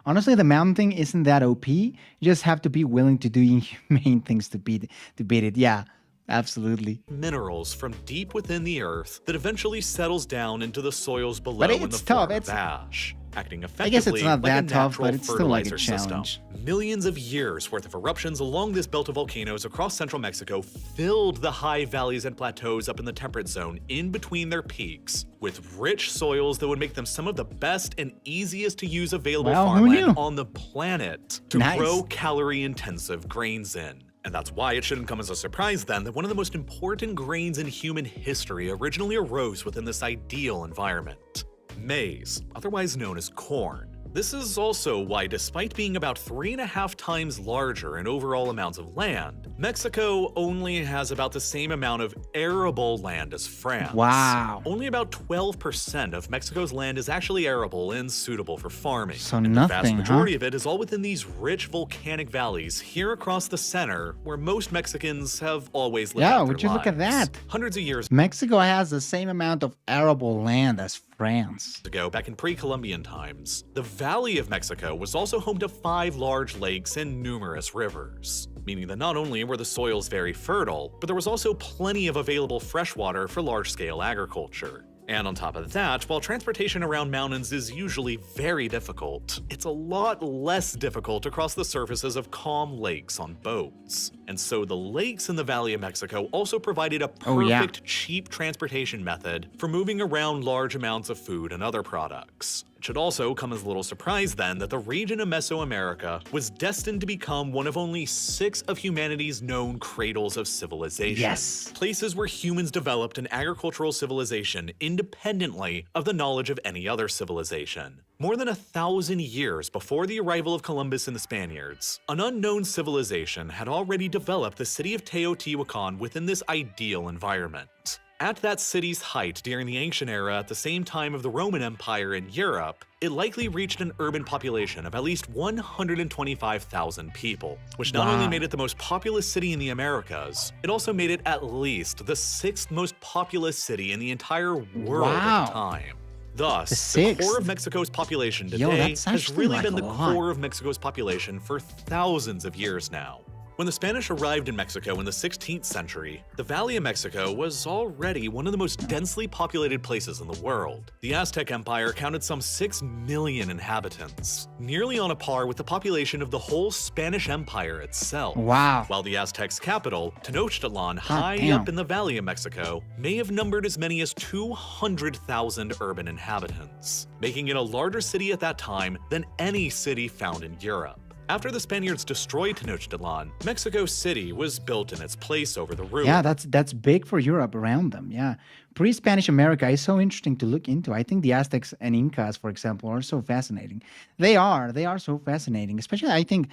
Honestly, the mountain thing isn't that OP. You just have to be willing to do inhumane things to beat it. Yeah. Absolutely. Minerals from deep within the earth that eventually settles down into the soils below But in the it's tough. form of ash. acting I guess it's effectively not like a that tough, natural but it's still like a fertilizer system. challenge. Millions of years worth of eruptions along this belt of volcanoes across central Mexico filled the high valleys and plateaus up in the temperate zone in between their peaks, with rich soils that would make them some of the best and easiest to use available Well, who farmland knew? on the planet to Nice. grow calorie-intensive grains in. And that's why it shouldn't come as a surprise then that one of the most important grains in human history originally arose within this ideal environment. Maize, otherwise known as corn. This is also why, despite being about 3.5 times larger in overall amounts of land, Mexico only has about the same amount of arable land as France. Wow. Only about 12% of Mexico's land is actually arable and suitable for farming. So and the vast nothing, majority huh? of it is all within these rich volcanic valleys here across the center, where most Mexicans have always lived Yeah, out their would you look at lives. that? Hundreds of years Mexico has the same amount of arable land as France. ago, back in pre-Columbian times, the Valley of Mexico was also home to 5 large lakes and numerous rivers, meaning that not only were the soils very fertile, but there was also plenty of available fresh water for large-scale agriculture. And on top of that, while transportation around mountains is usually very difficult, it's a lot less difficult to cross the surfaces of calm lakes on boats. And so the lakes in the Valley of Mexico also provided a perfect, cheap transportation method for moving around large amounts of food and other products. It should also come as a little surprise then that the region of Mesoamerica was destined to become one of only 6 of humanity's known cradles of civilization. Yes. Places where humans developed an agricultural civilization independently of the knowledge of any other civilization. More than 1,000 years before the arrival of Columbus and the Spaniards, an unknown civilization had already developed the city of Teotihuacan within this ideal environment. At that city's height during the ancient era at the same time of the Roman Empire in Europe, it likely reached an urban population of at least 125,000 people, which not only made it the most populous city in the Americas, it also made it at least the 6th most populous city in the entire world at the time. Thus, the core of Mexico's population today has really been the core of Mexico's population for thousands of years now. When the Spanish arrived in Mexico in the 16th century, the Valley of Mexico was already one of the most densely populated places in the world. The Aztec Empire counted some 6 million inhabitants, nearly on a par with the population of the whole Spanish Empire itself. Wow. While the Aztecs' capital, Tenochtitlan, high up in the Valley of Mexico, may have numbered as many as 200,000 urban inhabitants, making it a larger city at that time than any city found in Europe. After the Spaniards destroyed Tenochtitlan, Mexico City was built in its place over the ruins. Yeah, that's big for Europe around them. Yeah. Pre-Spanish America is so interesting to look into. I think the Aztecs and Incas, for example, are so fascinating. They are so fascinating. Especially, I think,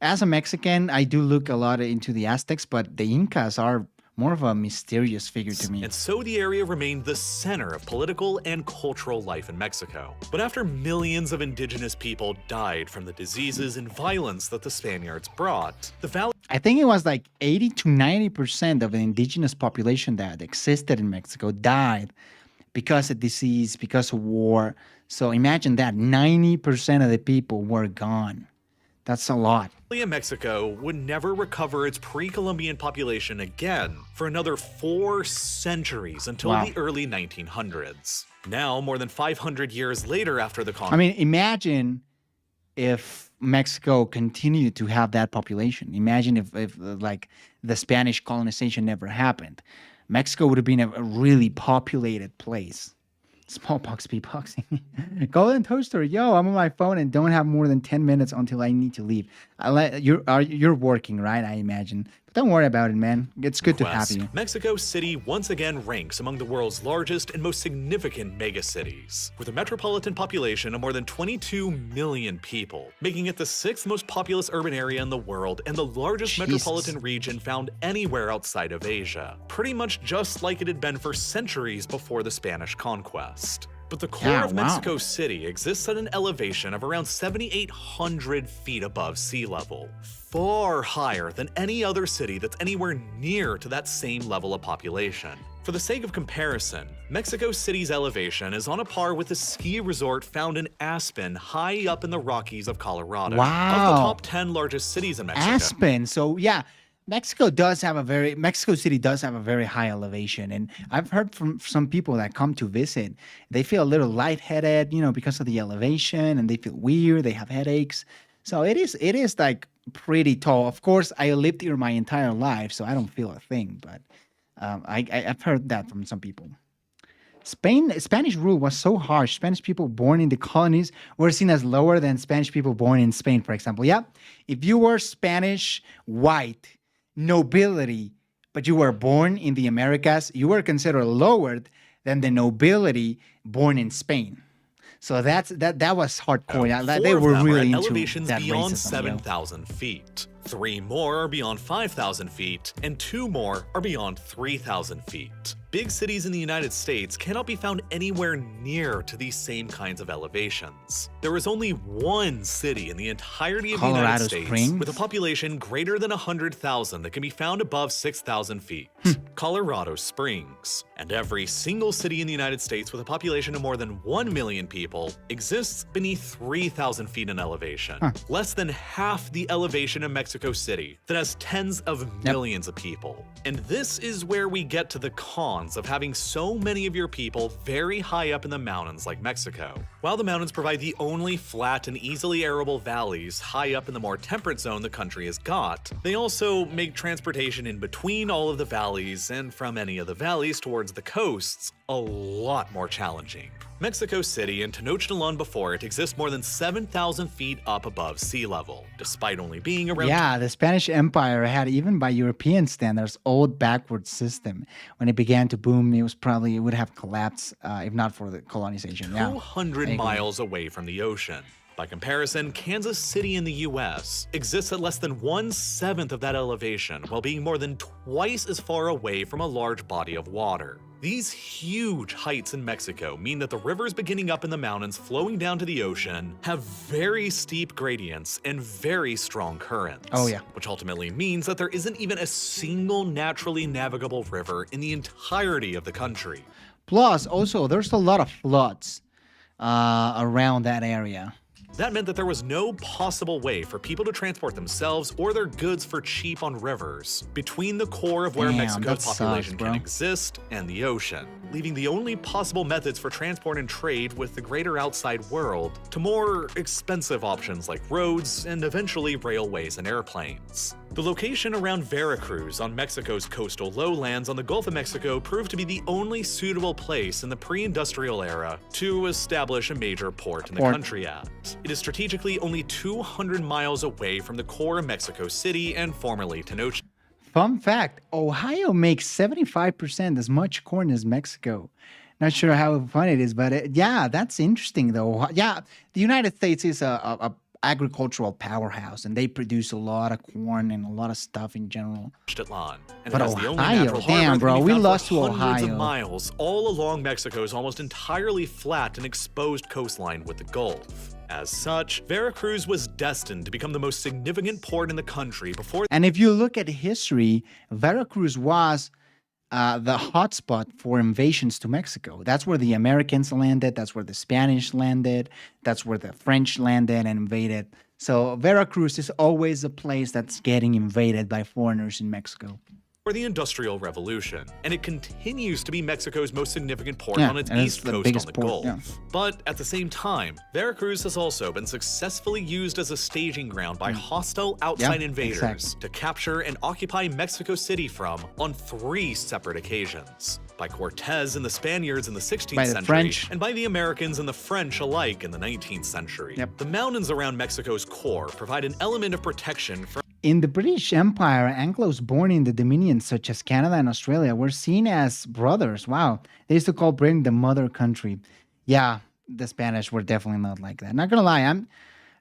as a Mexican, I do look a lot into the Aztecs, but the Incas are more of a mysterious figure to me. And so the area remained the center of political and cultural life in Mexico. But after millions of indigenous people died from the diseases and violence that the Spaniards brought, the valley... I think it was like 80 to 90% of the indigenous population that existed in Mexico died because of disease, because of war. So imagine that, 90% of the people were gone. That's a lot. Mexico would never recover its pre-Columbian population again for another 4 centuries until the early 1900s. Now, more than 500 years later after the conquest... I mean, imagine if Mexico continued to have that population. Imagine if like, the Spanish colonization never happened. Mexico would have been a really populated place. Smallpox, beatboxing. Golden Toaster, yo, I'm on my phone and don't have more than 10 minutes until I need to leave. You're working, right? I imagine. But don't worry about it, man. It's good to have you. Mexico City once again ranks among the world's largest and most significant megacities, with a metropolitan population of more than 22 million people, making it the 6th most populous urban area in the world and the largest metropolitan region found anywhere outside of Asia, pretty much just like it had been for centuries before the Spanish conquest. But the core of Mexico City exists at an elevation of around 7,800 feet above sea level, far higher than any other city that's anywhere near to that same level of population. For the sake of comparison, Mexico City's elevation is on a par with a ski resort found in Aspen, high up in the Rockies of Colorado. Wow. Of the top 10 largest cities in Mexico. Aspen. So, yeah, Mexico City does have a very high elevation, and I've heard from some people that come to visit, they feel a little lightheaded, because of the elevation, and they feel weird, they have headaches. So it is like pretty tall. Of course, I lived here my entire life, so I don't feel a thing, but I've heard that from some people. Spanish rule was so harsh. Spanish people born in the colonies were seen as lower than Spanish people born in Spain, for example. Yeah, if you were Spanish white nobility, but you were born in the Americas, you were considered lower than the nobility born in Spain. So that was hardcore. They were really into elevations that beyond racism, 7,000 feet. 3 more are beyond 5,000 feet, and 2 more are beyond 3,000 feet. Big cities in the United States cannot be found anywhere near to these same kinds of elevations. There is only one city in the entirety of the United States with a population greater than 100,000 that can be found above 6,000 feet. Colorado Springs. And every single city in the United States with a population of more than 1 million people exists beneath 3,000 feet in elevation. Less than half the elevation of Mexico City that has tens of millions of people. And this is where we get to the cons of having so many of your people very high up in the mountains like Mexico. While the mountains provide the only flat and easily arable valleys high up in the more temperate zone the country has got, they also make transportation in between all of the valleys and from any of the valleys towards the coasts a lot more challenging. Mexico City and Tenochtitlan before it exist more than 7,000 feet up above sea level, despite only being around... Yeah, the Spanish Empire had, even by European standards, old backward system. When it began to boom, it would have collapsed if not for the colonization. 200 miles away from the ocean. By comparison, Kansas City in the US exists at less than 1/7 of that elevation, while being more than twice as far away from a large body of water. These huge heights in Mexico mean that the rivers beginning up in the mountains flowing down to the ocean have very steep gradients and very strong currents. Oh yeah. Which ultimately means that there isn't even a single naturally navigable river in the entirety of the country. Plus, also, there's a lot of floods around that area. That meant that there was no possible way for people to transport themselves or their goods for cheap on rivers between the core of where Mexico's population can exist and the ocean, leaving the only possible methods for transport and trade with the greater outside world to more expensive options like roads and eventually railways and airplanes. The location around Veracruz on Mexico's coastal lowlands on the Gulf of Mexico proved to be the only suitable place in the pre-industrial era to establish a major port in the country at. It is strategically only 200 miles away from the core of Mexico City and formerly Tenochtitlan. Fun fact, Ohio makes 75% as much corn as Mexico. Not sure how fun it is, but yeah, that's interesting though. Yeah, the United States is a agricultural powerhouse, and they produce a lot of corn and a lot of stuff in general. But Ohio, damn, bro, we lost to Ohio. Hundreds of miles all along Mexico's almost entirely flat and exposed coastline with the Gulf. As such, Veracruz was destined to become the most significant port in the country before. And if you look at history, Veracruz was the hotspot for invasions to Mexico. That's where the Americans landed. That's where the Spanish landed. That's where the French landed and invaded. So Veracruz is always a place that's getting invaded by foreigners in Mexico. For the Industrial Revolution, and it continues to be Mexico's most significant port on its east coast on the Gulf. Yeah. But at the same time, Veracruz has also been successfully used as a staging ground by hostile outside invaders to capture and occupy Mexico City from on 3 separate occasions. By Cortez and the Spaniards in the 16th century, and by the Americans and the French alike in the 19th century. The mountains around Mexico's core provide an element of protection from... In the British Empire, Anglos born in the Dominions such as Canada and Australia were seen as brothers. Wow. They used to call Britain the mother country. Yeah, the Spanish were definitely not like that. Not gonna lie, I'm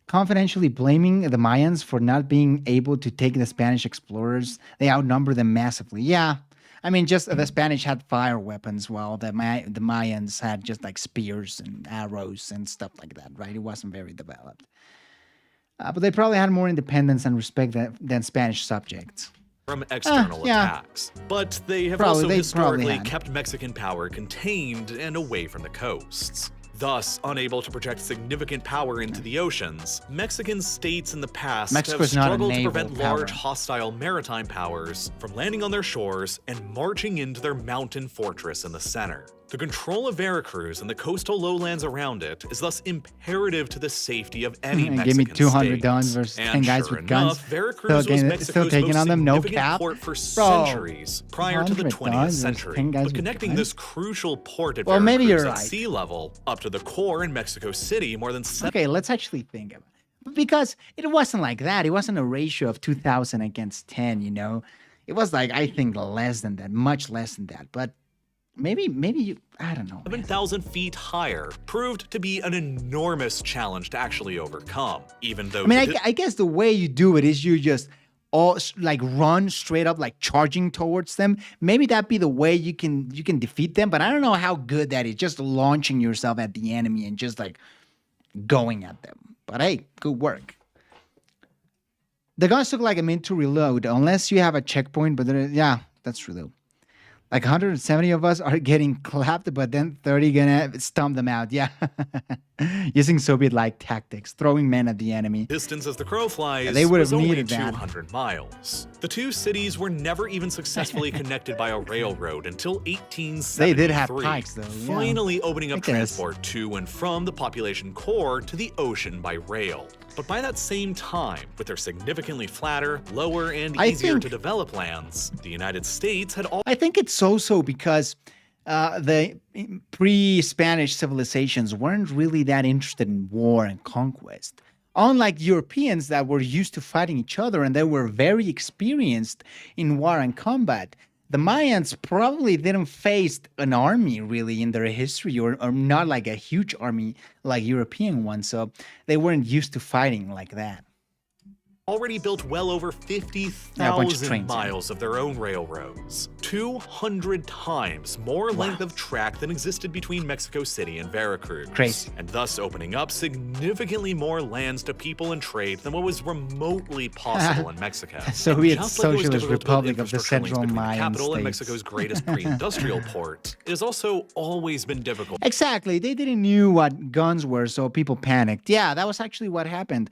confidentially blaming the Mayans for not being able to take the Spanish explorers. They outnumber them massively. Yeah. I mean, just the Spanish had fire weapons, while the Mayans had just like spears and arrows and stuff like that, right? It wasn't very developed. But they probably had more independence and respect than Spanish subjects. From external attacks. But they have also historically kept Mexican power contained and away from the coasts. Thus, unable to project significant power into the oceans, Mexican states in the past Mexico's have not a struggled to naval prevent power. large hostile maritime powers from landing on their shores and marching into their mountain fortress in the center. The control of Veracruz and the coastal lowlands around it is thus imperative to the safety of any Mexican Give me 200 state. guns versus 10 And guys sure with guns. enough, Veracruz was still Mexico's taking most on them, no significant cap. port for Bro, centuries prior to the 200 20th guns versus century. 10 guys But with connecting guns? this crucial port at Well, maybe Veracruz you're at right. sea level up to the core in Mexico City more than Okay, let's actually think about it. Because it wasn't like that. It wasn't a ratio of 2,000 against 10, you know? It was like, I think, less than that, much less than that. But maybe you, I don't know. 7,000 feet higher proved to be an enormous challenge to actually overcome, even though I mean, I guess the way you do it is you just all like run straight up, like charging towards them. Maybe that'd be the way you can defeat them. But I don't know how good that is, just launching yourself at the enemy and just like going at them. But hey, good work. The guns took like a minute to reload, unless you have a checkpoint. But yeah, that's true though. Like 170 of us are getting clapped, but then 30 gonna stomp them out. Yeah. Using Soviet-like tactics, throwing men at the enemy. distance as the crow flies Yeah, they would have was only needed that. 200 miles. The two cities were never even successfully connected by a railroad until 1873. They did have pikes, though, yeah. Finally opening up I guess. transport to and from the population core to the ocean by rail. But by that same time, with their significantly flatter, lower, and I easier think- to develop lands, the United States had all I think it's so because the pre-Spanish civilizations weren't really that interested in war and conquest. Unlike Europeans that were used to fighting each other and they were very experienced in war and combat, the Mayans probably didn't face an army really in their history or not like a huge army like European ones. So they weren't used to fighting like that. already built well over Yeah, a bunch of 50,000 trains, yeah. miles of their own railroads. 200 times more length of track than existed between Mexico City and Veracruz. Crazy. And thus opening up significantly more lands to people and trade than what was remotely possible in Mexico. Soviet And just like it was Socialist difficult to build Republic of the infrastructure links Central between the Mayan capital and states. Mexico's greatest pre-industrial port, it has also always been difficult. Exactly. They didn't knew what guns were, so people panicked. Yeah, that was actually what happened.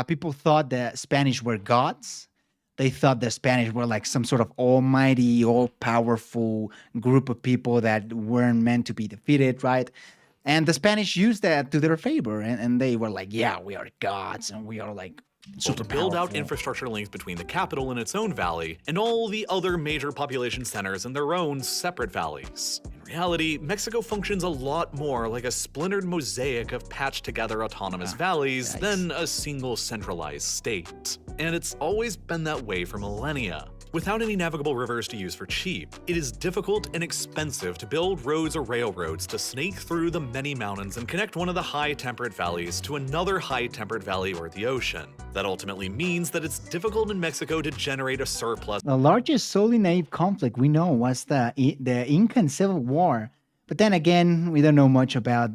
People thought the Spanish were gods. They thought the Spanish were like some sort of almighty, all-powerful group of people that weren't meant to be defeated, right? And the Spanish used that to their favor, and they were like, yeah, we are gods, and we are like To build out infrastructure links between the capital and its own valley, and all the other major population centers in their own separate valleys. In reality, Mexico functions a lot more like a splintered mosaic of patched together autonomous valleys than a single centralized state. And it's always been that way for millennia. Without any navigable rivers to use for cheap, it is difficult and expensive to build roads or railroads to snake through the many mountains and connect one of the high temperate valleys to another high temperate valley or the ocean. That ultimately means that it's difficult in Mexico to generate a surplus. The largest solely naive conflict we know was the Incan Civil War. But then again, we don't know much about,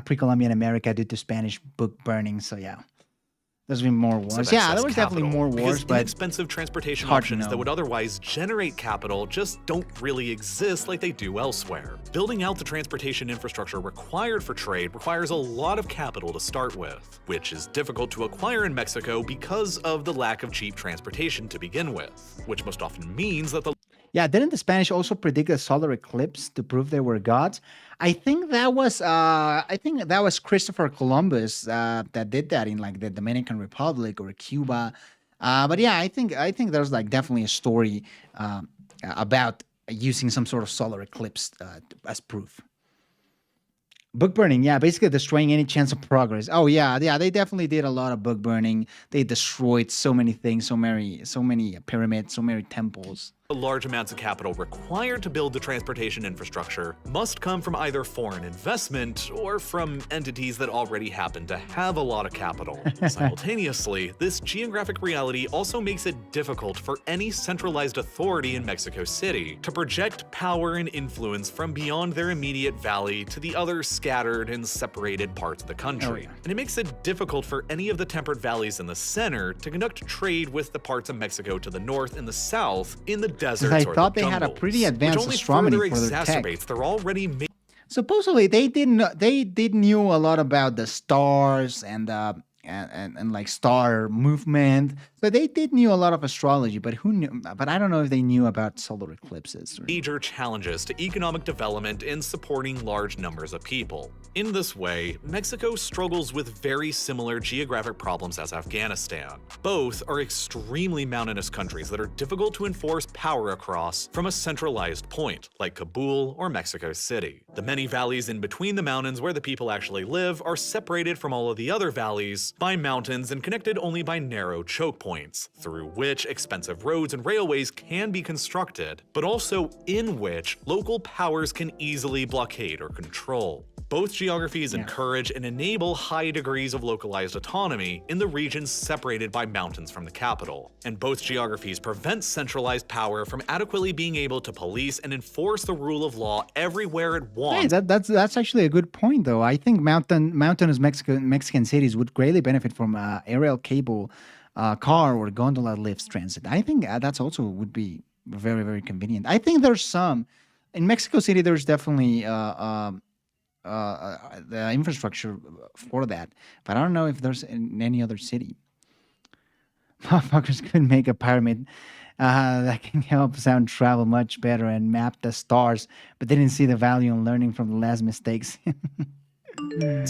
pre-Columbian America due to Spanish book burning, so yeah. There's been more wars. Yeah, there was definitely more wars, but inexpensive transportation hard to options know. that would otherwise generate capital just don't really exist like they do elsewhere. Building out the transportation infrastructure required for trade requires a lot of capital to start with, which is difficult to acquire in Mexico because of the lack of cheap transportation to begin with, which most often means that the yeah, didn't the Spanish also predict a solar eclipse to prove they were gods? I think that was Christopher Columbus that did that in like the Dominican Republic or Cuba. But yeah, I think there's like definitely a story about using some sort of solar eclipse as proof. Book burning, yeah, basically destroying any chance of progress. Oh yeah, they definitely did a lot of book burning. They destroyed so many things, so many pyramids, so many temples. The large amounts of capital required to build the transportation infrastructure must come from either foreign investment or from entities that already happen to have a lot of capital. Simultaneously, this geographic reality also makes it difficult for any centralized authority in Mexico City to project power and influence from beyond their immediate valley to the other scattered and separated parts of the country. And it makes it difficult for any of the temperate valleys in the center to conduct trade with the parts of Mexico to the north and the south in the deserts I or thought the they had a jungles, pretty advanced which only astronomy further for their tech. exacerbates their already supposedly they did knew a lot about the stars and like star movement. So they did knew a lot of astrology, but who knew? But I don't know if they knew about solar eclipses. Major challenges to economic development in supporting large numbers of people. In this way, Mexico struggles with very similar geographic problems as Afghanistan. Both are extremely mountainous countries that are difficult to enforce power across from a centralized point, like Kabul or Mexico City. The many valleys in between the mountains where the people actually live are separated from all of the other valleys by mountains and connected only by narrow choke points, through which expensive roads and railways can be constructed, but also in which local powers can easily blockade or control. Both geographies encourage and enable high degrees of localized autonomy in the regions separated by mountains from the capital. And both geographies prevent centralized power from adequately being able to police and enforce the rule of law everywhere it wants. Hey, that's actually a good point, though. I think mountainous Mexican cities would greatly benefit from aerial cable car or gondola lifts transit. I think that's also would be very, very convenient. I think there's some in Mexico City. There's definitely the infrastructure for that, but I don't know if there's in any other city. Motherfuckers could make a pyramid that can help sound travel much better and map the stars, but they didn't see the value in learning from the last mistakes. Yeah,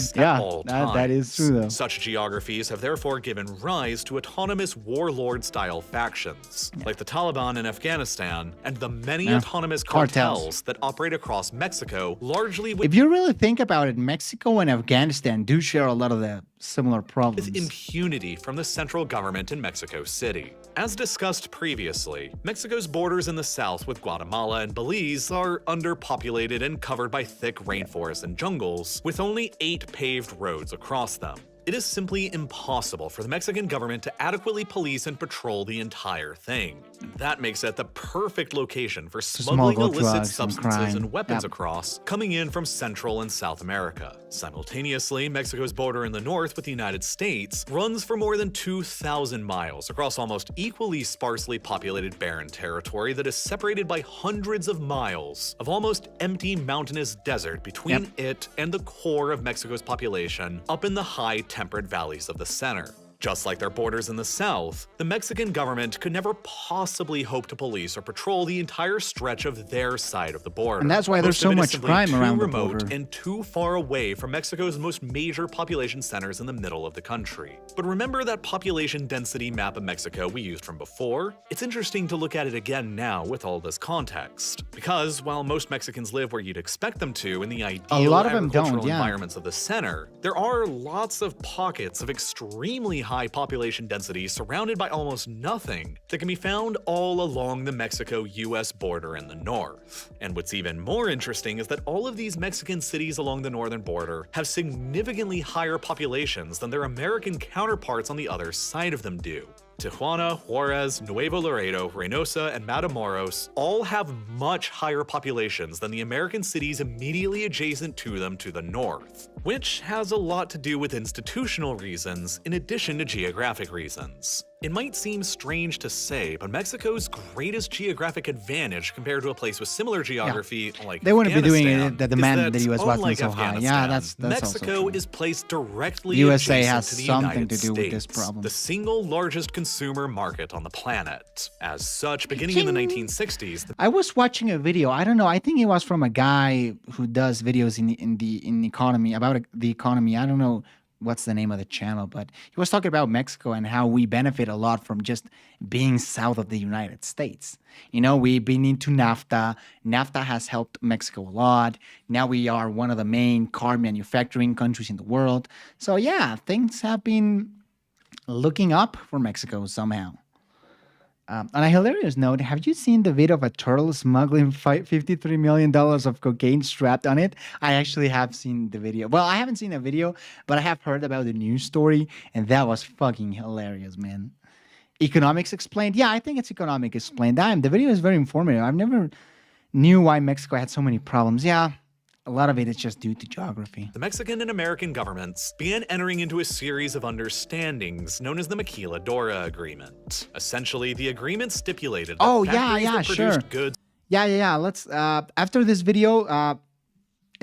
that is true, though. Such geographies have therefore given rise to autonomous warlord-style factions, like the Taliban in Afghanistan, and the many autonomous cartels that operate across Mexico, largely with If you really think about it, Mexico and Afghanistan do share a lot of the similar problems. impunity from the central government in Mexico City. As discussed previously, Mexico's borders in the south with Guatemala and Belize are underpopulated and covered by thick rainforests and jungles, with only 8 paved roads across them. It is simply impossible for the Mexican government to adequately police and patrol the entire thing. That makes it the perfect location for smuggling illicit substances and weapons across, coming in from Central and South America. Simultaneously, Mexico's border in the north with the United States runs for more than 2,000 miles across almost equally sparsely populated barren territory that is separated by hundreds of miles of almost empty mountainous desert between it and the core of Mexico's population up in the high temperate valleys of the center. Just like their borders in the south, the Mexican government could never possibly hope to police or patrol the entire stretch of their side of the border. And that's why there's so much crime around the border. Too remote and too far away from Mexico's most major population centers in the middle of the country. But remember that population density map of Mexico we used from before? It's interesting to look at it again now with all this context. Because while most Mexicans live where you'd expect them to in the ideal agricultural environments of the center, there are lots of pockets of extremely high population density surrounded by almost nothing that can be found all along the Mexico-US border in the north. And what's even more interesting is that all of these Mexican cities along the northern border have significantly higher populations than their American counterparts on the other side of them do. Tijuana, Juarez, Nuevo Laredo, Reynosa, and Matamoros all have much higher populations than the American cities immediately adjacent to them to the north, which has a lot to do with institutional reasons in addition to geographic reasons. It might seem strange to say, but Mexico's greatest geographic advantage compared to a place with similar geography like they wouldn't be doing it. The is demand that, of the U.S. wasn't unlike so high. Yeah, Afghanistan, that's Mexico also true. is placed directly USA adjacent has to the something United to do with this States, problem. the single largest consumer market on the planet. As such, beginning in the 1960s, I was watching a video. I don't know. I think it was from a guy who does videos in economy about the economy. I don't know what's the name of the channel, but he was talking about Mexico and how we benefit a lot from just being south of the United States. You know, we've been into NAFTA. NAFTA has helped Mexico a lot. Now we are one of the main car manufacturing countries in the world. So yeah, things have been looking up for Mexico somehow. On a hilarious note, have you seen the video of a turtle smuggling $53 million of cocaine strapped on it? I actually have seen the video. Well, I haven't seen the video, but I have heard about the news story, and that was fucking hilarious, man. Economics Explained? Yeah, I think it's Economics Explained. The video is very informative. I've never knew why Mexico had so many problems. Yeah, a lot of it is just due to geography. the Mexican and American governments began entering into a series of understandings known as the Maquiladora Agreement. Essentially, the agreement stipulated that factories that produced goods Yeah. Let's after this video,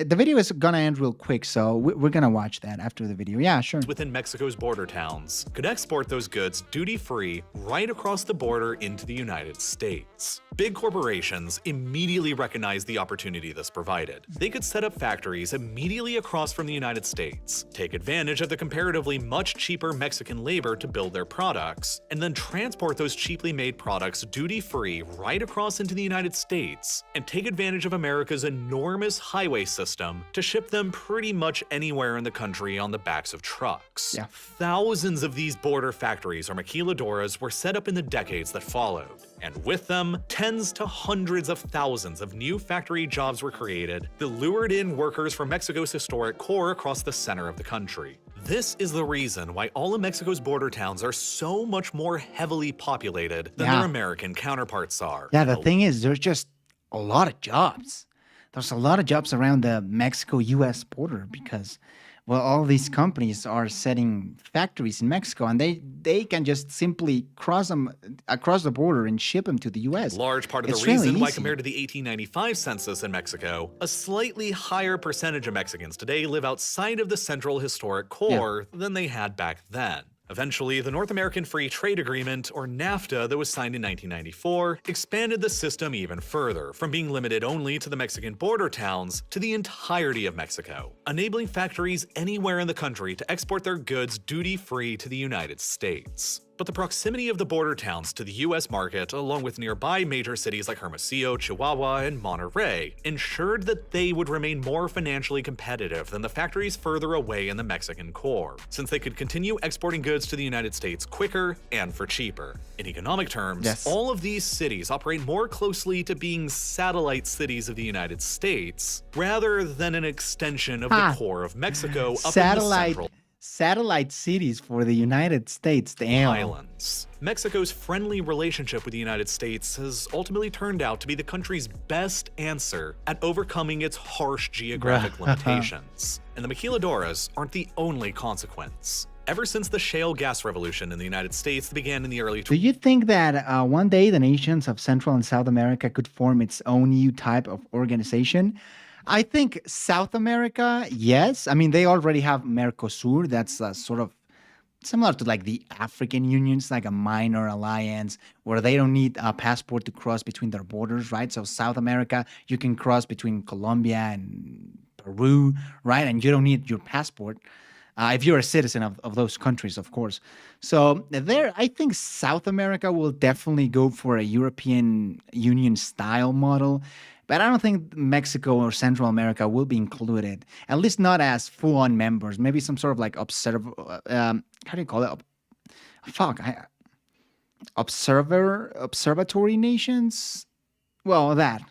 The video is gonna end real quick, so we're gonna watch that after the video. Yeah, sure. Within Mexico's border towns could export those goods duty-free right across the border into the United States. Big corporations immediately recognized the opportunity this provided. They could set up factories immediately across from the United States, take advantage of the comparatively much cheaper Mexican labor to build their products, and then transport those cheaply made products duty-free right across into the United States, and take advantage of America's enormous highway system to ship them pretty much anywhere in the country on the backs of trucks. Yeah. Thousands of these border factories or maquiladoras were set up in the decades that followed, and with them, tens to hundreds of thousands of new factory jobs were created that lured in workers from Mexico's historic core across the center of the country. This is the reason why all of Mexico's border towns are so much more heavily populated than their American counterparts are. Yeah, the thing is, there's just a lot of jobs. There's a lot of jobs around the Mexico-U.S. border because, well, all these companies are setting factories in Mexico, and they can just simply cross them across the border and ship them to the U.S. Large part of the reason why, compared to the 1895 census in Mexico, a slightly higher percentage of Mexicans today live outside of the central historic core than they had back then. Eventually, the North American Free Trade Agreement, or NAFTA, that was signed in 1994, expanded the system even further, from being limited only to the Mexican border towns to the entirety of Mexico, enabling factories anywhere in the country to export their goods duty-free to the United States. But the proximity of the border towns to the US market, along with nearby major cities like Hermosillo, Chihuahua, and Monterrey, ensured that they would remain more financially competitive than the factories further away in the Mexican core, since they could continue exporting goods to the United States quicker and for cheaper. In economic terms, all of these cities operate more closely to being satellite cities of the United States, rather than an extension of the core of Mexico up in the central satellite cities for the United States. Damn. Islands. Mexico's friendly relationship with the United States has ultimately turned out to be the country's best answer at overcoming its harsh geographic limitations. And the maquiladoras aren't the only consequence. Ever since the shale gas revolution in the United States that began in the early Do you think that one day the nations of Central and South America could form its own new type of organization? I think South America, yes. I mean, they already have Mercosur. That's sort of similar to like the African Union. It's like a minor alliance where they don't need a passport to cross between their borders, right? So South America, you can cross between Colombia and Peru, right? And you don't need your passport if you're a citizen of those countries, of course. So there, I think South America will definitely go for a European Union style model. But I don't think Mexico or Central America will be included, at least not as full-on members. Maybe some sort of like how do you call it? Observatory nations? Well, that.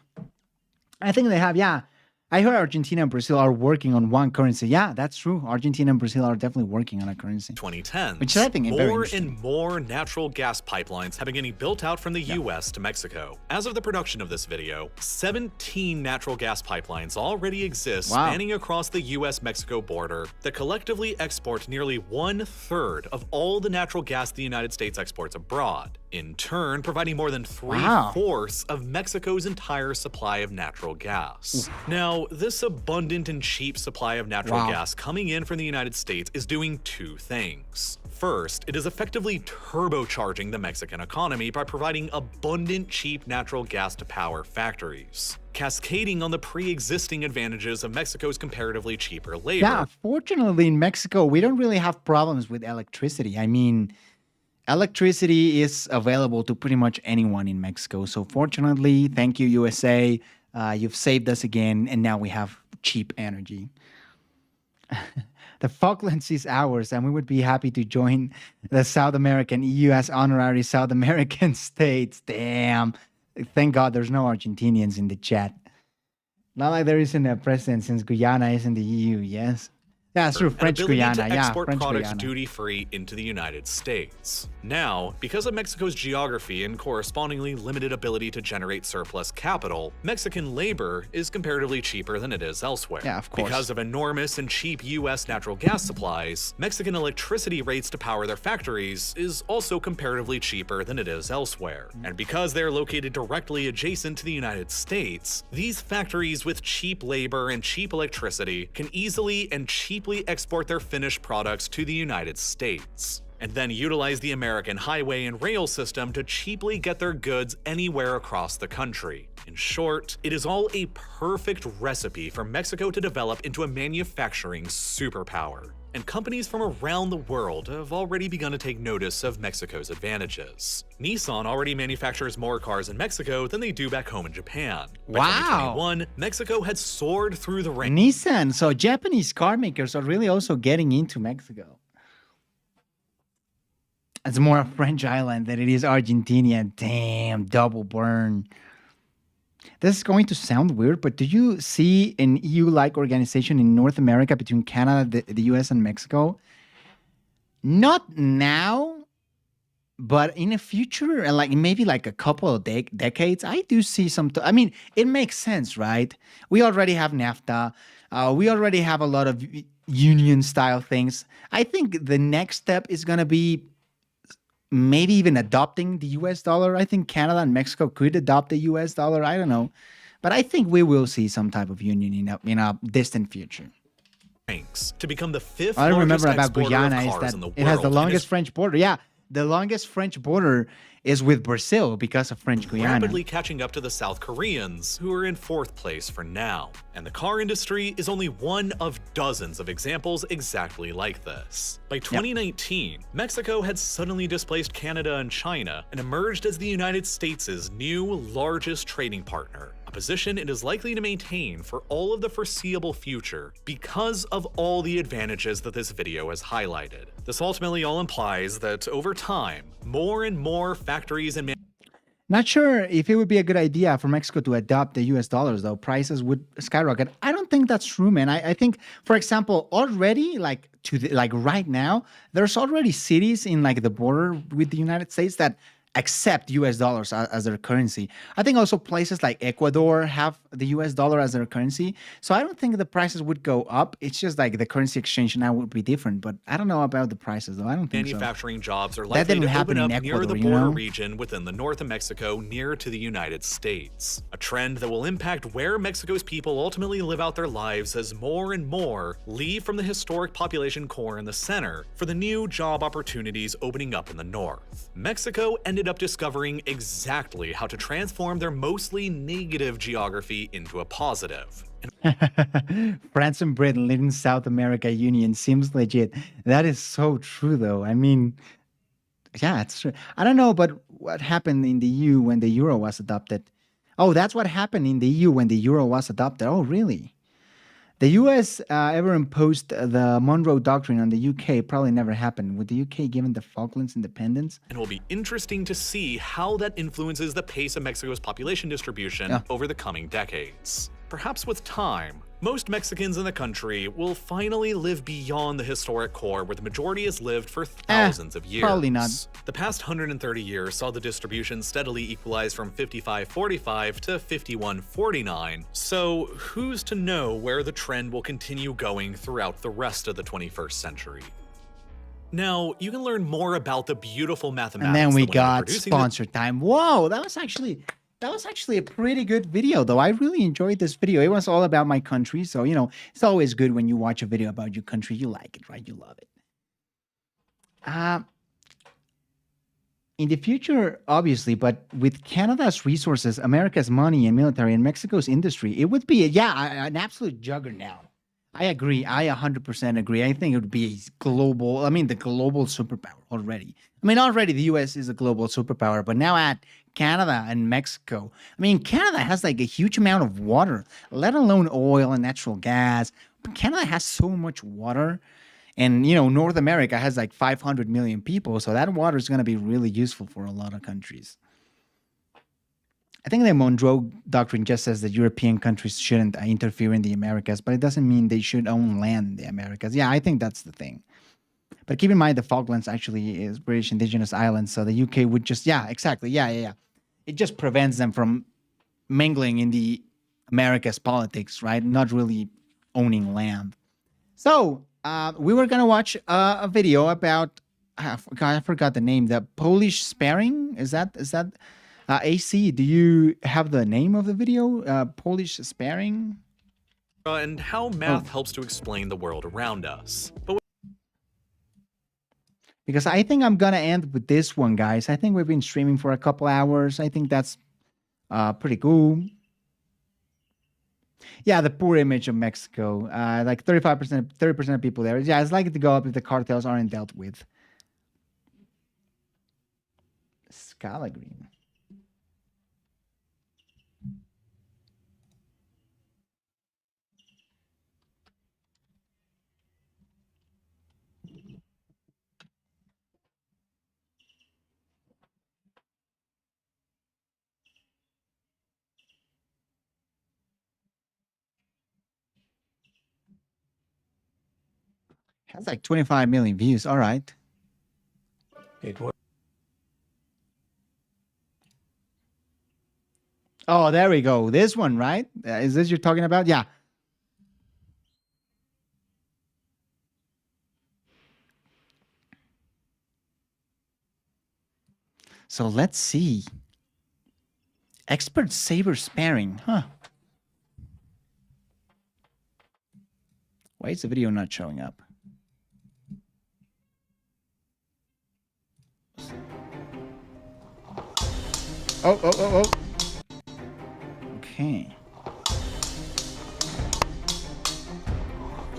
I think they have, yeah. I heard Argentina and Brazil are working on one currency. Yeah, that's true. Argentina and Brazil are definitely working on a currency. 2010s, which I think is very more interesting. and more natural gas pipelines have been getting built out from the US to Mexico. As of the production of this video, 17 natural gas pipelines already exist spanning across the US-Mexico border that collectively export nearly 1/3 of all the natural gas the United States exports abroad, in turn providing more than 3/4 of Mexico's entire supply of natural gas. Now, this abundant and cheap supply of natural gas coming in from the United States is doing two things. First, it is effectively turbocharging the Mexican economy by providing abundant, cheap natural gas to power factories, cascading on the pre-existing advantages of Mexico's comparatively cheaper labor. Yeah, fortunately in Mexico, we don't really have problems with electricity. I mean, electricity is available to pretty much anyone in Mexico. So fortunately, thank you, USA. You've saved us again, and now we have cheap energy. The Falklands is ours, and we would be happy to join the South American EU as honorary South American states. Damn. Thank God there's no Argentinians in the chat. Not like there isn't a president since Guyana is in the EU, yes? Yeah, through and French ability Guiana. to Yeah, export French products Guiana. duty-free into the United States. Now, because of Mexico's geography and correspondingly limited ability to generate surplus capital, Mexican labor is comparatively cheaper than it is elsewhere. Yeah, of course. Because of enormous and cheap US natural gas supplies, Mexican electricity rates to power their factories is also comparatively cheaper than it is elsewhere. And because they're located directly adjacent to the United States, these factories with cheap labor and cheap electricity can easily and cheaply export their finished products to the United States, and then utilize the American highway and rail system to cheaply get their goods anywhere across the country. In short, it is all a perfect recipe for Mexico to develop into a manufacturing superpower. And companies from around the world have already begun to take notice of Mexico's advantages. Nissan already manufactures more cars in Mexico than they do back home in Japan. By Wow. 2021, Mexico had soared through the ranks. Nissan. So Japanese car makers are really also getting into Mexico. It's more a French island than it is Argentina. Damn, double burn. This is going to sound weird, but do you see an EU-like organization in North America between Canada, the US, and Mexico? Not now, but in the future, like maybe like a couple of decades, I do see some. I mean, it makes sense, right? We already have NAFTA. We already have a lot of union-style things. I think the next step is going to be maybe even adopting the US dollar. I think Canada and Mexico could adopt the US dollar. I don't know. But I think we will see some type of union in a distant future. To become the fifth All I remember largest about exporter Guyana of is cars that in the world. it has the and longest is French border. Yeah, the longest French border is with Brazil because of French Guiana. rapidly catching up to the South Koreans, who are in fourth place for now. And the car industry is only one of dozens of examples exactly like this. By 2019, Mexico had suddenly displaced Canada and China and emerged as the United States' new largest trading partner, a position it is likely to maintain for all of the foreseeable future because of all the advantages that this video has highlighted. This ultimately all implies that over time, more and more factories and Not sure if it would be a good idea for Mexico to adopt the US dollars, though. Prices would skyrocket. I don't think that's true, man. I think, for example, already, like right now, there's already cities in like the border with the United States that accept US dollars as their currency. I think also places like Ecuador have the US dollar as their currency. So I don't think the prices would go up. It's just like the currency exchange now would be different. But I don't know about the prices, though. I don't think so. manufacturing jobs are That likely didn't to happen open in up near the Ecuador, you border know? region within the north of Mexico near to the United States. A trend that will impact where Mexico's people ultimately live out their lives as more and more leave from the historic population core in the center for the new job opportunities opening up in the north. Mexico ended up discovering exactly how to transform their mostly negative geography into a positive. France and Britain leading South America Union seems legit. That is so true, though. I mean, yeah, it's true. I don't know, but what happened in the EU when the euro was adopted? Oh, that's what happened in the EU when the euro was adopted. Oh, really? The US ever imposed the Monroe Doctrine on the UK probably never happened. With the UK given the Falklands independence? And it will be interesting to see how that influences the pace of Mexico's population distribution over the coming decades. Perhaps with time, most Mexicans in the country will finally live beyond the historic core where the majority has lived for thousands of years. Probably not. The past 130 years saw the distribution steadily equalize from 55-45 to 51-49, so who's to know where the trend will continue going throughout the rest of the 21st century? Now, you can learn more about the beautiful mathematics And then we that went into got producing sponsor time. Whoa, that was actually a pretty good video, though. I really enjoyed this video. It was all about my country. So, you know, it's always good when you watch a video about your country. You like it, right? You love it. In the future, obviously, but with Canada's resources, America's money and military, and Mexico's industry, it would be, an absolute juggernaut. I agree. I 100% agree. I think it would be the global superpower already. I mean, already the US is a global superpower, but now add Canada and Mexico. I mean, Canada has like a huge amount of water, let alone oil and natural gas. But Canada has so much water. And, you know, North America has like 500 million people. So that water is going to be really useful for a lot of countries. I think the Monroe Doctrine just says that European countries shouldn't interfere in the Americas, but it doesn't mean they should own land in the Americas. Yeah, I think that's the thing. But keep in mind, the Falklands actually is British indigenous islands, so the UK would just, yeah, exactly, yeah. It just prevents them from mingling in the America's politics, right? Not really owning land. So we were gonna watch a video about I forgot the name. The Polish sparring, is that AC? Do you have the name of the video? Polish sparring, and how math helps to explain the world around us. But because I think I'm gonna end with this one, guys. I think we've been streaming for a couple hours. I think that's pretty cool. Yeah, the poor image of Mexico. Like 35%, 30% of people there. Yeah, it's likely to go up if the cartels aren't dealt with. Scala green. Has like 25 million views. All right. Oh, there we go. This one, right? Is this you're talking about? Yeah. So let's see. Expert saber sparing, huh? Why is the video not showing up? Oh. Okay.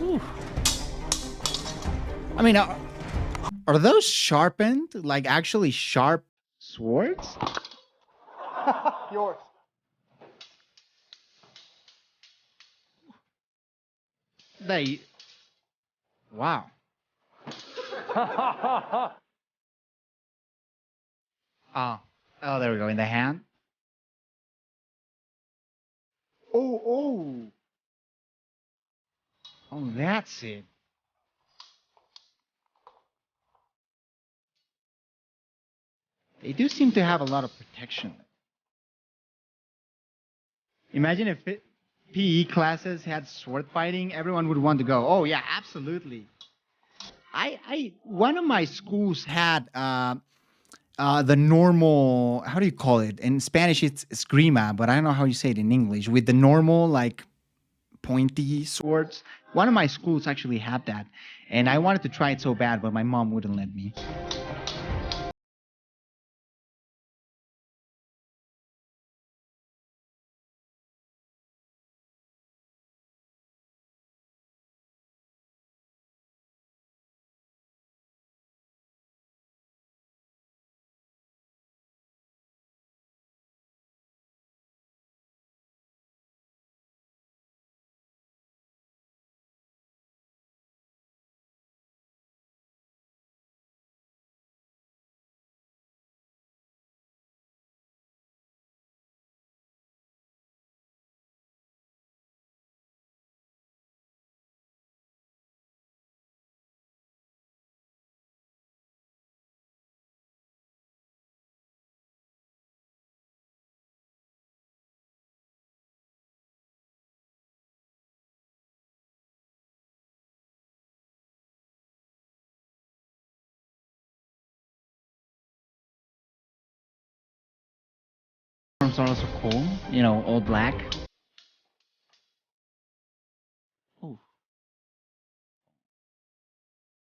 Ooh. I mean, are those sharpened? Like actually sharp swords? Yours. They. Wow. Oh, there we go. In the hand. Oh, that's it. They do seem to have a lot of protection. Imagine if PE classes had sword fighting, everyone would want to go. Oh yeah, absolutely. One of my schools had the normal, how do you call it? In Spanish, it's esgrima, but I don't know how you say it in English. With the normal, like, pointy swords. One of my schools actually had that. And I wanted to try it so bad, but my mom wouldn't let me. Arms are also cool, you know, all black. Ooh.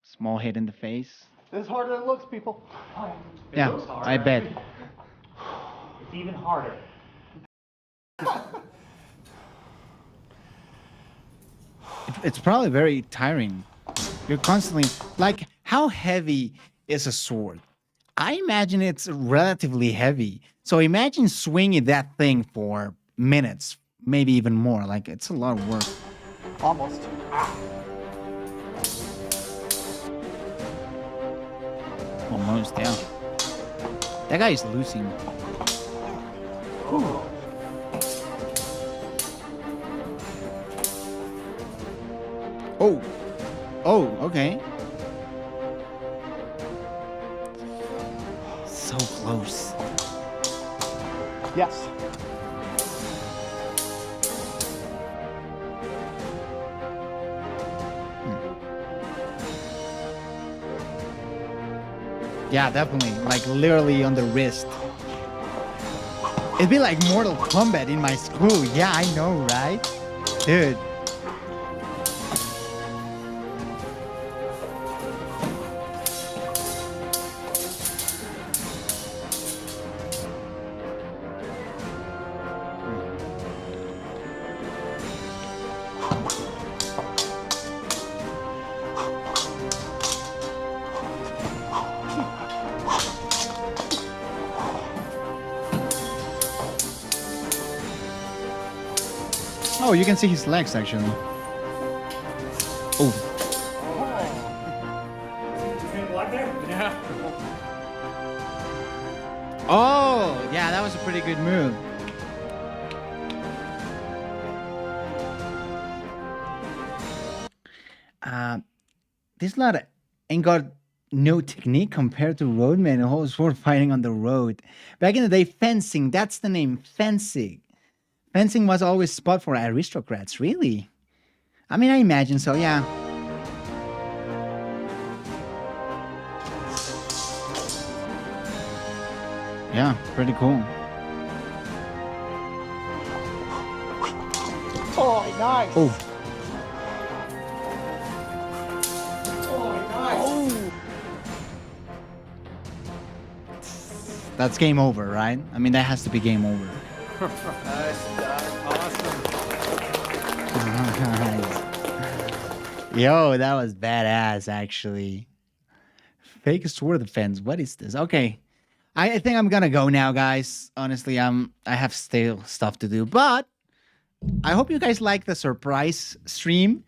Small hit in the face. This is harder than it looks, people. Yeah, I bet. It's even harder. It's probably very tiring. You're constantly, like, how heavy is a sword? I imagine it's relatively heavy. So imagine swinging that thing for minutes, maybe even more. Like, it's a lot of work. Almost. Almost, yeah. That guy is losing. Ooh. Oh. Oh, okay. So close. Yes. Yeah, definitely. Like literally on the wrist. It'd be like Mortal Kombat in my school. Yeah, I know, right? Dude. Oh, you can see his legs actually. Oh. Yeah. Oh, yeah, that was a pretty good move. This lad ain't got no technique compared to roadmen who were fighting on the road. Back in the day, fencing, that's the name, fencing. Fencing was always spot for aristocrats, really? I mean, I imagine so, yeah. Yeah, pretty cool. Oh, nice. Oh. That's game over, right? I mean, that has to be game over. Yo, that was badass, actually. Fake sword defense. What is this? Okay. I think I'm gonna go now, guys. Honestly, I have still stuff to do. But I hope you guys like the surprise stream.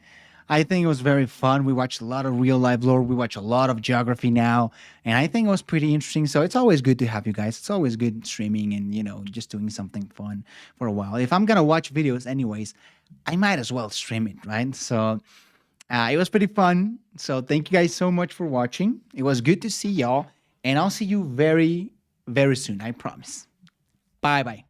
I think it was very fun. We watched a lot of real life lore. We watch a lot of geography now. And I think it was pretty interesting. So it's always good to have you guys. It's always good streaming and, you know, just doing something fun for a while. If I'm going to watch videos anyways, I might as well stream it, right? So it was pretty fun. So thank you guys so much for watching. It was good to see y'all. And I'll see you very, very soon. I promise. Bye-bye.